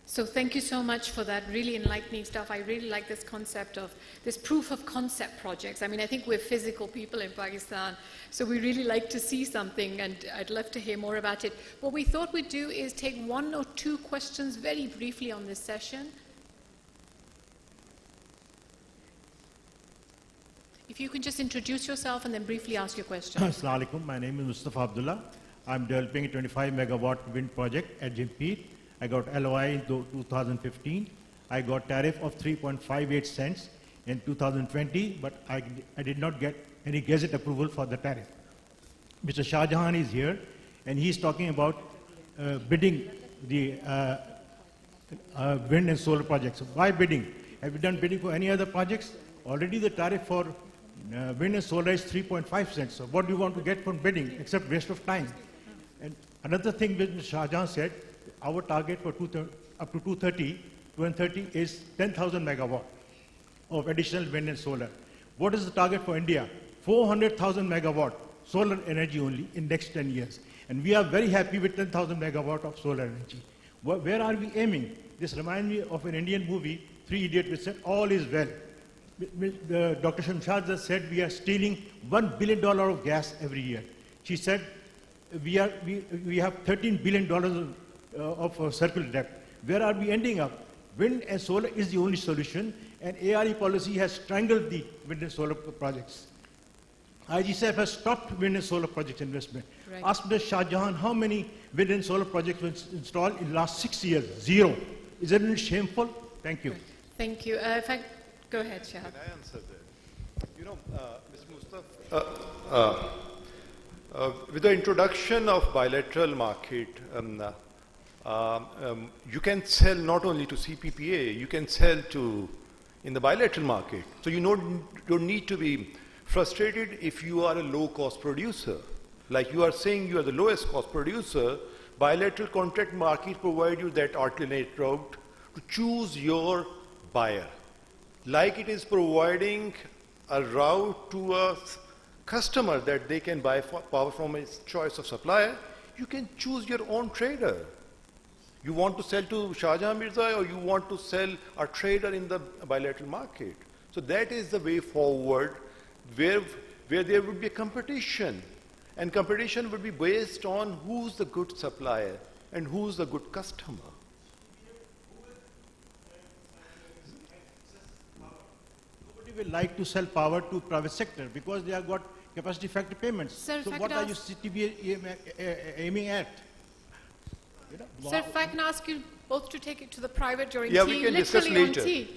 So thank you so much for that really enlightening stuff. I really like this concept of this proof of concept projects. I mean, I think we're physical people in Pakistan, so we really like to see something, and I'd love to hear more about it. What we thought we'd do is take 1 or 2 questions very briefly on this session. If you can just introduce yourself and then briefly ask your question. Assalamu alaikum. My name is Mustafa Abdullah. I'm developing a 25 megawatt wind project at Jimpeet. I got LOI in 2015. I got tariff of 3.58 cents in 2020, but I did not get any gazette approval for the tariff. Mr. Shah Jahan is here, and he's talking about bidding the wind and solar projects. Why bidding? Have you done bidding for any other projects? Already the tariff for wind and solar is 3.5 cents. So what do you want to get from bidding except waste of time? And another thing which Mr. Shah Jahan said, our target for up to 2030 is 10,000 megawatt of additional wind and solar. What is the target for India? 400,000 megawatt solar energy only in next 10 years. And we are very happy with 10,000 megawatt of solar energy. Where are we aiming? This reminds me of an Indian movie, Three Idiots, which said, all is well. Dr. Shamshad said we are stealing $1 billion of gas every year. She said we have $13 billion of circular debt. Where are we ending up? Wind and solar is the only solution, and ARE policy has strangled the wind and solar projects. IGCF has stopped wind and solar project investment. Right. Ask Mr. Shah Jahan how many wind and solar projects were installed in the last 6 years? 0. Isn't it shameful? Thank you. Right. Thank you. Go ahead, Shah. Can I answer that? You know, Mr. Mustafa, with the introduction of bilateral market, you can sell not only to CPPA, you can sell to in the bilateral market. So you don't need to be frustrated if you are a low-cost producer. Like you are saying you are the lowest cost producer, bilateral contract market provide you that alternate route to choose your buyer. Like it is providing a route to a customer that they can buy power from a choice of supplier, you can choose your own trader. You want to sell to Shah Jahan Mirza or you want to sell a trader in the bilateral market. So that is the way forward where there would be a competition. And competition would be based on who's the good supplier and who's the good customer. Nobody will like to sell power to private sector because they have got capacity factor payments. Sir, so what are you aiming at? You know, Sir, if I can ask you both to take it to the private during tea, we can literally on tea.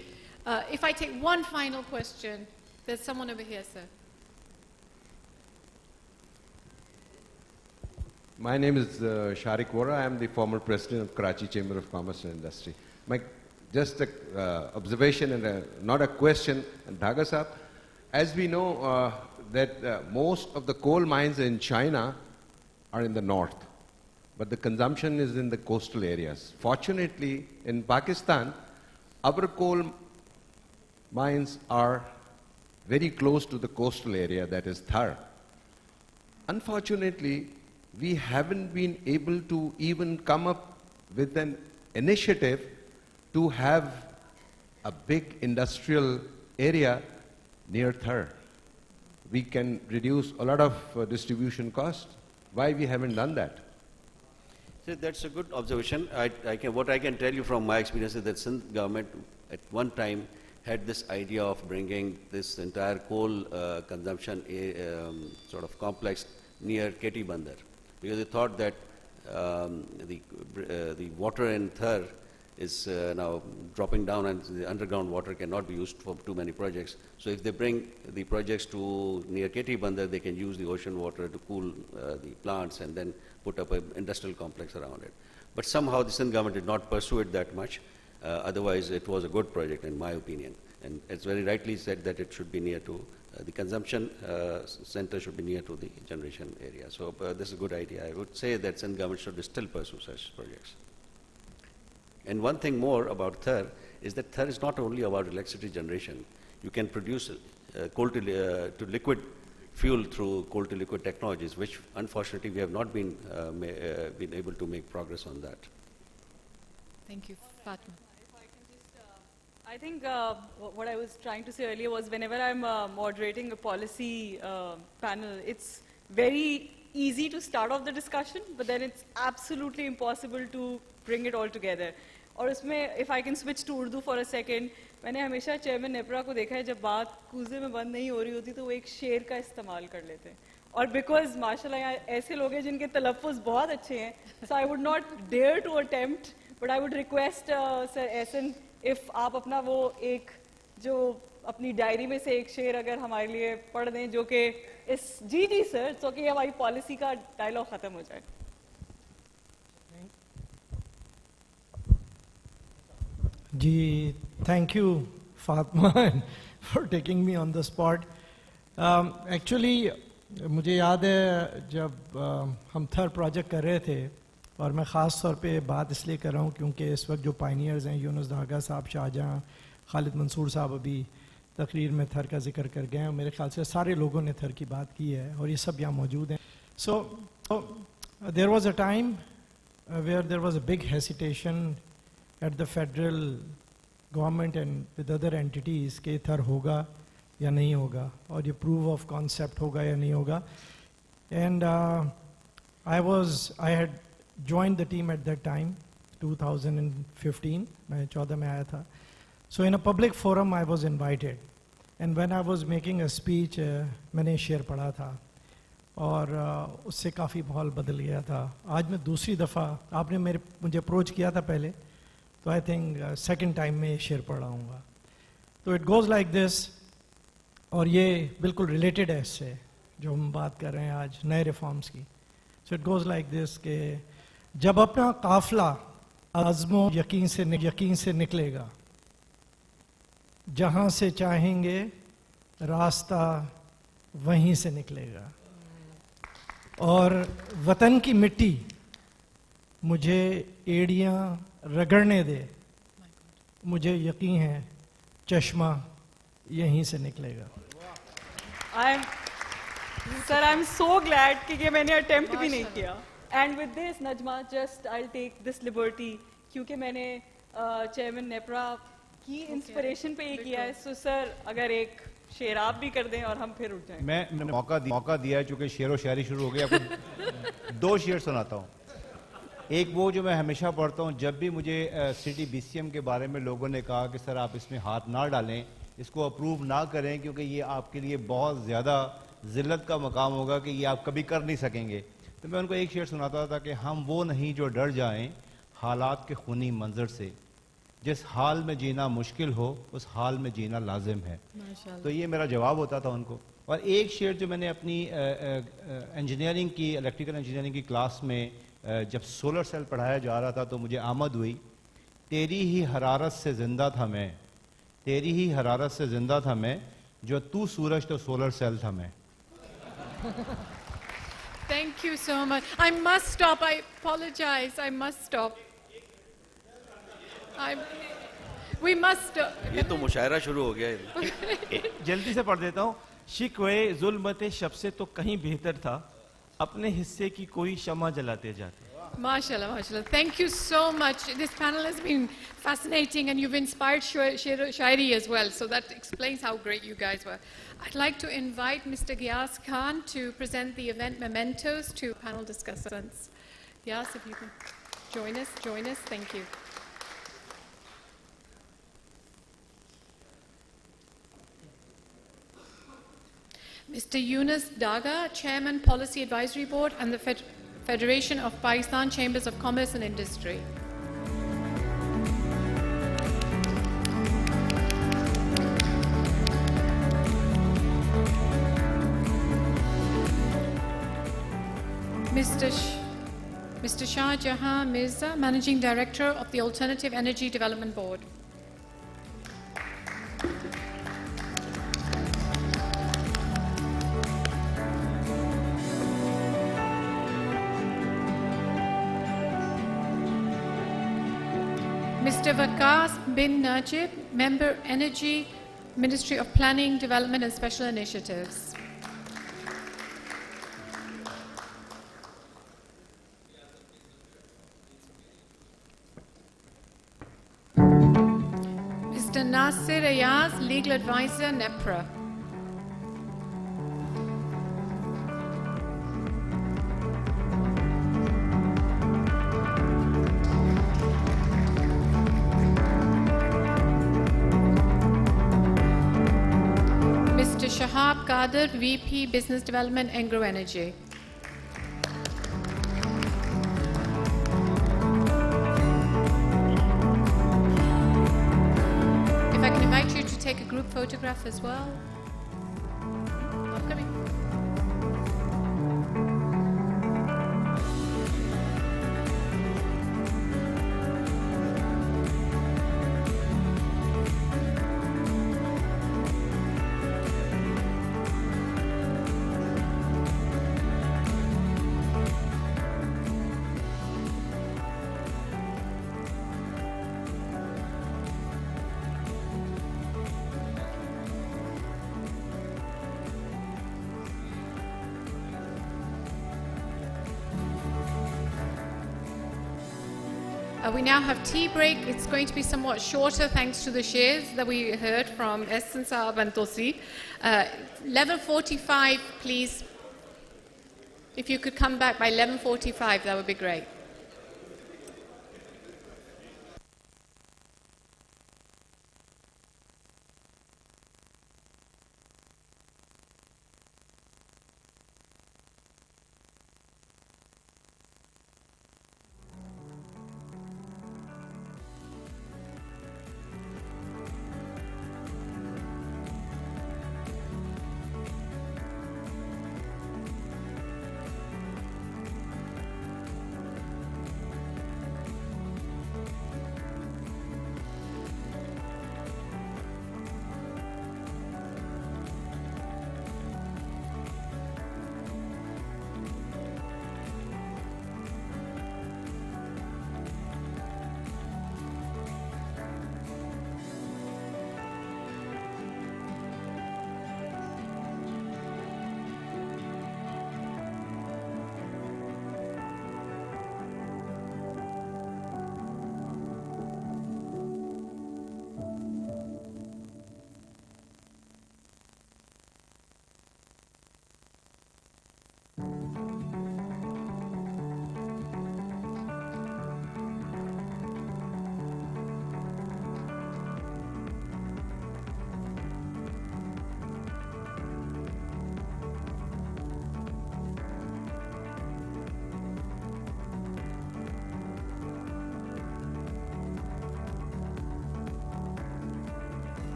If I take one final question, there's someone over here, sir. My name is Sharik Vora. I am the former president of Karachi Chamber of Commerce and Industry. Just an observation and not a question, Dhaga Sahab. As we know that most of the coal mines in China are in the north, but the consumption is in the coastal areas. Fortunately, in Pakistan, our coal mines are very close to the coastal area, that is Thar. Unfortunately, we haven't been able to even come up with an initiative to have a big industrial area near Thar. We can reduce a lot of distribution costs. Why we haven't done that? So that's a good observation. What I can tell you from my experience is that Sindh government at one time had this idea of bringing this entire coal consumption sort of complex near KT Bandar, because they thought that the water in Thar is now dropping down and the underground water cannot be used for too many projects. So if they bring the projects to near KT Bandar, they can use the ocean water to cool the plants and then put up an industrial complex around it. But somehow the Sindh government did not pursue it that much. Otherwise, it was a good project in my opinion. And it's very rightly said that it should be near to the consumption center should be near to the generation area. So this is a good idea. I would say that Sindh government should still pursue such projects. And one thing more about Thar is that Thar is not only about electricity generation. You can produce coal to liquid fuel through coal to liquid technologies, which unfortunately we have not been able to make progress on that. Thank you. Fatma. I think what I was trying to say earlier was whenever I'm moderating a policy panel, it's very easy to start off the discussion, but then it's absolutely impossible to bring it all together. और उसमें if I can switch to Urdu for a second, मैंने हमेशा chairman NEPRA को देखा है जब बात कूजे में बंद नहीं हो रही होती तो वो एक शेर का इस्तेमाल कर लेते हैं और because माशाल्लाह यहाँ ऐसे लोग हैं जिनके तलफ़्फ़ुज़ बहुत अच्छे हैं, so I would not dare to attempt, but I would request Sir Ehsan if आप अपना वो एक जो अपनी डायरी में से एक शेर अगर हमारे लिए पढ़ दें जो कि इस जी सर तो कि हमारी पॉलिसी का डायलॉग ख़त्म हो जाए. जी, thank you, Fatma, for taking me on the spot. Actually, मुझे याद है जब हम थर प्रोजेक्ट कर रहे थे और मैं ख़ास तौर पे बात इसलिए कर रहा हूँ क्योंकि इस वक्त जो पायनियर्स हैं यूनुस धागा साहब, शाहजहाँ, खालिद मंसूर साहब अभी तकरीर में थर का जिक्र कर गए हैं और मेरे ख्याल से सारे लोगों ने थर की बात की है और ये सब यहाँ मौजूद हैं. So there was a time where there was a big hesitation at the federal government and with other entities कि थर होगा या नहीं होगा और ये proof of concept होगा या नहीं होगा. And I had joined the team at that time, 2015, मैं 14 में आया था. So in a public forum I was invited and when I was making a speech मैंने शेर पढ़ा था और उससे काफ़ी माहौल बदल गया था. आज मैं दूसरी दफ़ा, आपने मुझे अप्रोच किया था पहले, तो आई थिंक सेकंड टाइम में शेर पढ़ाऊँगा. तो इट गोज़ लाइक दिस और ये बिल्कुल रिलेटेड है इससे जो हम बात कर रहे हैं आज नए रिफॉर्म्स की. So it goes like this कि जब अपना काफ़िला आज़मो यकीन से निकलेगा, जहाँ से चाहेंगे रास्ता वहीं से निकलेगा और वतन की मिट्टी मुझे एड़ियाँ रगड़ने दे, मुझे यकीन है चश्मा यहीं से निकलेगा. I'm so glad कि ये मैंने attempt भी नहीं किया. And with this, Najma, just I'll take this liberty क्योंकि मैंने चेयरमैन नेपरा की इंस्पिरेशन पे ये किया है. So sir, अगर एक शेर आप भी कर दें और हम फिर उठ जाएं. मैंने मौका दिया है चूँकि शेर व शायरी शुरू हो गई. आपको 2 शेर सुनाता हूँ. एक वो जो मैं हमेशा पढ़ता हूँ जब भी मुझे सिटी BCM के बारे में लोगों ने कहा कि सर आप इसमें हाथ ना डालें, इसको अप्रूव ना करें क्योंकि ये आपके लिए बहुत ज़्यादा ज़िल्लत का मकाम होगा कि ये आप कभी कर नहीं सकेंगे. तो मैं उनको एक शेर सुनाता था कि हम वो नहीं जो डर जाएं हालात के खूनी मंजर से, जिस हाल में जीना मुश्किल हो उस हाल में जीना लाजिम है. तो ये मेरा जवाब होता था उनको. और एक शेर जो मैंने अपनी इंजीनियरिंग की, इलेक्ट्रिकल इंजीनियरिंग की क्लास में जब सोलर सेल पढ़ाया जा रहा था तो मुझे आमद हुई, तेरी ही हरारत से ज़िंदा था मैं, तेरी ही हरारत से ज़िंदा था मैं, जो तू सूरज तो सोलर सेल था मैं. Thank you so much. I must stop. I apologize. I must stop. We must. ये तो मुशायरा शुरू हो गया है. जल्दी से पढ़ देता हूँ. शिकवे जुल्मते शब से तो कहीं बेहतर था, अपने हिस्से की कोई शमा जलाते जाते. Mashallah, mashallah. Thank you so much. This panel has been fascinating and you've inspired Shairi as well. So that explains how great you guys were. I'd like to invite Mr. Giyas Khan to present the event mementos to panel discussants. Yes, if you can join us, thank you. Mr. Yunus Daga, Chairman, Policy Advisory Board and the Federation of Pakistan Chambers of Commerce and Industry. Mr. Shah Jahan Mirza, Managing Director of the Alternative Energy Development Board. Mr. Waqas bin Najib, Member, Energy, Ministry of Planning, Development and Special Initiatives. Mr. Nasir Ayaz, Legal Advisor, NEPRA. Mr. Shahab Qadir, VP, Business Development, Engro Energy. If I can invite you to take a group photograph as well. I'm coming. We now have tea break. It's going to be somewhat shorter thanks to the shares that we heard from Ehsan Saab and Tosi. 11:45, please. If you could come back by 11:45, that would be great.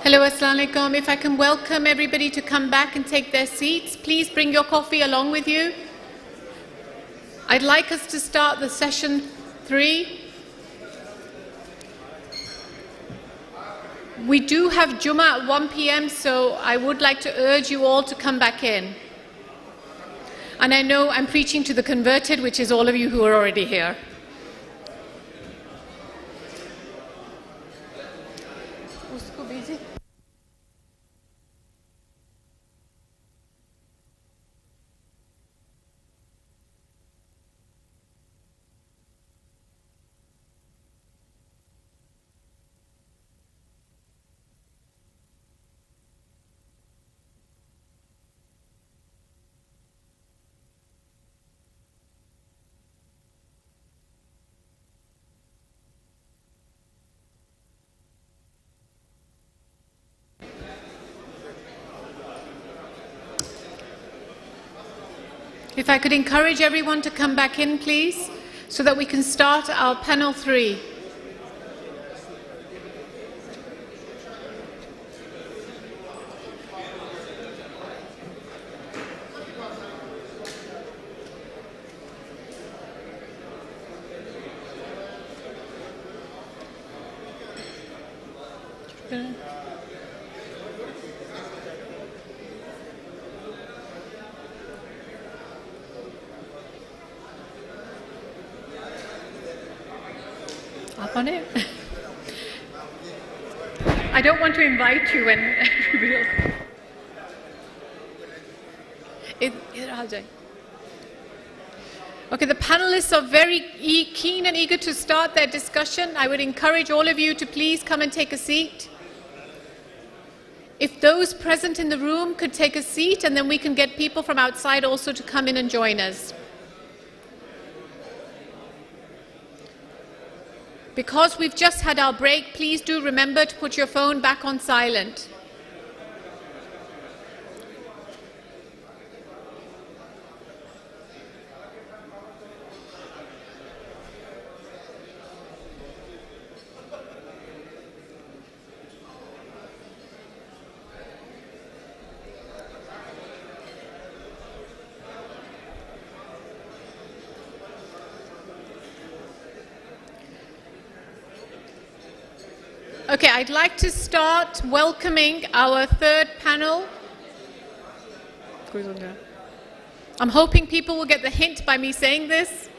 Hello, Assalamu alaikum. If I can welcome everybody to come back and take their seats. Please bring your coffee along with you. I'd like us to start the session 3. We do have Jummah at 1 p.m, so I would like to urge you all to come back in. And I know I'm preaching to the converted, which is all of you who are already here. If I could encourage everyone to come back in, please, so that we can start our panel 3. On it. I don't want to invite you when everybody else. Okay, the panelists are very keen and eager to start their discussion. I would encourage all of you to please come and take a seat. If those present in the room could take a seat, and then we can get people from outside also to come in and join us. Because we've just had our break, please do remember to put your phone back on silent. Okay, I'd like to start welcoming our third panel. I'm hoping people will get the hint by me saying this.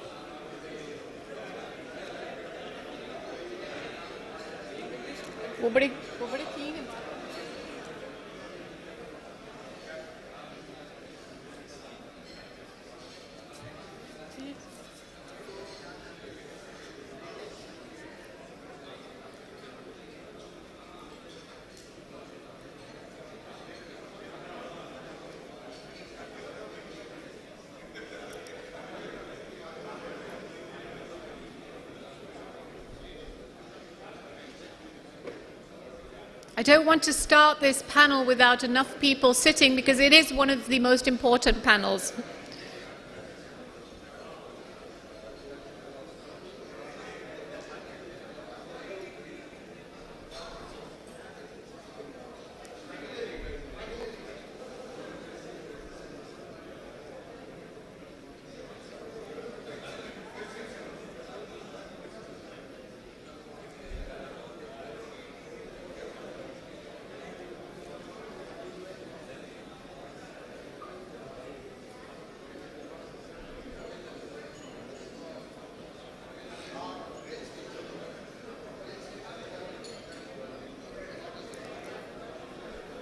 I don't want to start this panel without enough people sitting, because it is one of the most important panels.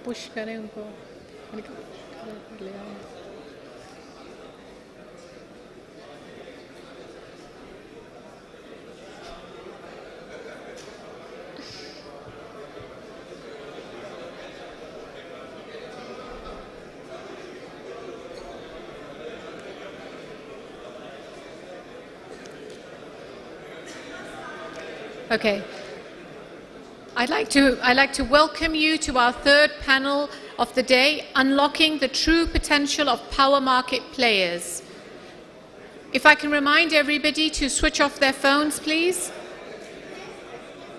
Push करें उनको ले आए. Okay. I'd like to welcome you to our third panel of the day, Unlocking the True Potential of Power Market Players. If I can remind everybody to switch off their phones, please,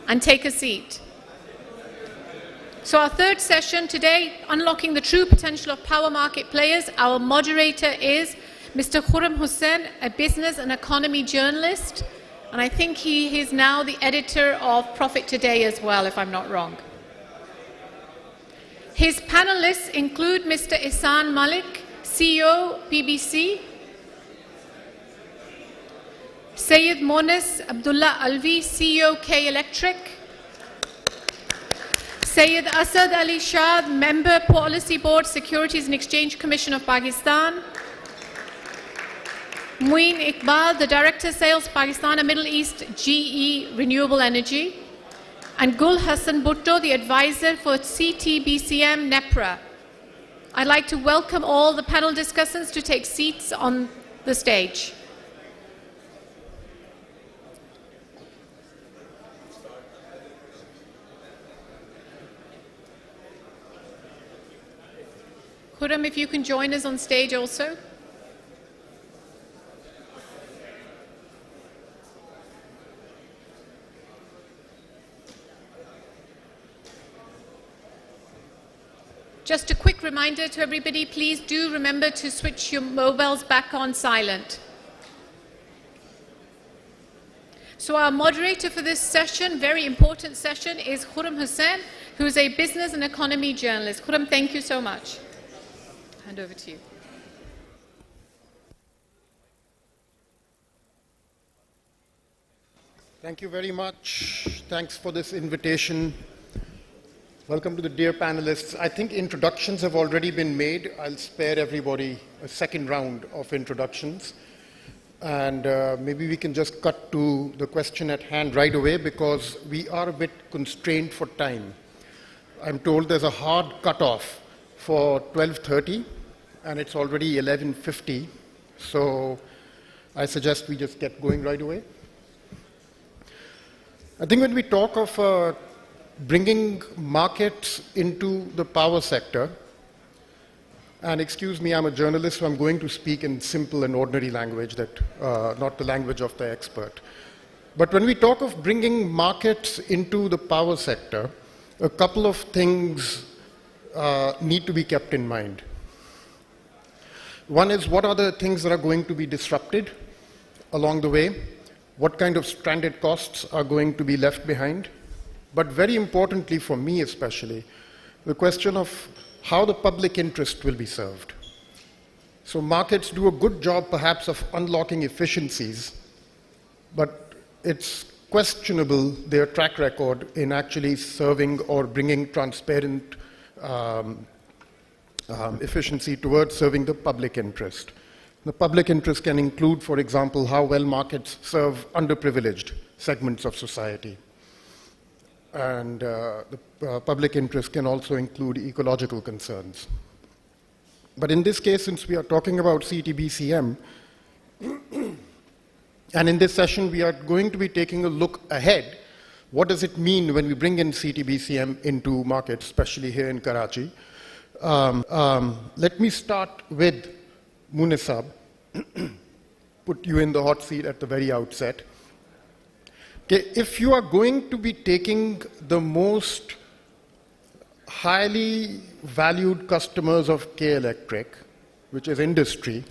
and take a seat. So our third session today, Unlocking the True Potential of Power Market Players. Our moderator is Mr. Khurram Hussain, a business and economy journalist. And I think he is now the editor of Profit Today as well, if I'm not wrong. His panelists include Mr. Ihsan Malik, CEO, PBC, Sayyid Monis Abdullah Alvi, CEO, K Electric, Sayyid Asad Ali Shah, Member, Policy Board, Securities and Exchange Commission of Pakistan, Muin Iqbal, the Director, Sales, Pakistan and Middle East, GE Renewable Energy, and Gul Hassan Bhutto, the Advisor for CTBCM NEPRA. I'd like to welcome all the panel discussants to take seats on the stage. Khurram, if you can join us on stage also. Just a quick reminder to everybody, please do remember to switch your mobiles back on silent. So our moderator for this session, very important session, is Khurram Hussain, who is a business and economy journalist. Khurram, thank you so much. Hand over to you. Thank you very much. Thanks for this invitation. Welcome to the dear panelists. I think introductions have already been made. I'll spare everybody a second round of introductions. And maybe we can just cut to the question at hand right away because we are a bit constrained for time. I'm told there's a hard cutoff for 12:30 and it's already 11:50. So I suggest we just get going right away. I think when we talk of bringing markets into the power sector, and excuse me, I'm a journalist, so I'm going to speak in simple and ordinary language, not the language of the expert. But when we talk of bringing markets into the power sector, a couple of things need to be kept in mind. One is, what are the things that are going to be disrupted along the way? What kind of stranded costs are going to be left behind? But very importantly for me especially, the question of how the public interest will be served. So markets do a good job perhaps of unlocking efficiencies, but it's questionable their track record in actually serving or bringing transparent efficiency towards serving the public interest. The public interest can include, for example, how well markets serve underprivileged segments of society. And the public interest can also include ecological concerns. But in this case, since we are talking about CTBCM, and in this session we are going to be taking a look ahead, what does it mean when we bring in CTBCM into markets, especially here in Karachi? Let me start with Munisab, put you in the hot seat at the very outset. Okay, if you are going to be taking the most highly valued customers of K Electric, which is industry,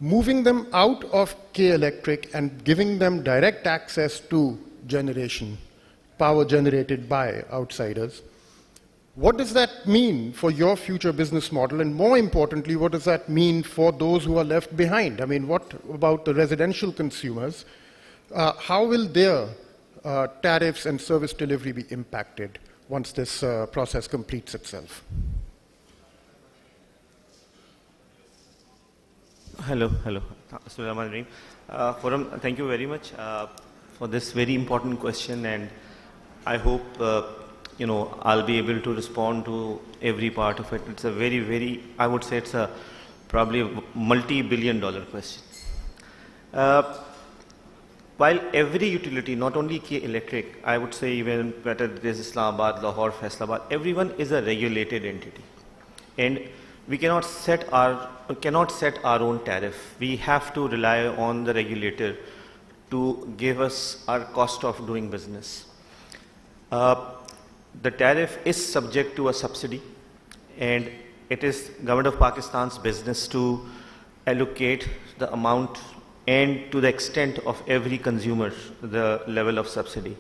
moving them out of K Electric and giving them direct access to generation, power generated by outsiders, what does that mean for your future business model? And more importantly, what does that mean for those who are left behind? I mean, what about the residential consumers? How will their tariffs and service delivery be impacted once this process completes itself? Hello. Khurram, thank you very much for this very important question, and I hope I'll be able to respond to every part of it. It's a very, I would say it's probably a multi-billion-dollar question. While every utility, not only K Electric, I would say even whether it is Islamabad, Lahore, Faisalabad, everyone is a regulated entity. And we cannot set our own tariff. We have to rely on the regulator to give us our cost of doing business. the tariff is subject to a subsidy, and it is Government of Pakistan's business to allocate the amount and to the extent of every consumer the level of subsidy.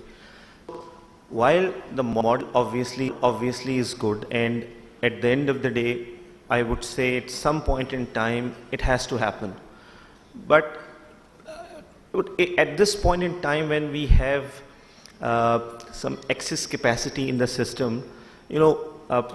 While the model obviously is good, and at the end of the day, I would say at some point in time it has to happen. But at this point in time, when we have some excess capacity in the system, you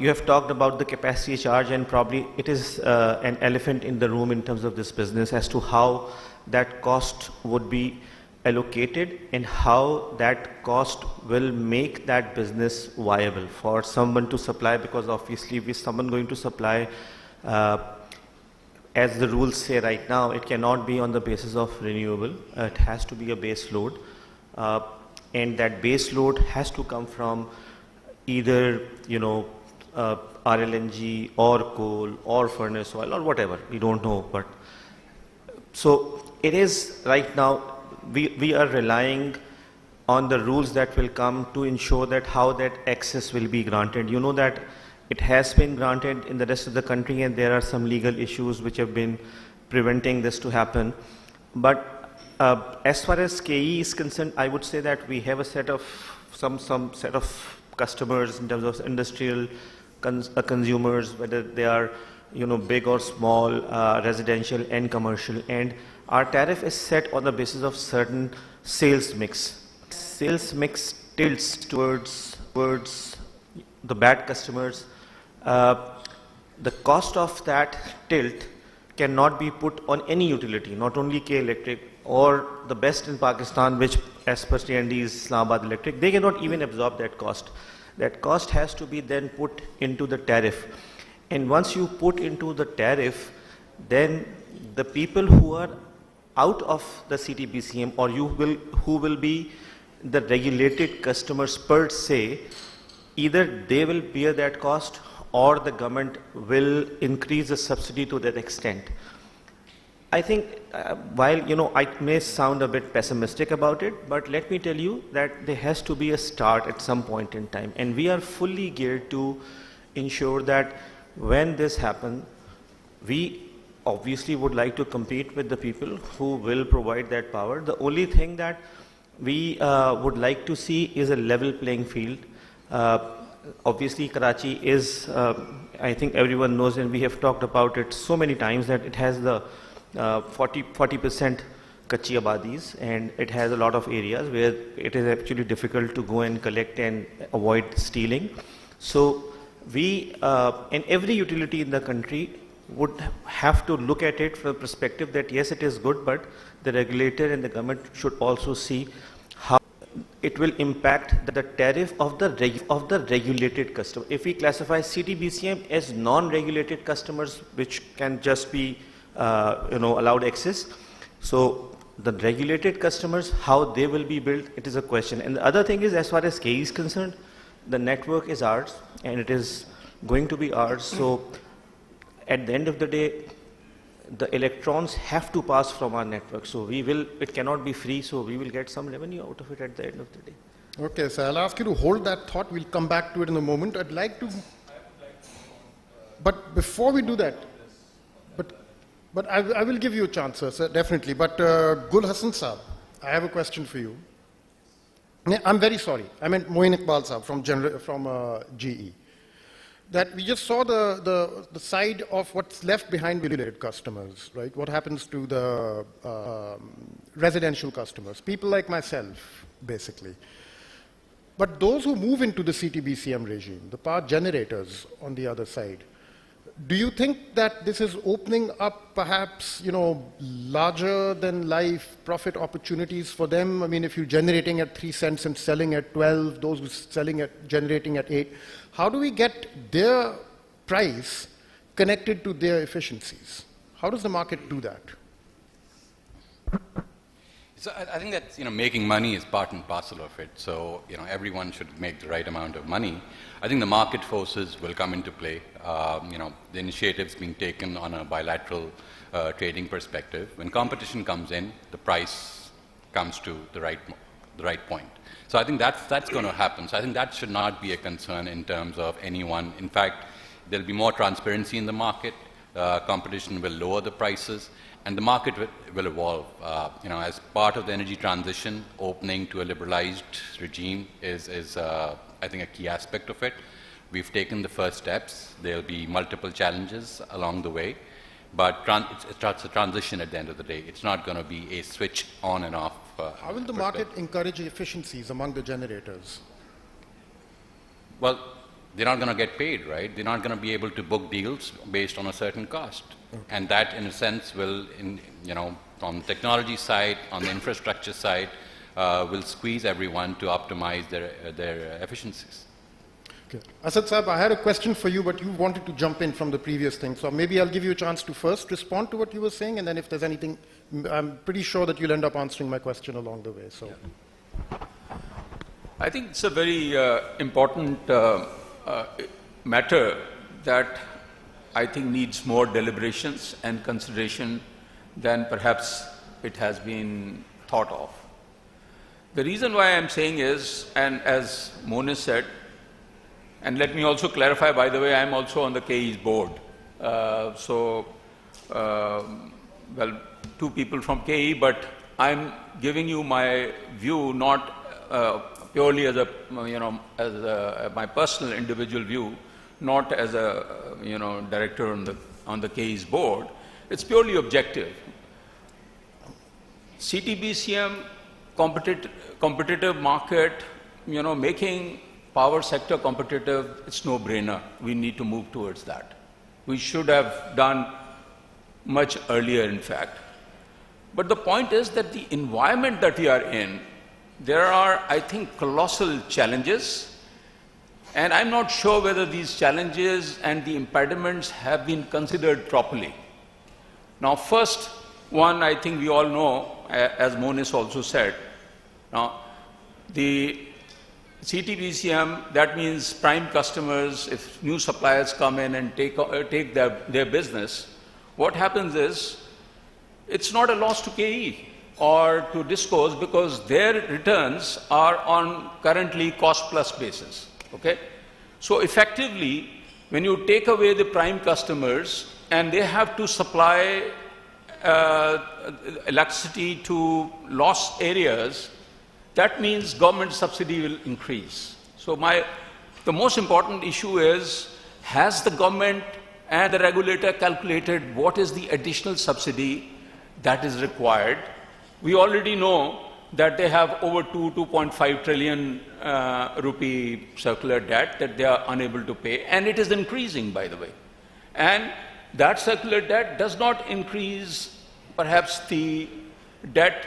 have talked about the capacity charge, and probably it is an elephant in the room in terms of this business as to how that cost would be allocated and how that cost will make that business viable for someone to supply, because obviously if someone going to supply, as the rules say right now, it cannot be on the basis of renewable. It has to be a base load, and that base load has to come from either RLNG or coal or furnace oil or whatever, we don't know. But so it is right now, we are relying on the rules that will come to ensure that how that access will be granted. You know that it has been granted in the rest of the country, and there are some legal issues which have been preventing this to happen. But as far as KE is concerned, I would say that we have a set of some set of customers in terms of industrial consumers, whether they are big or small, residential and commercial, and our tariff is set on the basis of certain sales mix. Sales mix tilts towards the bad customers. The cost of that tilt cannot be put on any utility, not only K Electric or the best in Pakistan, which as per TND is Islamabad Electric. They cannot even absorb that cost. That cost has to be then put into the tariff. And once you put into the tariff, then the people who are out of the CTBCM, or who will be the regulated customers per se, either they will bear that cost or the government will increase the subsidy to that extent. I think while I may sound a bit pessimistic about it, but let me tell you that there has to be a start at some point in time, and we are fully geared to ensure that when this happens, we obviously would like to compete with the people who will provide that power. The only thing that we would like to see is a level playing field. Obviously Karachi is, I think everyone knows, and we have talked about it so many times, that it has the 40% Kachi Abadis, and it has a lot of areas where it is actually difficult to go and collect and avoid stealing. So we, and every utility in the country would have to look at it from the perspective that yes, it is good, but the regulator and the government should also see how it will impact the tariff of the regulated customer. If we classify CTBCM as non-regulated customers, which can just be allowed access, so the regulated customers, how they will be built, it is a question. And the other thing is, as far as KE is concerned, the network is ours, and it is going to be ours. So at the end of the day, the electrons have to pass from our network. So it cannot be free, so we will get some revenue out of it at the end of the day. Okay, so I'll ask you to hold that thought. We'll come back to it in a moment. I'd like to, but before we do that, but I will give you a chance, sir, definitely. But Gul Hassan Saab, I have a question for you. I'm very sorry. I meant Moin Iqbal Saab from GE. That we just saw the side of what's left behind regulated customers, right? What happens to the residential customers, people like myself, basically. But those who move into the CTBCM regime, the power generators on the other side, do you think that this is opening up perhaps, larger than life profit opportunities for them? I mean, if you're generating at 3 cents and selling at 12, those who generating at 8, how do we get their price connected to their efficiencies? How does the market do that? So I think that making money is part and parcel of it. So everyone should make the right amount of money. I think the market forces will come into play. The initiatives being taken on a bilateral trading perspective. When competition comes in, the price comes to the right the right point. So I think that's going to happen. So I think that should not be a concern in terms of anyone. In fact, there'll be more transparency in the market. Competition will lower the prices, and the market will evolve. As part of the energy transition, opening to a liberalized regime is I think, a key aspect of it. We've taken the first steps. There'll be multiple challenges along the way, but it's a transition at the end of the day. It's not going to be a switch on and off. How will the market encourage efficiencies among the generators? Well, they're not going to get paid, right? They're not going to be able to book deals based on a certain cost. Okay. And that, in a sense, will, on the technology side, on the infrastructure side, will squeeze everyone to optimize their efficiencies. Okay. Asad Saab, I had a question for you, but you wanted to jump in from the previous thing. So maybe I'll give you a chance to first respond to what you were saying, and then if there's anything, I'm pretty sure that you'll end up answering my question along the way. So, yeah. I think it's a very important matter that I think needs more deliberations and consideration than perhaps it has been thought of. The reason why I'm saying is, and as Mona said, and let me also clarify, by the way, I'm also on the KE's board. Well, two people from KE, but I'm giving you my view not purely as my personal individual view, not as a director on the KE's board. It's purely objective. CTBCM, competitive market, making power sector competitive, it's no-brainer. We need to move towards that. We should have done much earlier, in fact. But the point is that the environment that we are in, there are, I think, colossal challenges, and I'm not sure whether these challenges and the impediments have been considered properly. Now, first one, I think we all know, as Monis also said, now, the CTBCM, that means prime customers, if new suppliers come in and take their business, what happens is, it's not a loss to KE or to DISCOs because their returns are on currently cost-plus basis, okay? So effectively, when you take away the prime customers and they have to supply electricity to loss areas, that means government subsidy will increase. So the most important issue is, has the government and the regulator calculated what is the additional subsidy that is required? We already know that they have over 2.5 trillion rupee circular debt that they are unable to pay, and it is increasing, by the way. And that circular debt does not increase perhaps the debt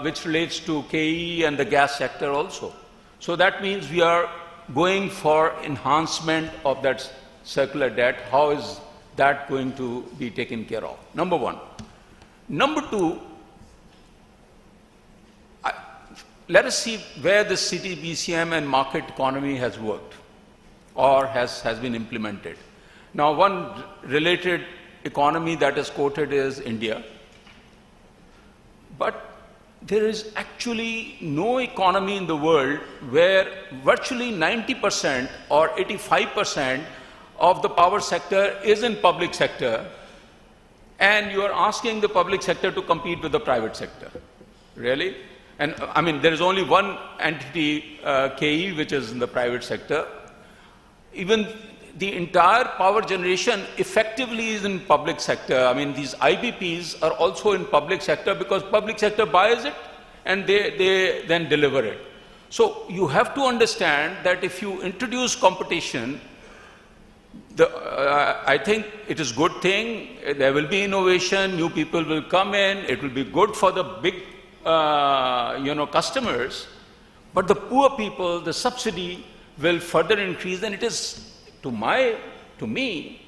which relates to KE and the gas sector also. So that means we are going for enhancement of that circular debt. How is that going to be taken care of? Number one. Number two, let us see where the CTBCM and market economy has worked or has been implemented. Now, one related economy that is quoted is India. But there is actually no economy in the world where virtually 90% or 85% of the power sector is in public sector, and you are asking the public sector to compete with the private sector. Really? And I mean, there is only one entity, KE, which is in the private sector. Even the entire power generation effectively is in public sector. I mean, these IPPs are also in public sector because public sector buys it and they then deliver it. So you have to understand that if you introduce competition, I think it is a good thing. There will be innovation, new people will come in, it will be good for the big customers, but the poor people, the subsidy will further increase, and it is, to me,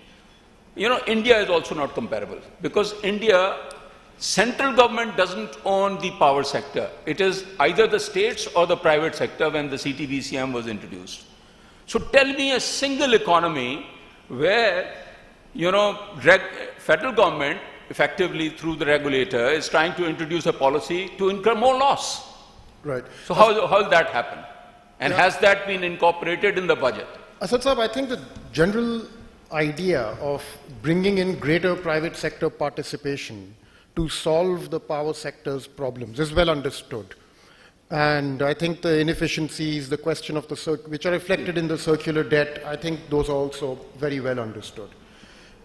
India is also not comparable, because India, central government doesn't own the power sector. It is either the states or the private sector when the CTBCM was introduced. So tell me a single economy where, federal government, effectively through the regulator, is trying to introduce a policy to incur more loss. Right. So how will that happen? And has that been incorporated in the budget? Asad Saab, I think the general idea of bringing in greater private sector participation to solve the power sector's problems is well understood. And I think the inefficiencies, the question of the which are reflected in the circular debt, I think those are also very well understood.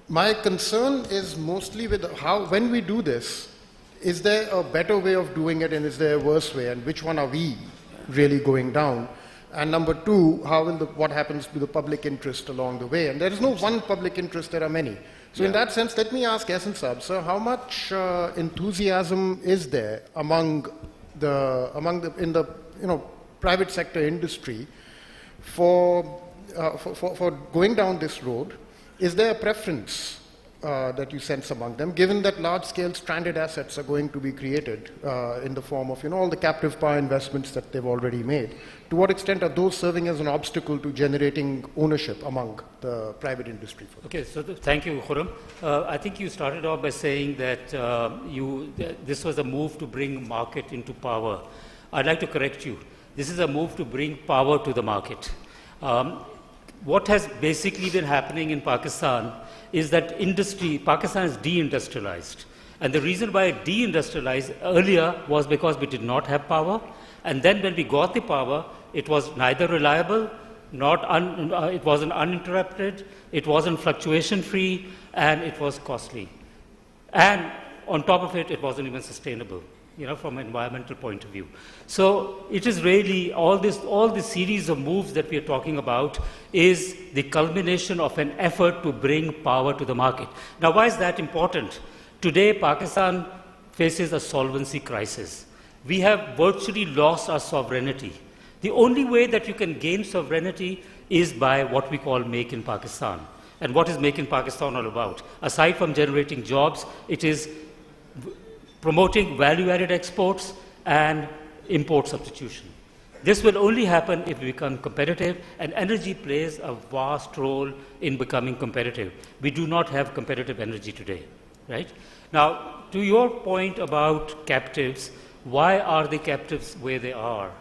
My concern is mostly with how, when we do this, is there a better way of doing it and is there a worse way, and which one are we really going down? And number two, what happens to the public interest along the way? And there is no one public interest, there are many. So in that sense, let me ask Yasin Saab, sir, how much enthusiasm is there in the private sector industry for going down this road? Is there a preference that you sense among them, given that large-scale stranded assets are going to be created in the form of all the captive power investments that they've already made? To what extent are those serving as an obstacle to generating ownership among the private industry? Okay, so thank you, Khurram. I think you started off by saying that this was a move to bring market into power. I'd like to correct you. This is a move to bring power to the market. What has basically been happening in Pakistan is that Pakistan is deindustrialized. And the reason why it deindustrialized earlier was because we did not have power. And then when we got the power, it was neither reliable, it wasn't uninterrupted, it wasn't fluctuation-free, and it was costly. And on top of it, it wasn't even sustainable, from an environmental point of view. So it is really all this series of moves that we are talking about is the culmination of an effort to bring power to the market. Now, why is that important? Today, Pakistan faces a solvency crisis. We have virtually lost our sovereignty. The only way that you can gain sovereignty is by what we call Make in Pakistan. And what is Make in Pakistan all about? Aside from generating jobs, it is promoting value-added exports and import substitution. This will only happen if we become competitive, and energy plays a vast role in becoming competitive. We do not have competitive energy today, right? Now, to your point about captives, why are the captives where they are?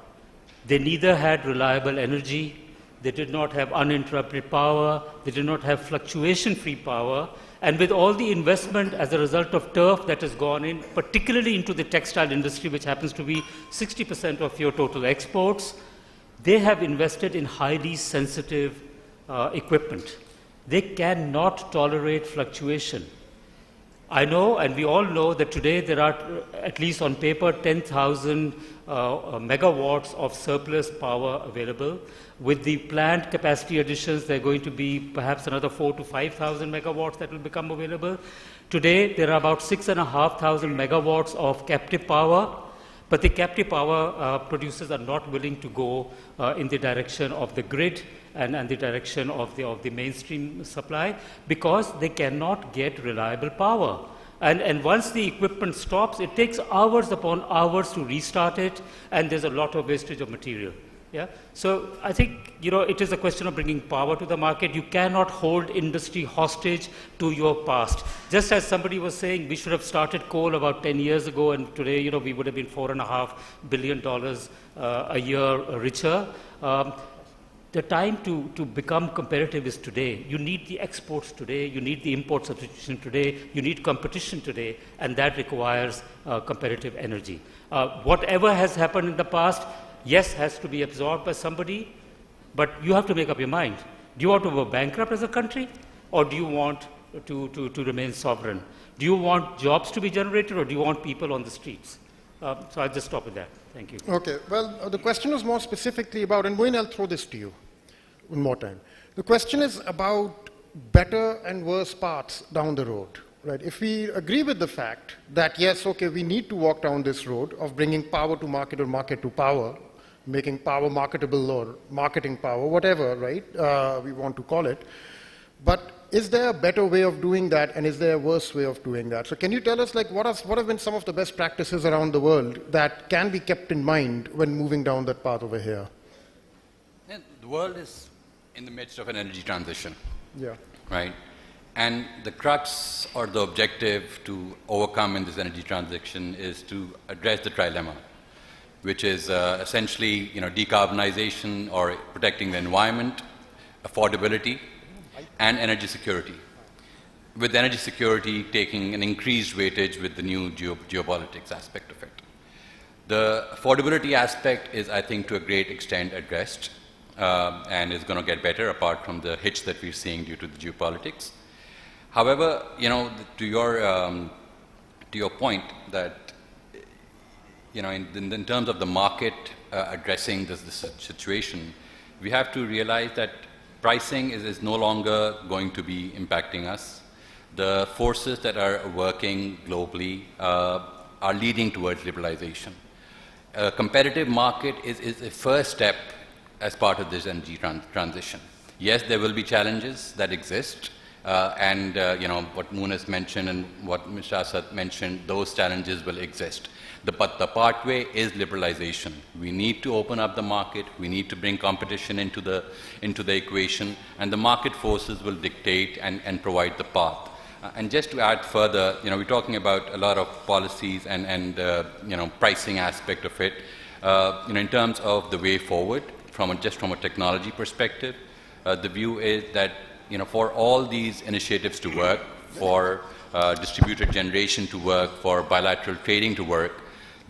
They neither had reliable energy, they did not have uninterrupted power, they did not have fluctuation-free power, and with all the investment as a result of turf that has gone in, particularly into the textile industry, which happens to be 60% of your total exports, they have invested in highly sensitive equipment. They cannot tolerate fluctuation. I know, and we all know, that today there are, at least on paper, 10,000 megawatts of surplus power available. With the planned capacity additions, there are going to be perhaps another 4,000 to 5,000 megawatts that will become available. Today, there are about 6,500 megawatts of captive power, but the captive power producers are not willing to go in the direction of the grid and the direction of the mainstream supply, because they cannot get reliable power. And once the equipment stops, it takes hours upon hours to restart it, and there's a lot of wastage of material. Yeah? So I think it is a question of bringing power to the market. You cannot hold industry hostage to your past. Just as somebody was saying, we should have started coal about 10 years ago, and today we would have been $4.5 billion a year richer. The time to become competitive is today. You need the exports today, you need the import substitution today, you need competition today, and that requires competitive energy. Whatever has happened in the past, yes, has to be absorbed by somebody, but you have to make up your mind. Do you want to go bankrupt as a country, or do you want to remain sovereign? Do you want jobs to be generated, or do you want people on the streets? So I'll just stop with that. Thank you. Okay, well, the question was more specifically about, and Moin, I'll throw this to you one more time. The question is about better and worse paths down the road, right? If we agree with the fact that, yes, okay, we need to walk down this road of bringing power to market or market to power, making power marketable or marketing power, whatever, right, we want to call it, but is there a better way of doing that, and is there a worse way of doing that? So can you tell us, like, what have been some of the best practices around the world that can be kept in mind when moving down that path over here? Yeah, the world is in the midst of an energy transition. Yeah. Right? And the crux or the objective to overcome in this energy transition is to address the trilemma. which is essentially decarbonization or protecting the environment, affordability, and energy security. With energy security taking an increased weightage with the new geopolitics aspect of it. The affordability aspect is, I think, to a great extent addressed and is going to get better apart from the hitch that we're seeing due to the geopolitics. However, to your point that, in terms of the market addressing this situation, we have to realize that pricing is no longer going to be impacting us. The forces that are working globally are leading towards liberalization. A competitive market is a first step as part of this energy transition. Yes, there will be challenges that exist, and what Munis mentioned and what Mr. Asad mentioned, those challenges will exist. But the pathway is liberalization. We need to open up the market. We need to bring competition into the equation, and the market forces will dictate and provide the path. And just to add further, we're talking about a lot of policies and pricing aspect of it. In terms of the way forward, from a technology perspective, the view is that for all these initiatives to work, for distributed generation to work, for bilateral trading to work,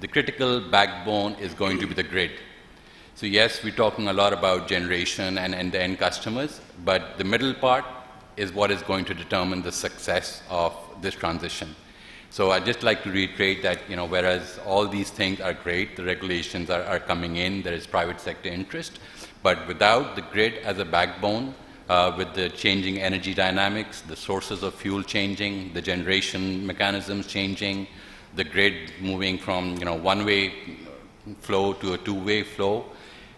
the critical backbone is going to be the grid. So yes, we're talking a lot about generation and the end customers, but the middle part is what is going to determine the success of this transition. So I'd just like to reiterate that, whereas all these things are great, the regulations are coming in, there is private sector interest, but without the grid as a backbone, with the changing energy dynamics, the sources of fuel changing, the generation mechanisms changing, the grid moving from one-way flow to a two-way flow,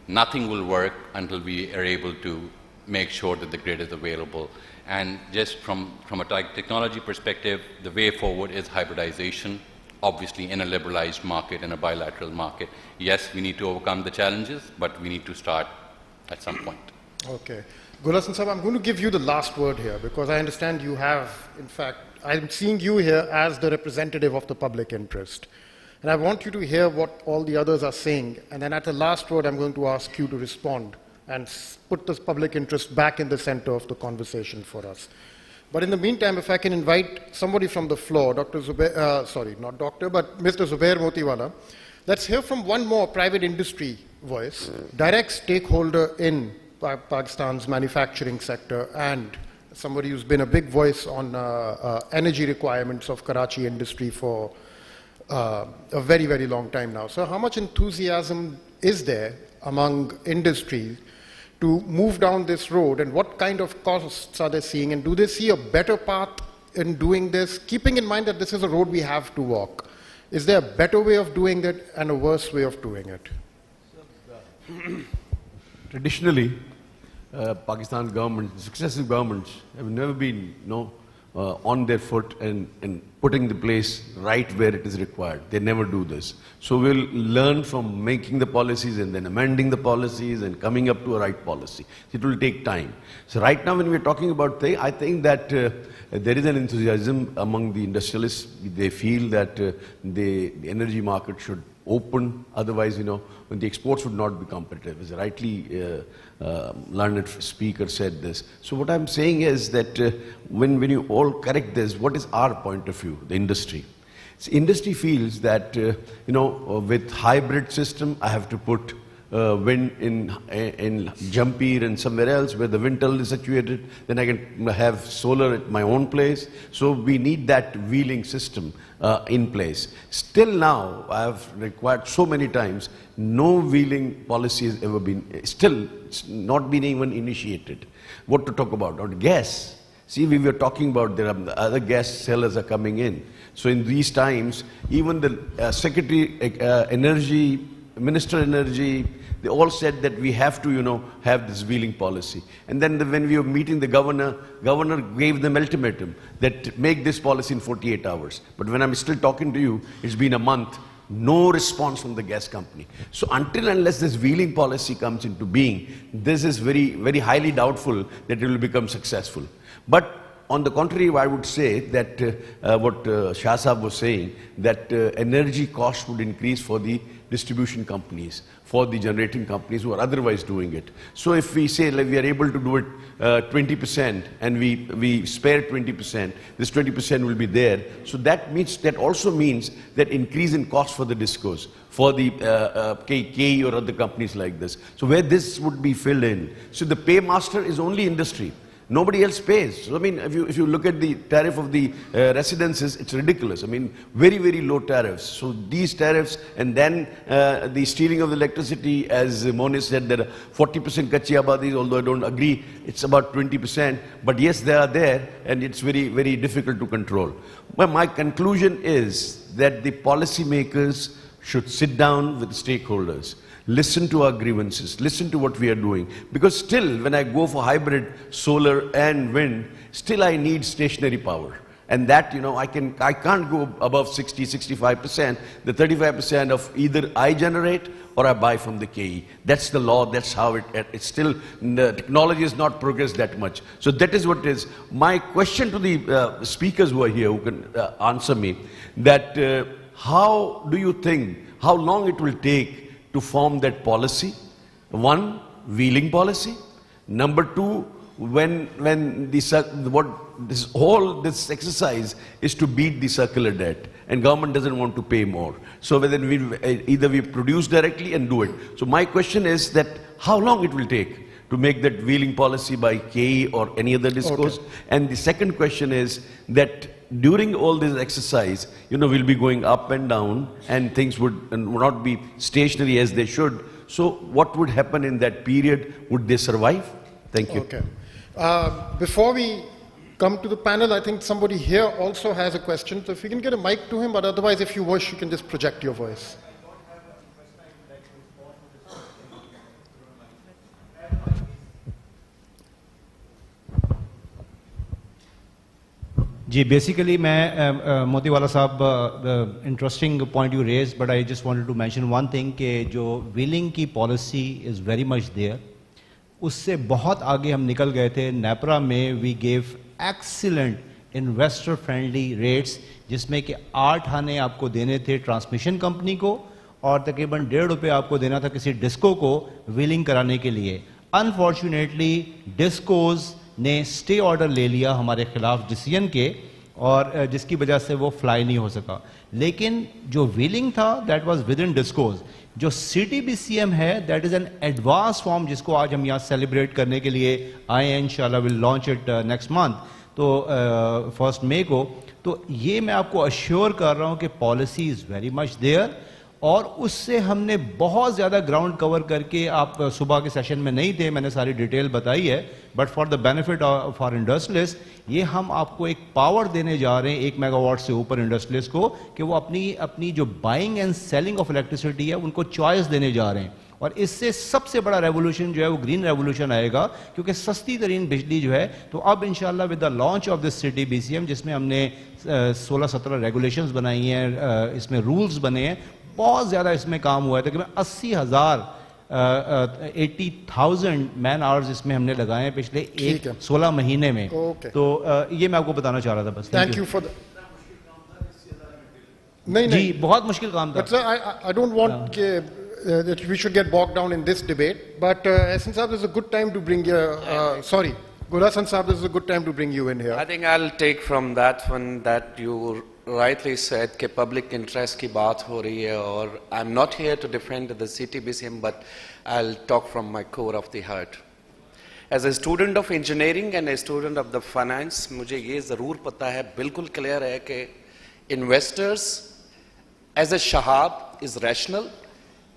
nothing will work until we are able to make sure that the grid is available. And just from a technology perspective, the way forward is hybridization, obviously in a liberalized market, in a bilateral market. Yes, we need to overcome the challenges, but we need to start at some point. Okay. Gulasan Sahab, I'm going to give you the last word here because I understand you have, in fact, I'm seeing you here as the representative of the public interest. And I want you to hear what all the others are saying. And then at the last word, I'm going to ask you to respond and put this public interest back in the center of the conversation for us. But in the meantime, if I can invite somebody from the floor, Dr. Zubair, sorry, not doctor, but Mr. Zubair Motiwala, let's hear from one more private industry voice, direct stakeholder in Pakistan's manufacturing sector and somebody who's been a big voice on energy requirements of Karachi industry for a very, very long time now. So how much enthusiasm is there among industry to move down this road, and what kind of costs are they seeing, and do they see a better path in doing this, keeping in mind that this is a road we have to walk? Is there a better way of doing it and a worse way of doing it? Traditionally, Pakistan government, successive governments have never been on their foot and putting the place right where it is required. They never do this. So we'll learn from making the policies and then amending the policies and coming up to a right policy. It will take time. So right now when we're talking about things, I think that there is an enthusiasm among the industrialists. They feel that the energy market should open, otherwise, when the exports would not be competitive. As rightly learned speaker said this. So what I'm saying is that when you all correct this, what is our point of view, the industry? So industry feels that, with hybrid system, I have to put wind in Jampir and somewhere else where the wind tunnel is situated, then I can have solar at my own place. So we need that wheeling system in place. Still now, I have required so many times, no wheeling policy has ever been, still it's not been even initiated. What to talk about? On gas. See, we were talking about there are other gas sellers are coming in. So in these times, even the Secretary Energy, Minister Energy, they all said that we have to, have this wheeling policy. And then when we were meeting the governor gave them ultimatum that make this policy in 48 hours. But when I'm still talking to you, it's been a month, no response from the gas company. So until unless this wheeling policy comes into being, this is very, very highly doubtful that it will become successful. But on the contrary, I would say that what Shah Sahab was saying, that energy cost would increase for the distribution companies, for the generating companies who are otherwise doing it. So if we say like we are able to do it 20% and we spare 20%, this 20% will be there. So that also means that increase in cost for the discos, for the KE or other companies like this. So where this would be filled in. So the paymaster is only industry. Nobody else pays. So, I mean, if you look at the tariff of the residences, it's ridiculous. I mean, very, very low tariffs. So these tariffs, and then the stealing of the electricity, as Moniz said, that 40% Kachi Abadis, although I don't agree, it's about 20%. But yes, they are there, and it's very, very difficult to control. But my conclusion is that the policymakers should sit down with the stakeholders, listen to our grievances, listen to what we are doing. Because still, when I go for hybrid solar and wind, still I need stationary power. And that, you know, I can't go above 60, 65%. The 35% of either I generate or I buy from the KE. That's the law, that's how it's still, the technology has not progressed that much. So that is what it is. My question to the speakers who are here, who can answer me, that how do you think, how long it will take to form that policy? One, wheeling policy. Number two, when this exercise is to beat the circular debt, and government doesn't want to pay more. So whether either we produce directly and do it. So my question is that how long it will take to make that wheeling policy by KE or any other discourse? Okay. And the second question is that during all this exercise, you know, we'll be going up and down, and things would not be stationary as they should. So what would happen in that period? Would they survive? Thank you. Okay. Before we come to the panel, I think somebody here also has a question. So if you can get a mic to him, but otherwise, if you wish, you can just project your voice. जी basically मैं मोतीवाला साहब interesting point you raise but I just wanted to mention one thing कि जो wheeling की policy is very much there, उससे बहुत आगे हम निकल गए थे. नेपरा में we gave excellent investor friendly rates, जिसमें कि 8 आने आपको देने थे ट्रांसमिशन कंपनी को और तकरीबन ₹1.5 आपको देना था किसी डिस्को को व्हीलिंग कराने के लिए. अनफॉर्चुनेटली डिस्कोज ने स्टे ऑर्डर ले लिया हमारे खिलाफ डिसीजन के, और जिसकी वजह से वो फ्लाई नहीं हो सका. लेकिन जो व्हीलिंग था that was with in discoms. जो CTBCM है that is an advance form, जिसको आज हम यहाँ सेलिब्रेट करने के लिए आए हैं. इंशाल्लाह will launch it next month, तो 1 मई को. तो ये मैं आपको अश्योर कर रहा हूँ कि policy is very much there, और उससे हमने बहुत ज़्यादा ग्राउंड कवर करके, आप सुबह के सेशन में नहीं थे, मैंने सारी डिटेल बताई है, but for the benefit for industrialist, ये हम आपको एक पावर देने जा रहे हैं 1 मेगावाट से ऊपर इंडस्ट्रियलिस्ट को, कि वो अपनी जो buying and selling of electricity है उनको चॉइस देने जा रहे हैं. और इससे सबसे बड़ा रेवोल्यूशन जो है वो ग्रीन रेवोल्यूशन आएगा, क्योंकि सस्ती तरीन बिजली जो है. तो अब इंशाल्लाह with the launch of this CTBCM, जिसमें हमने 16-17 रेगुलेशंस बनाई हैं, इसमें रूल्स बने हैं, बहुत ज़्यादा इसमें काम हुआ है. तकरीबन 80,000 मैन आवर्स इसमें हमने लगाए हैं पिछले 16 महीने में. तो ये मैं आपको बताना चाह रहा था बस. थैंक यू फॉर द नहीं जी, बहुत मुश्किल काम था. I don't want that we should get bogged down in this debate, but Hassan Saab, this is a good time to bring sorry, Gul Hassan Saab, this is a good time to bring you in here. I think I'll take from that one that you rightly said कि public interest की बात हो रही है, और I'm not here to defend the CTBCM, but I'll talk from my core of the heart. As a student of engineering and a student of the finance, मुझे ये ज़रूर पता है, बिल्कुल clear है कि investors as a Shahab is rational,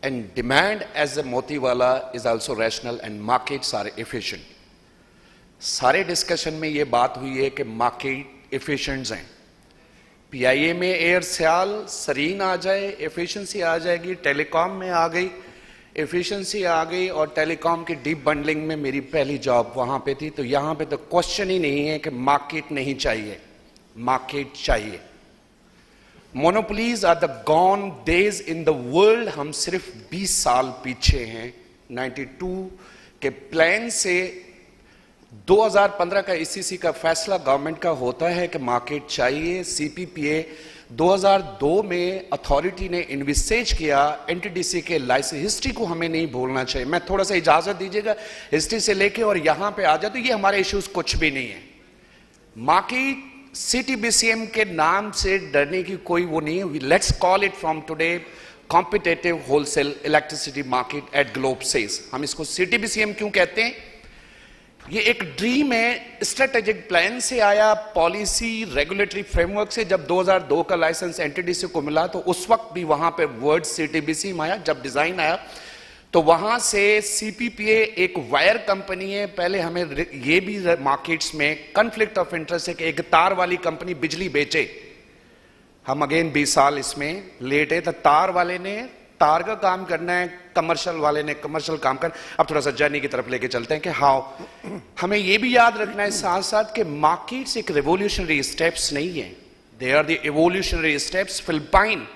and demand as a Motiwala is also rational, and markets are efficient. सारे discussion में ये बात हुई है कि मार्केट एफिशिएंट्स हैं. PIA में एयर सियाल सरीन आ जाए, एफिशिएंसी आ जाएगी. टेलीकॉम में आ गई, एफिशिएंसी आ गई, और टेलीकॉम की डीप बंडलिंग में मेरी पहली जॉब वहाँ पे थी. तो यहाँ पे तो क्वेश्चन ही नहीं है कि मार्केट नहीं चाहिए, मार्केट चाहिए. Monopolies are the gone days in the world. हम सिर्फ 20 साल पीछे हैं. 92 के प्लान से 2015 का ECC का फैसला गवर्नमेंट का होता है कि मार्केट चाहिए. CPPA 2002 में अथॉरिटी ने इन्विसेज किया एनटीडीसी के लाइसेंस, हिस्ट्री को हमें नहीं भूलना चाहिए। मैं थोड़ा सा इजाजत दीजिएगा हिस्ट्री से लेके और यहां पे आ जाए तो ये हमारे इश्यूज कुछ भी नहीं है। मार्केट सीटीबीसीएम के नाम से डरने की कोई वो नहीं है। Let's call it from today competitive wholesale electricity market at globe says. हम इसको सीटीबीसीएम क्यों कहते हैं? ये एक ड्रीम है, स्ट्रेटेजिक प्लान से आया, पॉलिसी रेगुलेटरी फ्रेमवर्क से। जब 2002 का लाइसेंस एनटीडीसी को मिला तो उस वक्त भी वहां पे वर्ड सीटीबीसी आया। जब डिजाइन आया तो वहां से सीपीपीए एक वायर कंपनी है। पहले हमें ये भी मार्केट्स में कॉन्फ्लिक्ट ऑफ इंटरेस्ट है कि एक तार वाली कंपनी बिजली बेचे। हम अगेन 20 साल इसमें लेट है। तो तार वाले ने तार का काम करना है, कमर्शियल वाले ने कमर्शियल काम करना। अब थोड़ा सा जर्नी की तरफ लेके चलते हैं कि हाउ हमें यह भी याद रखना है साथ साथ कि मार्केट्स एक रिवोल्यूशनरी स्टेप्स नहीं है, they are the evolutionary steps. Philippine,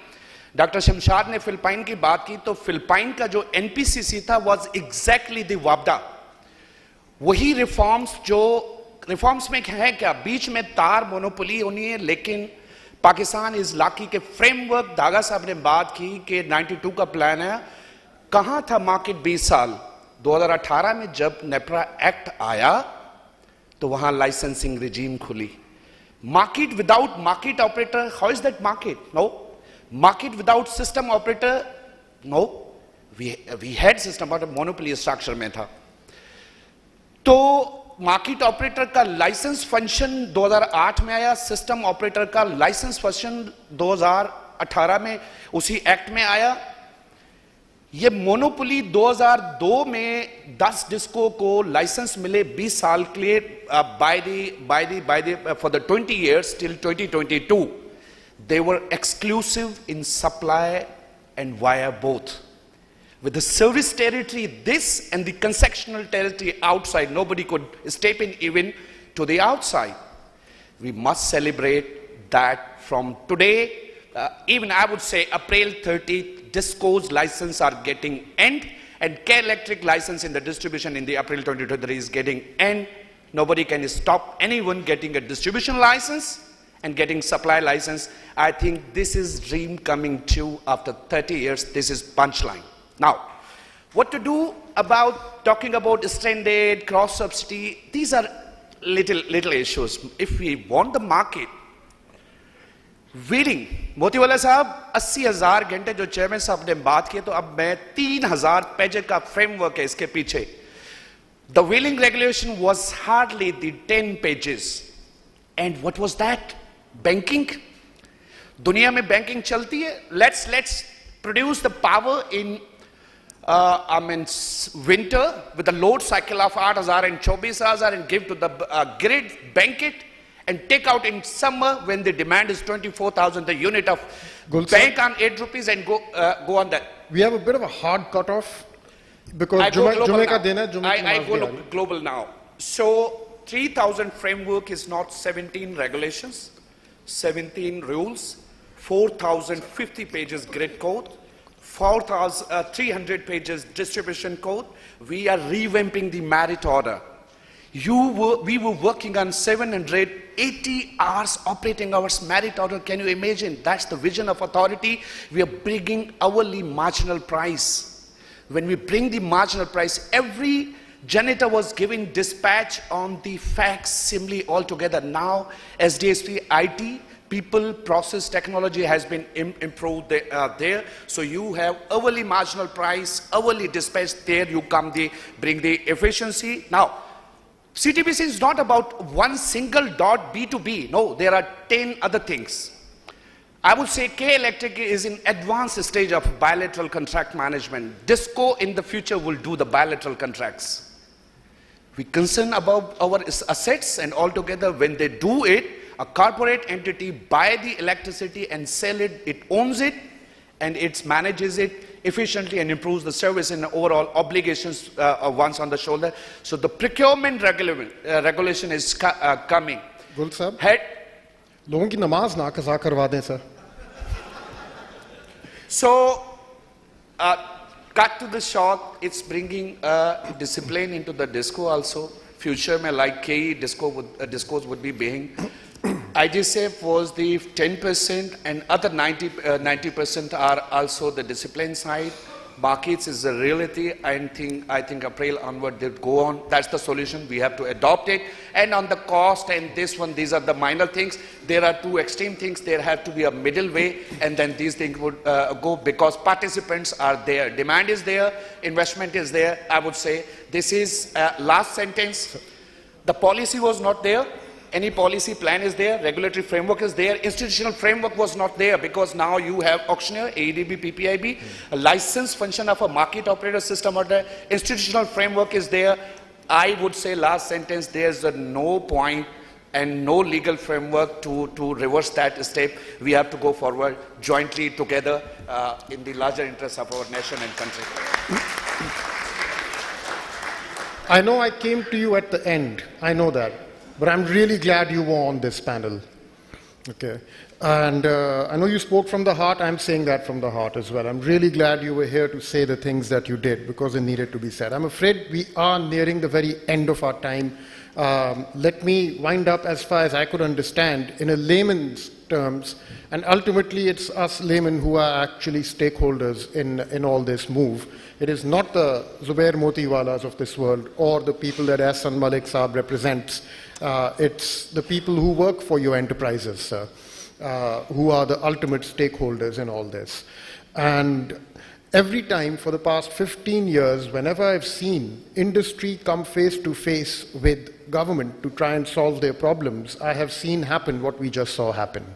doctor Shamshad ने फिलिपाइन की बात की तो फिलिपाइन का जो एनपीसीसी था वाज एग्जैक्टली द वापदा। वही रिफॉर्म्स जो रिफॉर्म्स में है क्या, बीच में तार मोनोपोली होनी है, लेकिन पाकिस्तान इज लाकी के फ्रेमवर्क। दागा साहब ने बात की कि 92 का प्लान है। कहां था मार्केट 20 साल? 2018 में जब नेपरा एक्ट आया तो वहां लाइसेंसिंग रिजीम खुली। Market without market operator, how is that market? No. Market without system operator, no. We had system but monopoly structure में था। तो मार्केट ऑपरेटर का लाइसेंस फंक्शन 2008 में आया, सिस्टम ऑपरेटर का लाइसेंस फंक्शन 2018 में उसी एक्ट में आया। ये मोनोपोली 2002 में 10 डिस्को को लाइसेंस मिले 20 साल के लिए for the 20 years till 2022 they were exclusive in supply and via both. With the service territory this and the concessional territory outside, nobody could step in even to the outside. We must celebrate that from today, even I would say April 30th, DISCO's license are getting end, and K Electric license in the distribution in the April 2023 is getting end. Nobody can stop anyone getting a distribution license and getting supply license. I think this is dream coming true after 30 years. This is punchline. Now, what to do about talking about stranded, cross subsidy? These are little issues. If we want the market, wheeling, Motiwala साहब 80,000 घंटे जो chairman साहब ने बात की, तो अब मैं 3,000 पेज का फ्रेमवर्क है इसके पीछे. The wheeling regulation was hardly the 10 pages. And what was that? Banking. दुनिया में बैंकिंग चलती है. Let's produce the power in winter with a load cycle of 8,000 and 24,000 and give to the grid, bank it, and take out in summer when the demand is 24,000 the unit of bank on 8 rupees and go on that. We have a bit of a hard cutoff because I go global now. So 3,000 framework is not 17 regulations, 17 rules, 4,050 pages grid code, 4,300 pages distribution code. We are revamping the Marriot order. We were working on 780 hours operating hours Marriot order. Can you imagine? That's the vision of authority. We are bringing hourly marginal price. When we bring the marginal price, every janitor was giving dispatch on the fax simply altogether. Now, SDSP, IT, people, process, technology has been improved there. So you have hourly marginal price, hourly dispatch. There you come, bring the efficiency. Now, CTBC is not about one single dot B2B. No, there are 10 other things. I would say K Electric is in advanced stage of bilateral contract management. DISCO in the future will do the bilateral contracts. We concern about our assets, and altogether when they do it, a corporate entity buy the electricity and sell it, it owns it, and it manages it efficiently and improves the service and overall obligations once on the shoulder. So the procurement regulation is coming. Gul sahab, logon ki namaz na qaza karwa dein sir. So cut to the short, it's bringing discipline into the DISCO also. Future mein like KE DISCOs would be being IGSAF was the 10% and other 90% are also the discipline side. Markets is a reality. I think April onward they'll go on. That's the solution. We have to adopt it. And on the cost and this one, these are the minor things. There are two extreme things. There have to be a middle way, and then these things would go because participants are there. Demand is there. Investment is there. I would say this is last sentence. The policy was not there. Any policy plan is there, regulatory framework is there, institutional framework was not there because now you have auctioneer, AEDB, PPIB, a license function of a market operator system or the institutional framework is there. I would say last sentence, there's no point and no legal framework to reverse that step. We have to go forward jointly together in the larger interest of our nation and country. I know I came to you at the end, I know that. But I'm really glad you were on this panel. Okay. And I know you spoke from the heart. I'm saying that from the heart as well. I'm really glad you were here to say the things that you did because it needed to be said. I'm afraid we are nearing the very end of our time. Let me wind up as far as I could understand in a layman's terms. And ultimately, it's us laymen who are actually stakeholders in all this move. It is not the Zubair Motiwalas of this world or the people that Ahsan Malik Saab represents. It's the people who work for your enterprises, who are the ultimate stakeholders in all this. And every time for the past 15 years, whenever I've seen industry come face to face with government to try and solve their problems, I have seen happen what we just saw happen,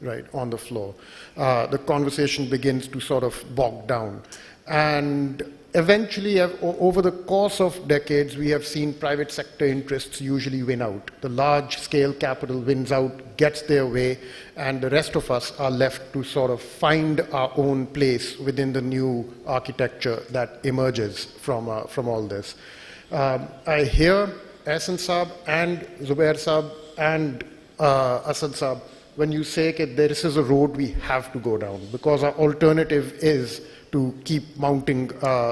right, on the floor. The conversation begins to sort of bog down. And eventually, over the course of decades, we have seen private sector interests usually win out. The large-scale capital wins out, gets their way, and the rest of us are left to sort of find our own place within the new architecture that emerges from all this. I hear Ahsan Saab and Zubair Saab and Asad Saab when you say that this is a road we have to go down because our alternative is to keep mounting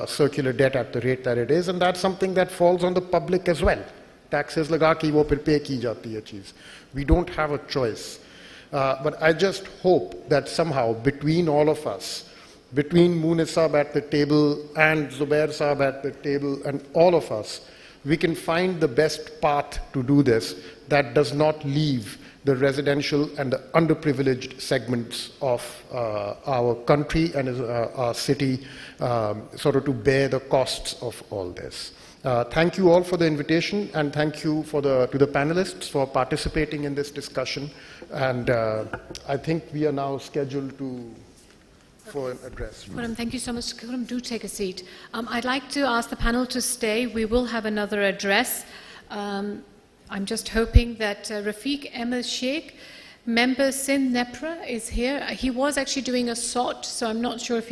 circular debt at the rate that it is, and that's something that falls on the public as well. Taxes laga ki wo phir pay ki jati hai cheez. We don't have a choice. But I just hope that somehow between all of us, between Munis Saab at the table and Zubair Saab at the table and all of us, we can find the best path to do this that does not leave the residential and the underprivileged segments of our country and our city sort of to bear the costs of all this. Thank you all for the invitation, and thank you to the panelists for participating in this discussion. And I think we are now scheduled for an address. Khurram, thank you so much. Khurram, do take a seat. I'd like to ask the panel to stay. We will have another address. I'm just hoping that Rafiq Ahmed Sheikh, member Sindh NEPRA, is here. He was actually doing a SOT, so I'm not sure if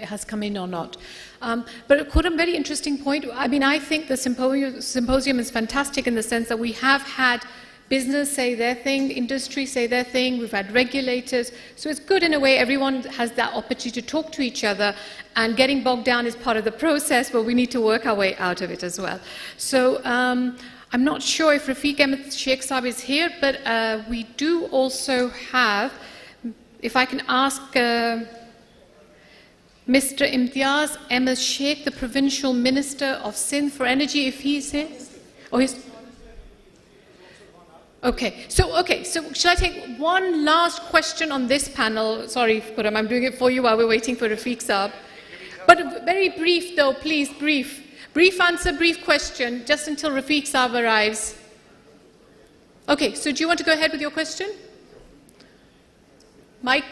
has come in or not. But Khurram, very interesting point. I mean, I think the symposium is fantastic in the sense that we have had business say their thing, industry say their thing, we've had regulators. So it's good in a way everyone has that opportunity to talk to each other, and getting bogged down is part of the process, but we need to work our way out of it as well. So I'm not sure if Rafiq Ahmed Sheikh Saab is here, but we do also have, if I can ask Mr. Imtiaz Ahmed Sheikh, the Provincial Minister of Sindh for Energy, if he's here. Oh, he's... Okay, so shall I take one last question on this panel? Sorry, Khurram, I'm doing it for you while we're waiting for Rafiq Saab. But very brief though, please, brief. Brief answer, brief question, just until Rafiq Saab arrives. Okay, so do you want to go ahead with your question? Mike?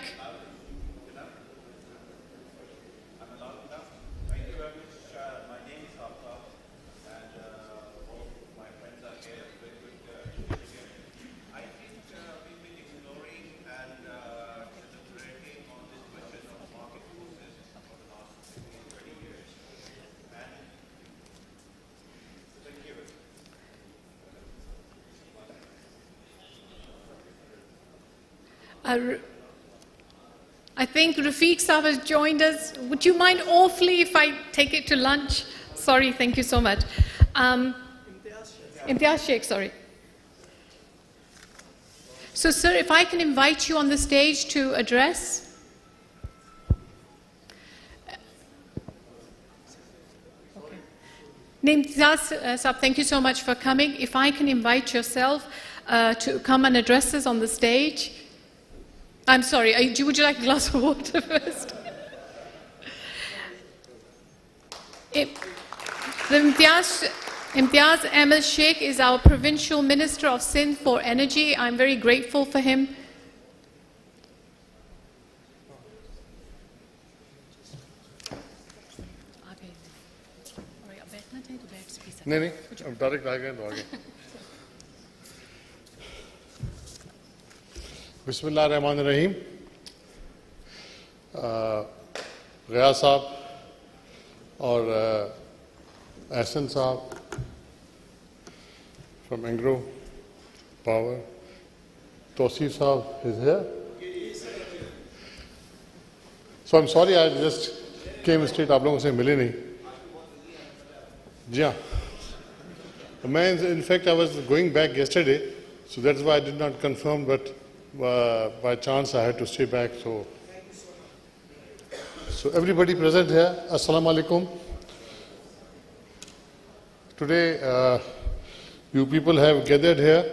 I think Rafiq Saab has joined us. Would you mind awfully if I take it to lunch? Sorry, thank you so much. Imtiaz Sheikh, sorry. So, sir, if I can invite you on the stage to address. Imtiaz Saab, thank you so much for coming. If I can invite yourself to come and address us on the stage. I'm sorry, would you like a glass of water first? Imtiaz Ahmed Sheikh is our Provincial Minister of Sindh for Energy. I'm very grateful for him. नहीं हम direct आ गए तो आगे बिस्मिल्लाह रहमान रहीम गया साहब और एहसन साहब from Engro Power Tawseef साहब is here so I'm sorry I just came straight आप लोगों से मिले नहीं जी हाँ in fact, I was going back yesterday, so that's why I did not confirm, but by chance I had to stay back. So everybody present here, Assalamu alaikum. Today, you people have gathered here,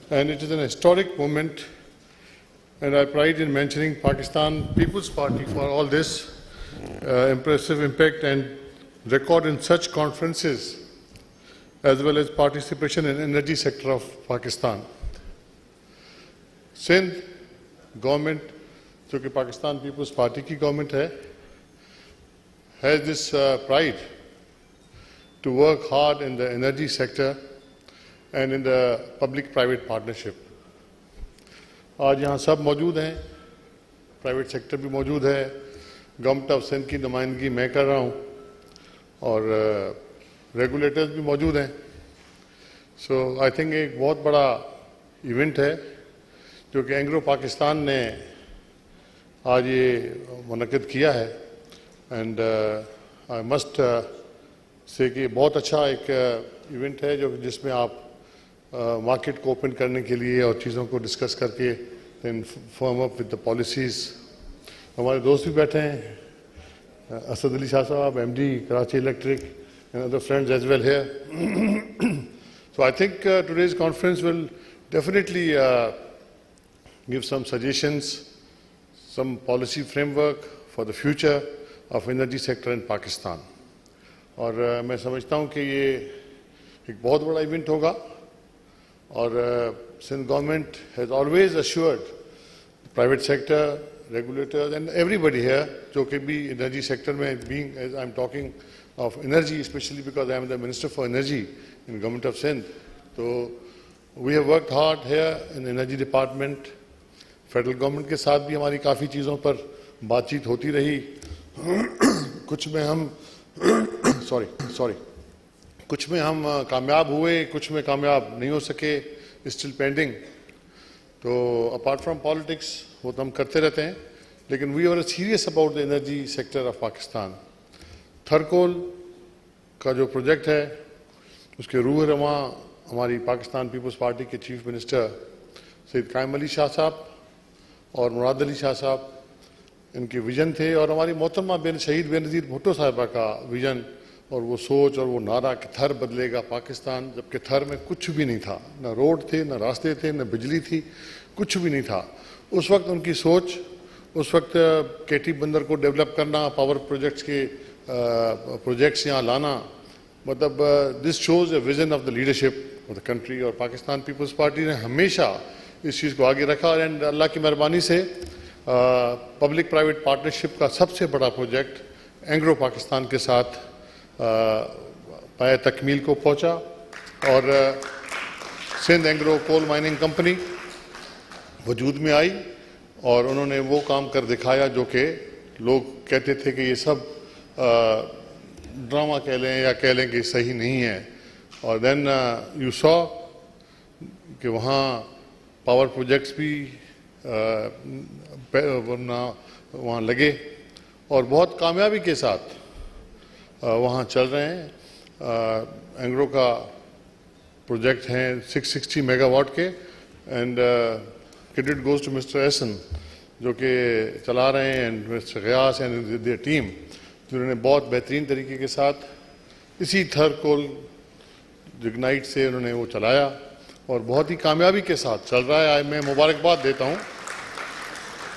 and it is an historic moment, and I pride in mentioning Pakistan People's Party for all this impressive impact and record in such conferences, as well as participation in energy sector of Pakistan. Sindh government, जो कि Pakistan People's Party की government है, has this pride to work hard in the energy sector and in the public-private partnership. आज यहाँ सब मौजूद हैं, private sector भी मौजूद है, government of Sindh की नुमाइंदगी मैं कर रहा हूँ और रेगुलेटर्स भी मौजूद हैं सो आई थिंक एक बहुत बड़ा इवेंट है जो कि एंग्रो पाकिस्तान ने आज ये मुनक़िद किया है एंड आई मस्ट से कि बहुत अच्छा एक इवेंट है जो जिसमें आप मार्केट को ओपन करने के लिए और चीज़ों को डिस्कस करके then firm up with the policies हमारे दोस्त भी बैठे हैं असद अली शाह साहब MD Karachi Electric and other friends as well here. So I think today's conference will definitely give some suggestions, some policy framework for the future of energy sector in Pakistan. और मैं समझता हूँ कि ये एक बहुत बड़ा इवेंट होगा और Sindh government has always assured the private sector, regulators and everybody here जो कि भी energy sector में being as I'm talking of energy, especially because I am the Minister for Energy in Government of Sindh. So we have worked hard here in Energy Department. Federal Government के साथ भी हमारी काफ़ी चीज़ों पर बातचीत होती रही. कुछ में हम कुछ में हम कामयाब हुए, कुछ में कामयाब नहीं हो सके, still pending. तो apart from politics, वो तो हम करते रहते हैं. लेकिन we are serious about the energy sector of Pakistan. Thar coal का जो प्रोजेक्ट है उसके रूह रवां हमारी पाकिस्तान पीपल्स पार्टी के चीफ मिनिस्टर सैयद कायम अली शाह साहब और मुराद अली शाह साहब इनके विजन थे और हमारी मोहतरमा शहीद बेनज़ीर भुट्टो साहिबा का विजन और वो सोच और वो नारा कि थर बदलेगा पाकिस्तान जबकि थर में कुछ भी नहीं था न रोड थे न रास्ते थे न बिजली थी कुछ भी नहीं था उस वक्त उनकी सोच उस वक्त केटी बंदर को डेवलप करना पावर प्रोजेक्ट्स के प्रोजेक्ट्स यहाँ लाना मतलब this shows a vision of the leadership of the country और पाकिस्तान पीपल्स पार्टी ने हमेशा इस चीज़ को आगे रखा एंड अल्लाह की मेहरबानी से पब्लिक प्राइवेट पार्टनरशिप का सबसे बड़ा प्रोजेक्ट एंग्रो पाकिस्तान के साथ पाया तकमील को पहुँचा और Sindh Engro coal mining company वजूद में आई और उन्होंने वो काम कर दिखाया जो कि लोग कहते थे कि ये सब ड्रामा कह लें या कह लें कि सही नहीं है और देन यू सॉ कि वहाँ पावर प्रोजेक्ट्स भी वहाँ लगे और बहुत कामयाबी के साथ वहाँ चल रहे हैं एंग्रो का प्रोजेक्ट हैं 660 मेगावाट के and credit goes to mister Ahsan जो कि चला रहे हैं, and mister Ghayas and their team, जिन्होंने बहुत बेहतरीन तरीके के साथ इसी थर कोल जिग्नाइट से उन्होंने वो चलाया और बहुत ही कामयाबी के साथ चल रहा है। मैं मुबारकबाद देता हूँ।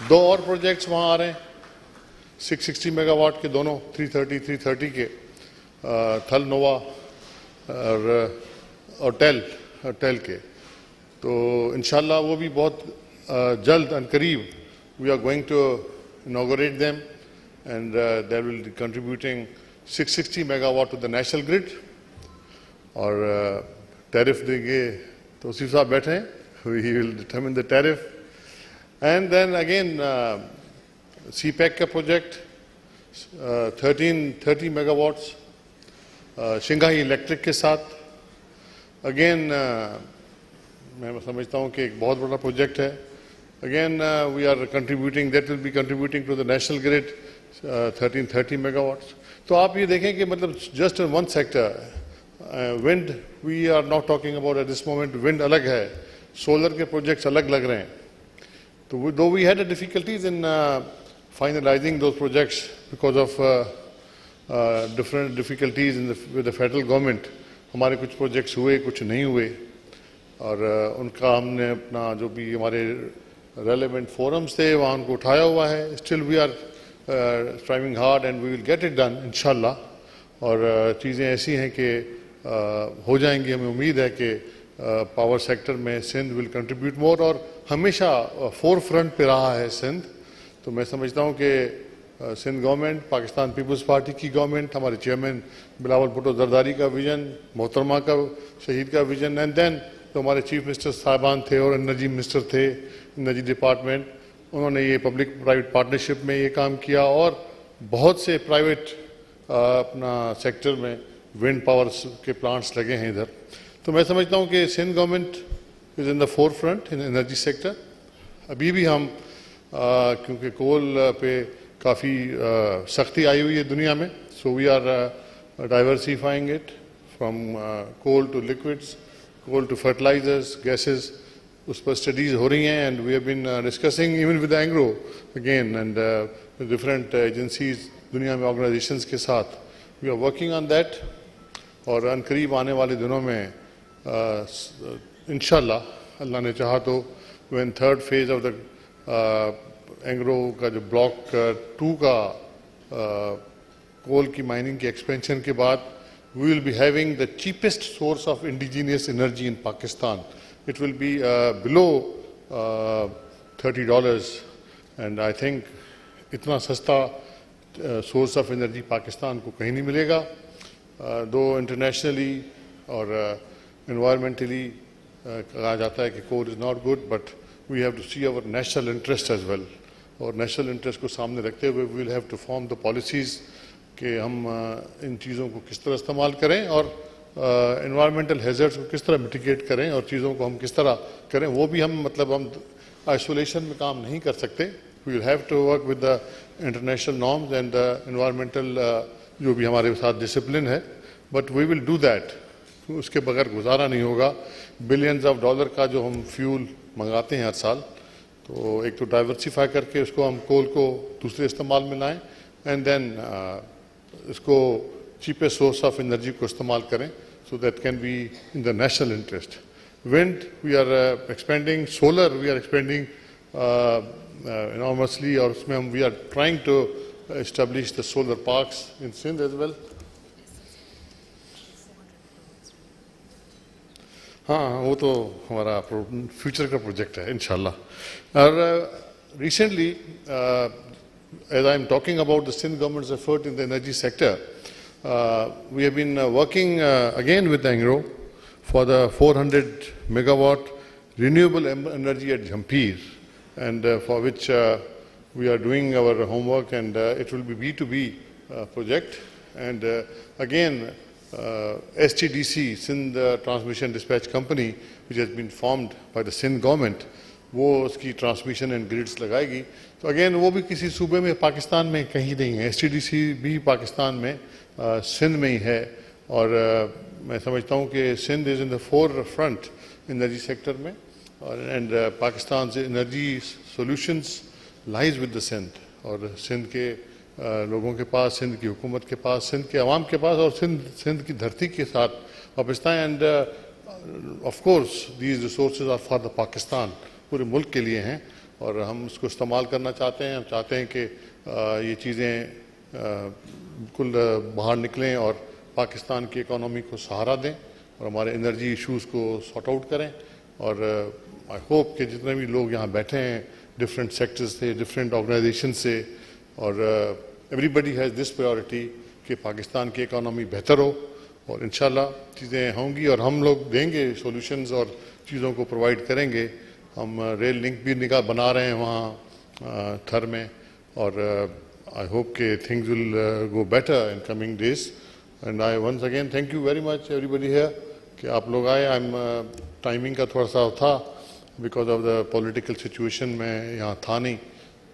2 और प्रोजेक्ट्स वहाँ आ रहे हैं 660 मेगावाट के, दोनों 330 के, थल नोवा और टेल के। तो इंशाल्लाह वो भी बहुत जल्द अनकरीब we are going to inaugurate them and they will be contributing 660 megawatt to the national grid. और टैरिफ देंगे तो उसी साहब बैठे हैं, we will determine the tariff. And then again CPEC का प्रोजेक्ट 30 मेगावाट्स शिंगाई इलेक्ट्रिक के साथ। अगेन मैं समझता हूँ कि एक बहुत बड़ा प्रोजेक्ट है। Again we are contributing, that will be contributing to the national grid 1330 megawatts. तो आप ये देखें कि मतलब just one sector wind we are not talking about at this moment. Wind अलग है, सोलर के प्रोजेक्ट्स अलग लग रहे हैं। तो though we had difficulties in finalizing those projects because of different difficulties with the federal government। हमारे कुछ projects हुए, कुछ नहीं हुए, और उनका हमने अपना जो भी हमारे relevant forums थे वहाँ उनको उठाया हुआ है। Still we are striving hard and we will get it done इंशाल्लाह। और चीज़ें ऐसी हैं कि हो जाएंगी। हमें उम्मीद है कि पावर सेक्टर में सिंध will contribute more, और हमेशा forefront पे रहा है सिंध। तो मैं समझता हूँ कि सिंध गवर्नमेंट, पाकिस्तान पीपल्स पार्टी की गवर्नमेंट, हमारे चेयरमैन बिलावल भुट्टो जरदारी का विजन, मोहतरमा का शहीद का विजन, एंड देन तो हमारे चीफ मिनिस्टर साहिबान थे और एनर्जी मिनिस्टर थे, एनर्जी डिपार्टमेंट, उन्होंने ये पब्लिक प्राइवेट पार्टनरशिप में ये काम किया। और बहुत से प्राइवेट अपना सेक्टर में विंड पावर के प्लांट्स लगे हैं इधर। तो मैं समझता हूँ कि Sindh government is in the forefront in energy sector. अभी भी हम क्योंकि कोल पे काफ़ी सख्ती आई हुई है दुनिया में, so we are diversifying it from coal to liquids, coal to fertilizers, gases, उस पर स्टडीज़ हो रही हैं। And we have been discussing even with Engro again and different agencies दुनिया में, ऑर्गेनाइजेशंस के साथ we are working on that. और अनकरीब आने वाले दिनों में इंशाल्लाह अल्लाह ने चाहा तो when third phase of the Engro का जो ब्लॉक 2 का कोल की माइनिंग की एक्सपेंशन के बाद we will be having the cheapest source of indigenous energy in Pakistan. It will be below $30 and I think इतना सस्ता सोर्स ऑफ एनर्जी पाकिस्तान को कहीं नहीं मिलेगा। दो इंटरनेशनली और एनवायरमेंटली कहा जाता है कि coal is not good, but we have to see our national interest as well. और नेशनल इंटरेस्ट को सामने रखते हुए we will have to form the policies कि हम इन चीज़ों को किस तरह इस्तेमाल करें और एनवायरमेंटल हैज़र्ड्स को किस तरह मिटिगेट करें और चीज़ों को हम किस तरह करें। वो भी हम मतलब हम आइसोलेशन में काम नहीं कर सकते। We will have to work with the international norms and the environmental जो भी हमारे साथ डिसिप्लिन है, but we will do that. उसके बगैर गुजारा नहीं होगा। बिलियंस ऑफ डॉलर का जो हम फ्यूल मंगाते हैं हर साल, तो एक तो डाइवर्सिफाई करके उसको हम कोल को दूसरे इस्तेमाल में लाएं एंड देन इसको चीपेस्ट सोर्स ऑफ एनर्जी को इस्तेमाल करें, so that can be in the national interest. Wind we are expanding, solar we are expanding enormously, और उसमें हम we are trying to establish the solar parks in Sindh as well. हाँ, वो तो हमारा फ्यूचर का प्रोजेक्ट है इंशाल्लाह। और recently as I am talking about the Sindh government's effort in the energy sector, we have been working again with Engro for the 400 megawatt renewable energy at Jhampir, and for which we are doing our homework, and it will be B2B project. And again, STDC, Sindh Transmission Dispatch Company, which has been formed by the Sindh government, वो उसकी transmission and grids लगाएगी। तो again वो भी किसी सूबे में पाकिस्तान में कहीं नहीं है। STDC भी पाकिस्तान में सिंध में ही है। और मैं समझता हूँ कि Sindh is in the forefront energy sector में, and Pakistan's energy solutions lies with the Sindh. और सिंध के लोगों के पास, सिंध की हुकूमत के पास, सिंध के अवाम के पास और सिंध की धरती के साथ वाबस्ता है. And of course these resources are for the Pakistan, पूरे मुल्क के लिए हैं और हम उसको इस्तेमाल करना चाहते हैं. हम चाहते हैं कि ये चीज़ें बिल्कुल बाहर निकलें और पाकिस्तान की इकोनॉमी को सहारा दें और हमारे एनर्जी इश्यूज़ को सॉर्ट आउट करें. और आई होप कि जितने भी लोग यहाँ बैठे हैं डिफरेंट सेक्टर्स से, डिफरेंट ऑर्गेनाइजेशन से, और एवरीबडी हैज़ दिस प्रायोरिटी कि पाकिस्तान की इकोनॉमी बेहतर हो और इंशाल्लाह चीज़ें होंगी और हम लोग देंगे सॉल्यूशंस और चीज़ों को प्रोवाइड करेंगे. हम रेल लिंक भी बना रहे हैं वहाँ थर में और आई होप कि things will go better in coming days. And I once again thank you very much everybody here कि आप लोग आए. आई एम टाइमिंग का थोड़ा सा था because of the political situation में यहाँ था नहीं,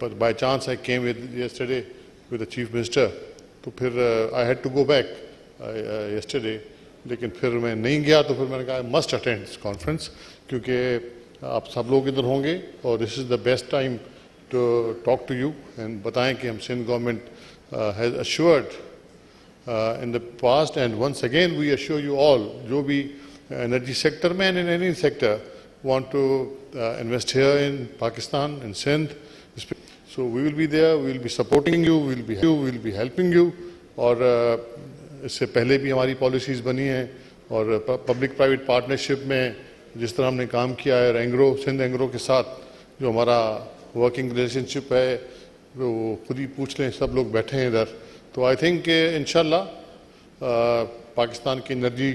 but by chance I came yesterday with the chief minister. तो फिर I had to go back yesterday, लेकिन फिर मैं नहीं गया तो फिर मैंने कहा I must attend this conference क्योंकि आप सब लोग इधर होंगे और this is the best time to talk to you and बताएं कि हम Sindh government has assured in the past and once again we assure you all जो भी energy sector में and in any sector want to invest here in Pakistan, in Sindh. So we will be there, we will be supporting you, we will be helping you. और इससे पहले भी हमारी policies बनी हैं और पब्लिक प्राइवेट पार्टनरशिप में जिस तरह हमने काम किया है एंग्रो, सिंध एंग्रो के साथ जो हमारा वर्किंग रिलेशनशिप है वो खुद ही पूछ लें, सब लोग बैठे हैं इधर. तो आई थिंक इंशाल्लाह पाकिस्तान की एनर्जी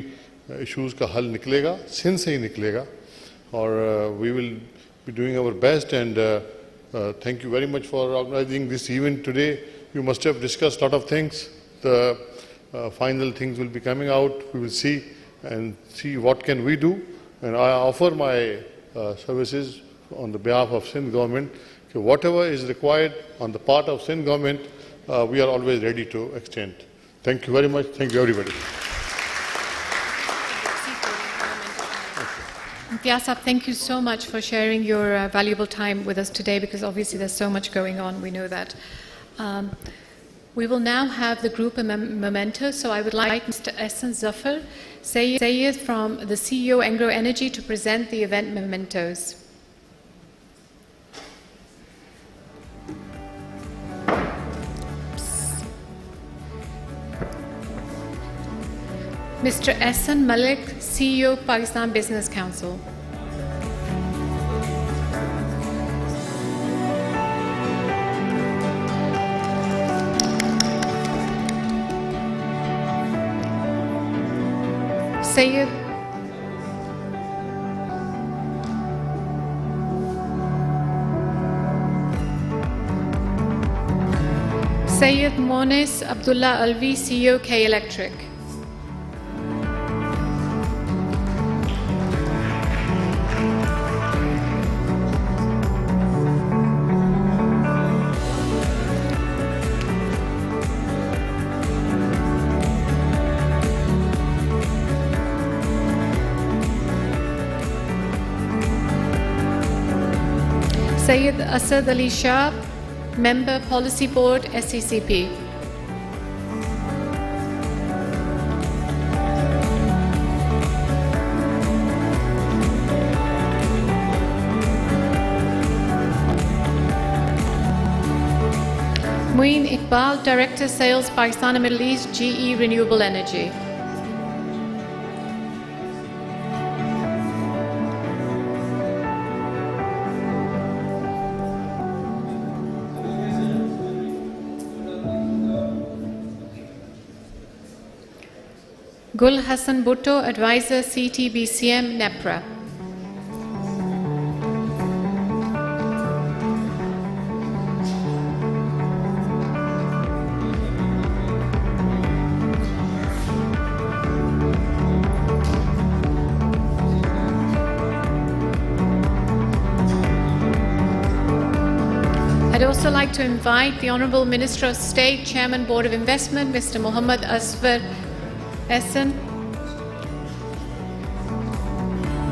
इश्यूज़ का हल निकलेगा, सिंध से ही निकलेगा और we will be doing our best. And thank you very much for organizing this event today. You must have discussed a lot of things. The final things will be coming out. We will see and see what can we do. And I offer my services on the behalf of Sindh government. Whatever is required on the part of Sindh government, we are always ready to extend. Thank you very much. Thank you everybody. Sahab, thank you so much for sharing your valuable time with us today because obviously there's so much going on, we know that. We will now have the group memento, so I would like Mr. Ehsan Zafar Sayyid from the CEO Engro Energy to present the event mementos. Mr. Ehsan Malik, CEO Pakistan Business Council. Sayyid Monis Abdullah Alvi, CEO K Electric. Sayyid Asad Ali Shah, Member Policy Board, SECP. Muin Iqbal, Director Sales, Pakistan and Middle East, GE Renewable Energy. Gul Hassan Bhutto, Advisor, CTBCM, NEPRA. I'd also like to invite the Honourable Minister of State, Chairman Board of Investment, Mr. Muhammad Asfar Ehsan.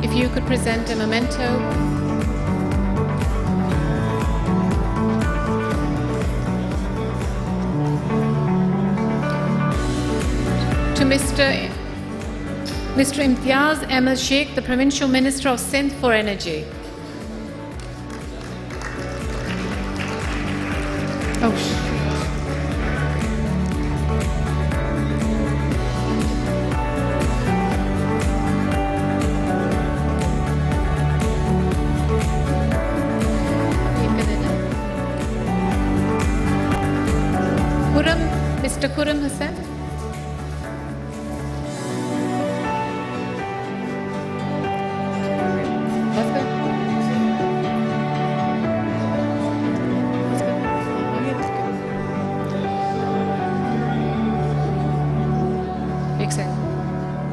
if you could present a memento. To Mr. Imtiaz Ahmed Sheikh, the Provincial Minister of Sindh for Energy. Mr. Khurram Hussain.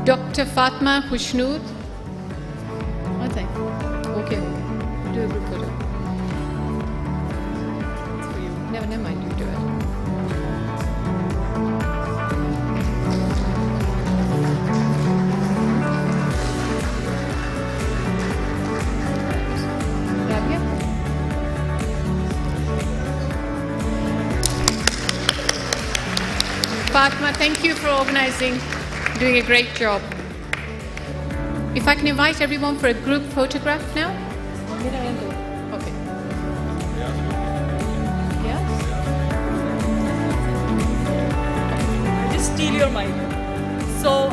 Dr. Fatma Khushnud. What thing? Okay. Do a group photo. It's for you. Never mind. You do it. Rabia? Fatma, thank you for organizing. Doing a great job. If I can invite everyone for a group photograph now. Okay. Yes? Just steal your mic. So,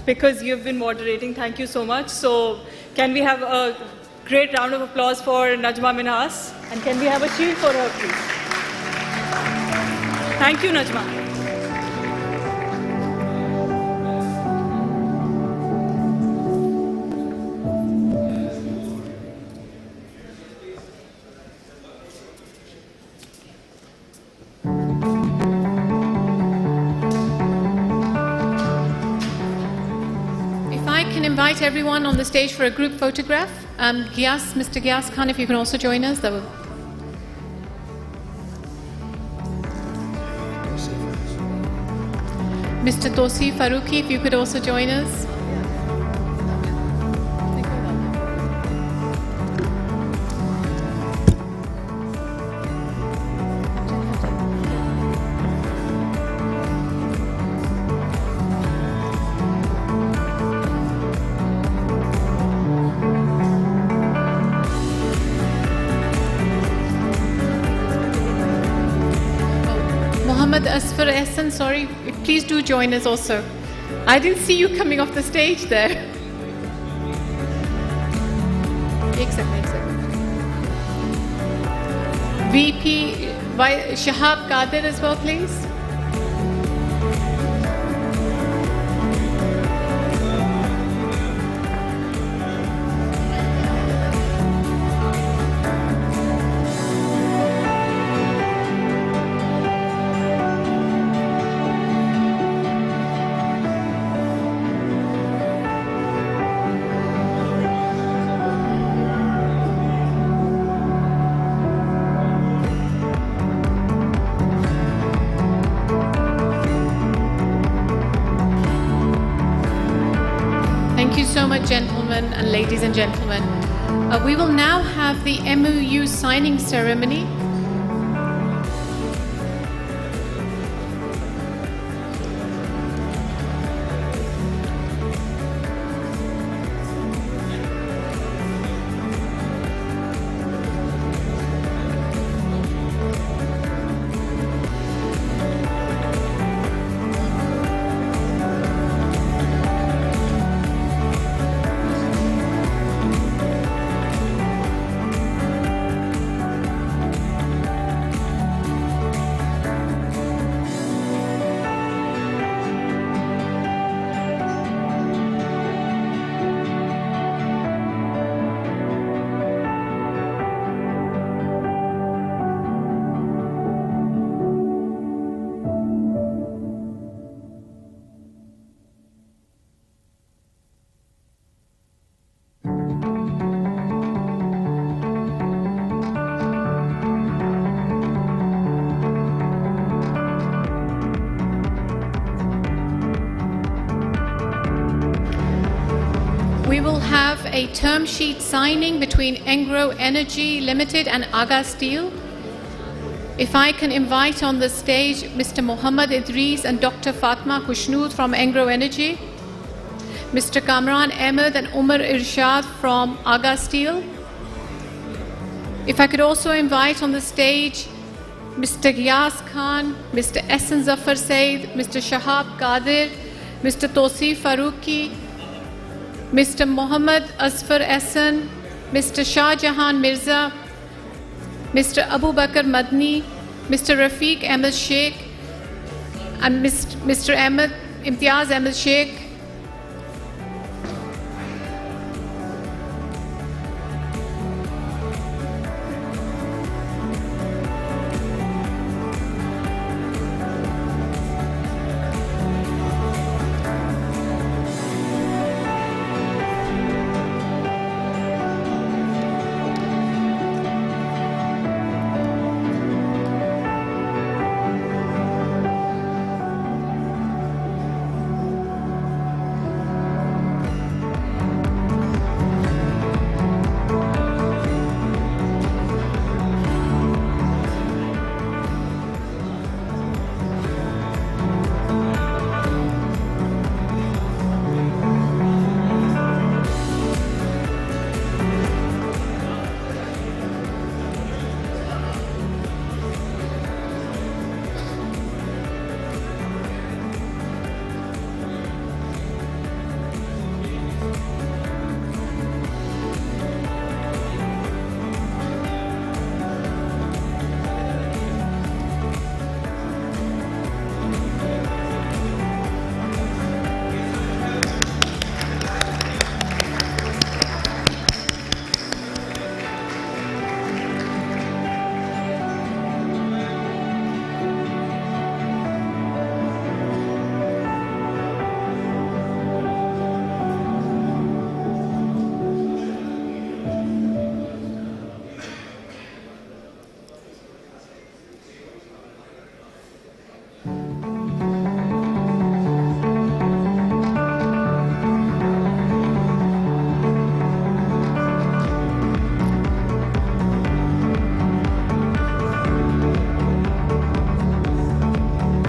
because you've been moderating, thank you so much. So, can we have a great round of applause for Najma Minhas? And can we have a shield for her, please? Thank you, Najma. Invite everyone on the stage for a group photograph. Mr. Giyas Khan, if you can also join us. That would... Mr. Tosi Faruqi, if you could also join us. Asfar Ehsan, sorry, please do join us also. I didn't see you coming off the stage there. Exactly. VP Shahab Qadir as well, please. So much, gentlemen and ladies and gentlemen. We will now have the MOU signing ceremony. We will have a term sheet signing between Engro Energy Limited and Aga Steel. If I can invite on the stage Mr. Mohammed Idris and Dr. Fatma Kushnood from Engro Energy, Mr. Kamran Ahmed and Umar Irshad from Aga Steel. If I could also invite on the stage Mr. Giyas Khan, Mr. Ehsan Zafar Said, Mr. Shahab Qadir, Mr. Tosif Faruqi, Mr. Mohammed Asfar Ehsan, Mr. Shah Jahan Mirza, Mr. Abu Bakr Madni, Mr. Rafiq Ahmed Sheikh, and Mr. Ahmed Imtiaz Ahmed Sheikh.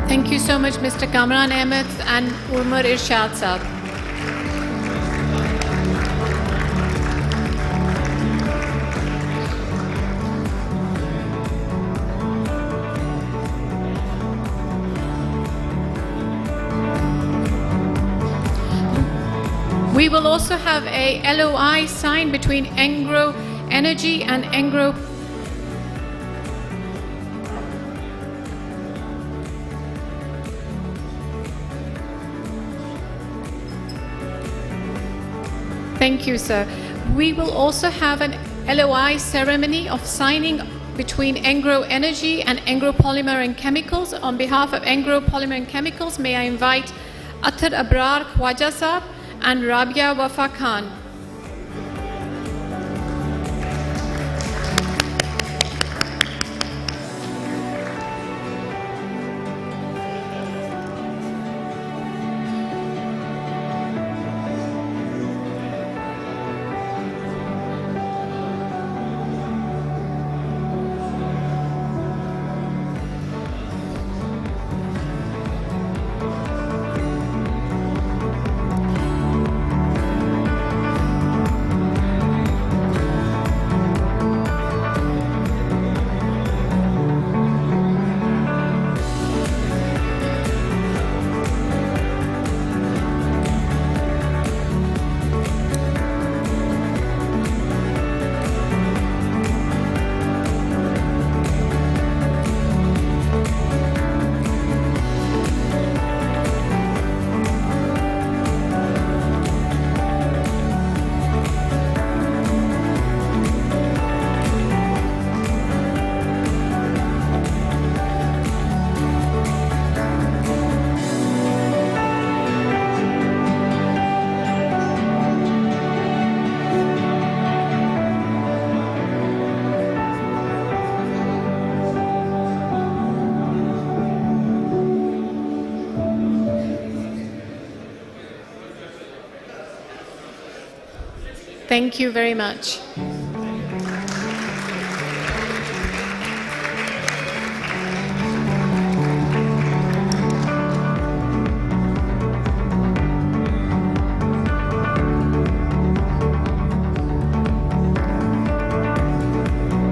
Thank you so much, Mr. Kamran Ahmed and Umar Irshad Saab. We will also have a LOI signed between Engro Energy and Engro. Thank you, sir. We will also have an LOI ceremony of signing between Engro Energy and Engro Polymer and Chemicals. On behalf of Engro Polymer and Chemicals, may I invite Athar Abrar Khwaja Saab and Rabia Wafa Khan. Thank you very much.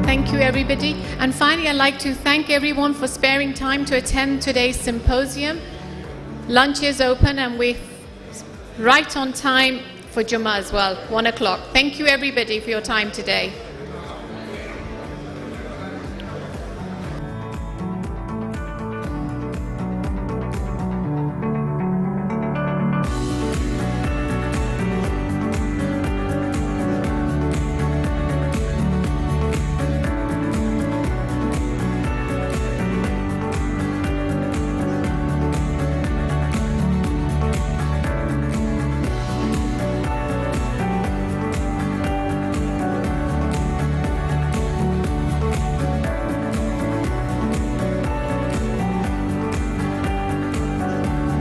Thank you, everybody. And finally, I'd like to thank everyone for sparing time to attend today's symposium. Lunch is open and we're right on time for Jummah as well, 1 o'clock. Thank you, everybody, for your time today.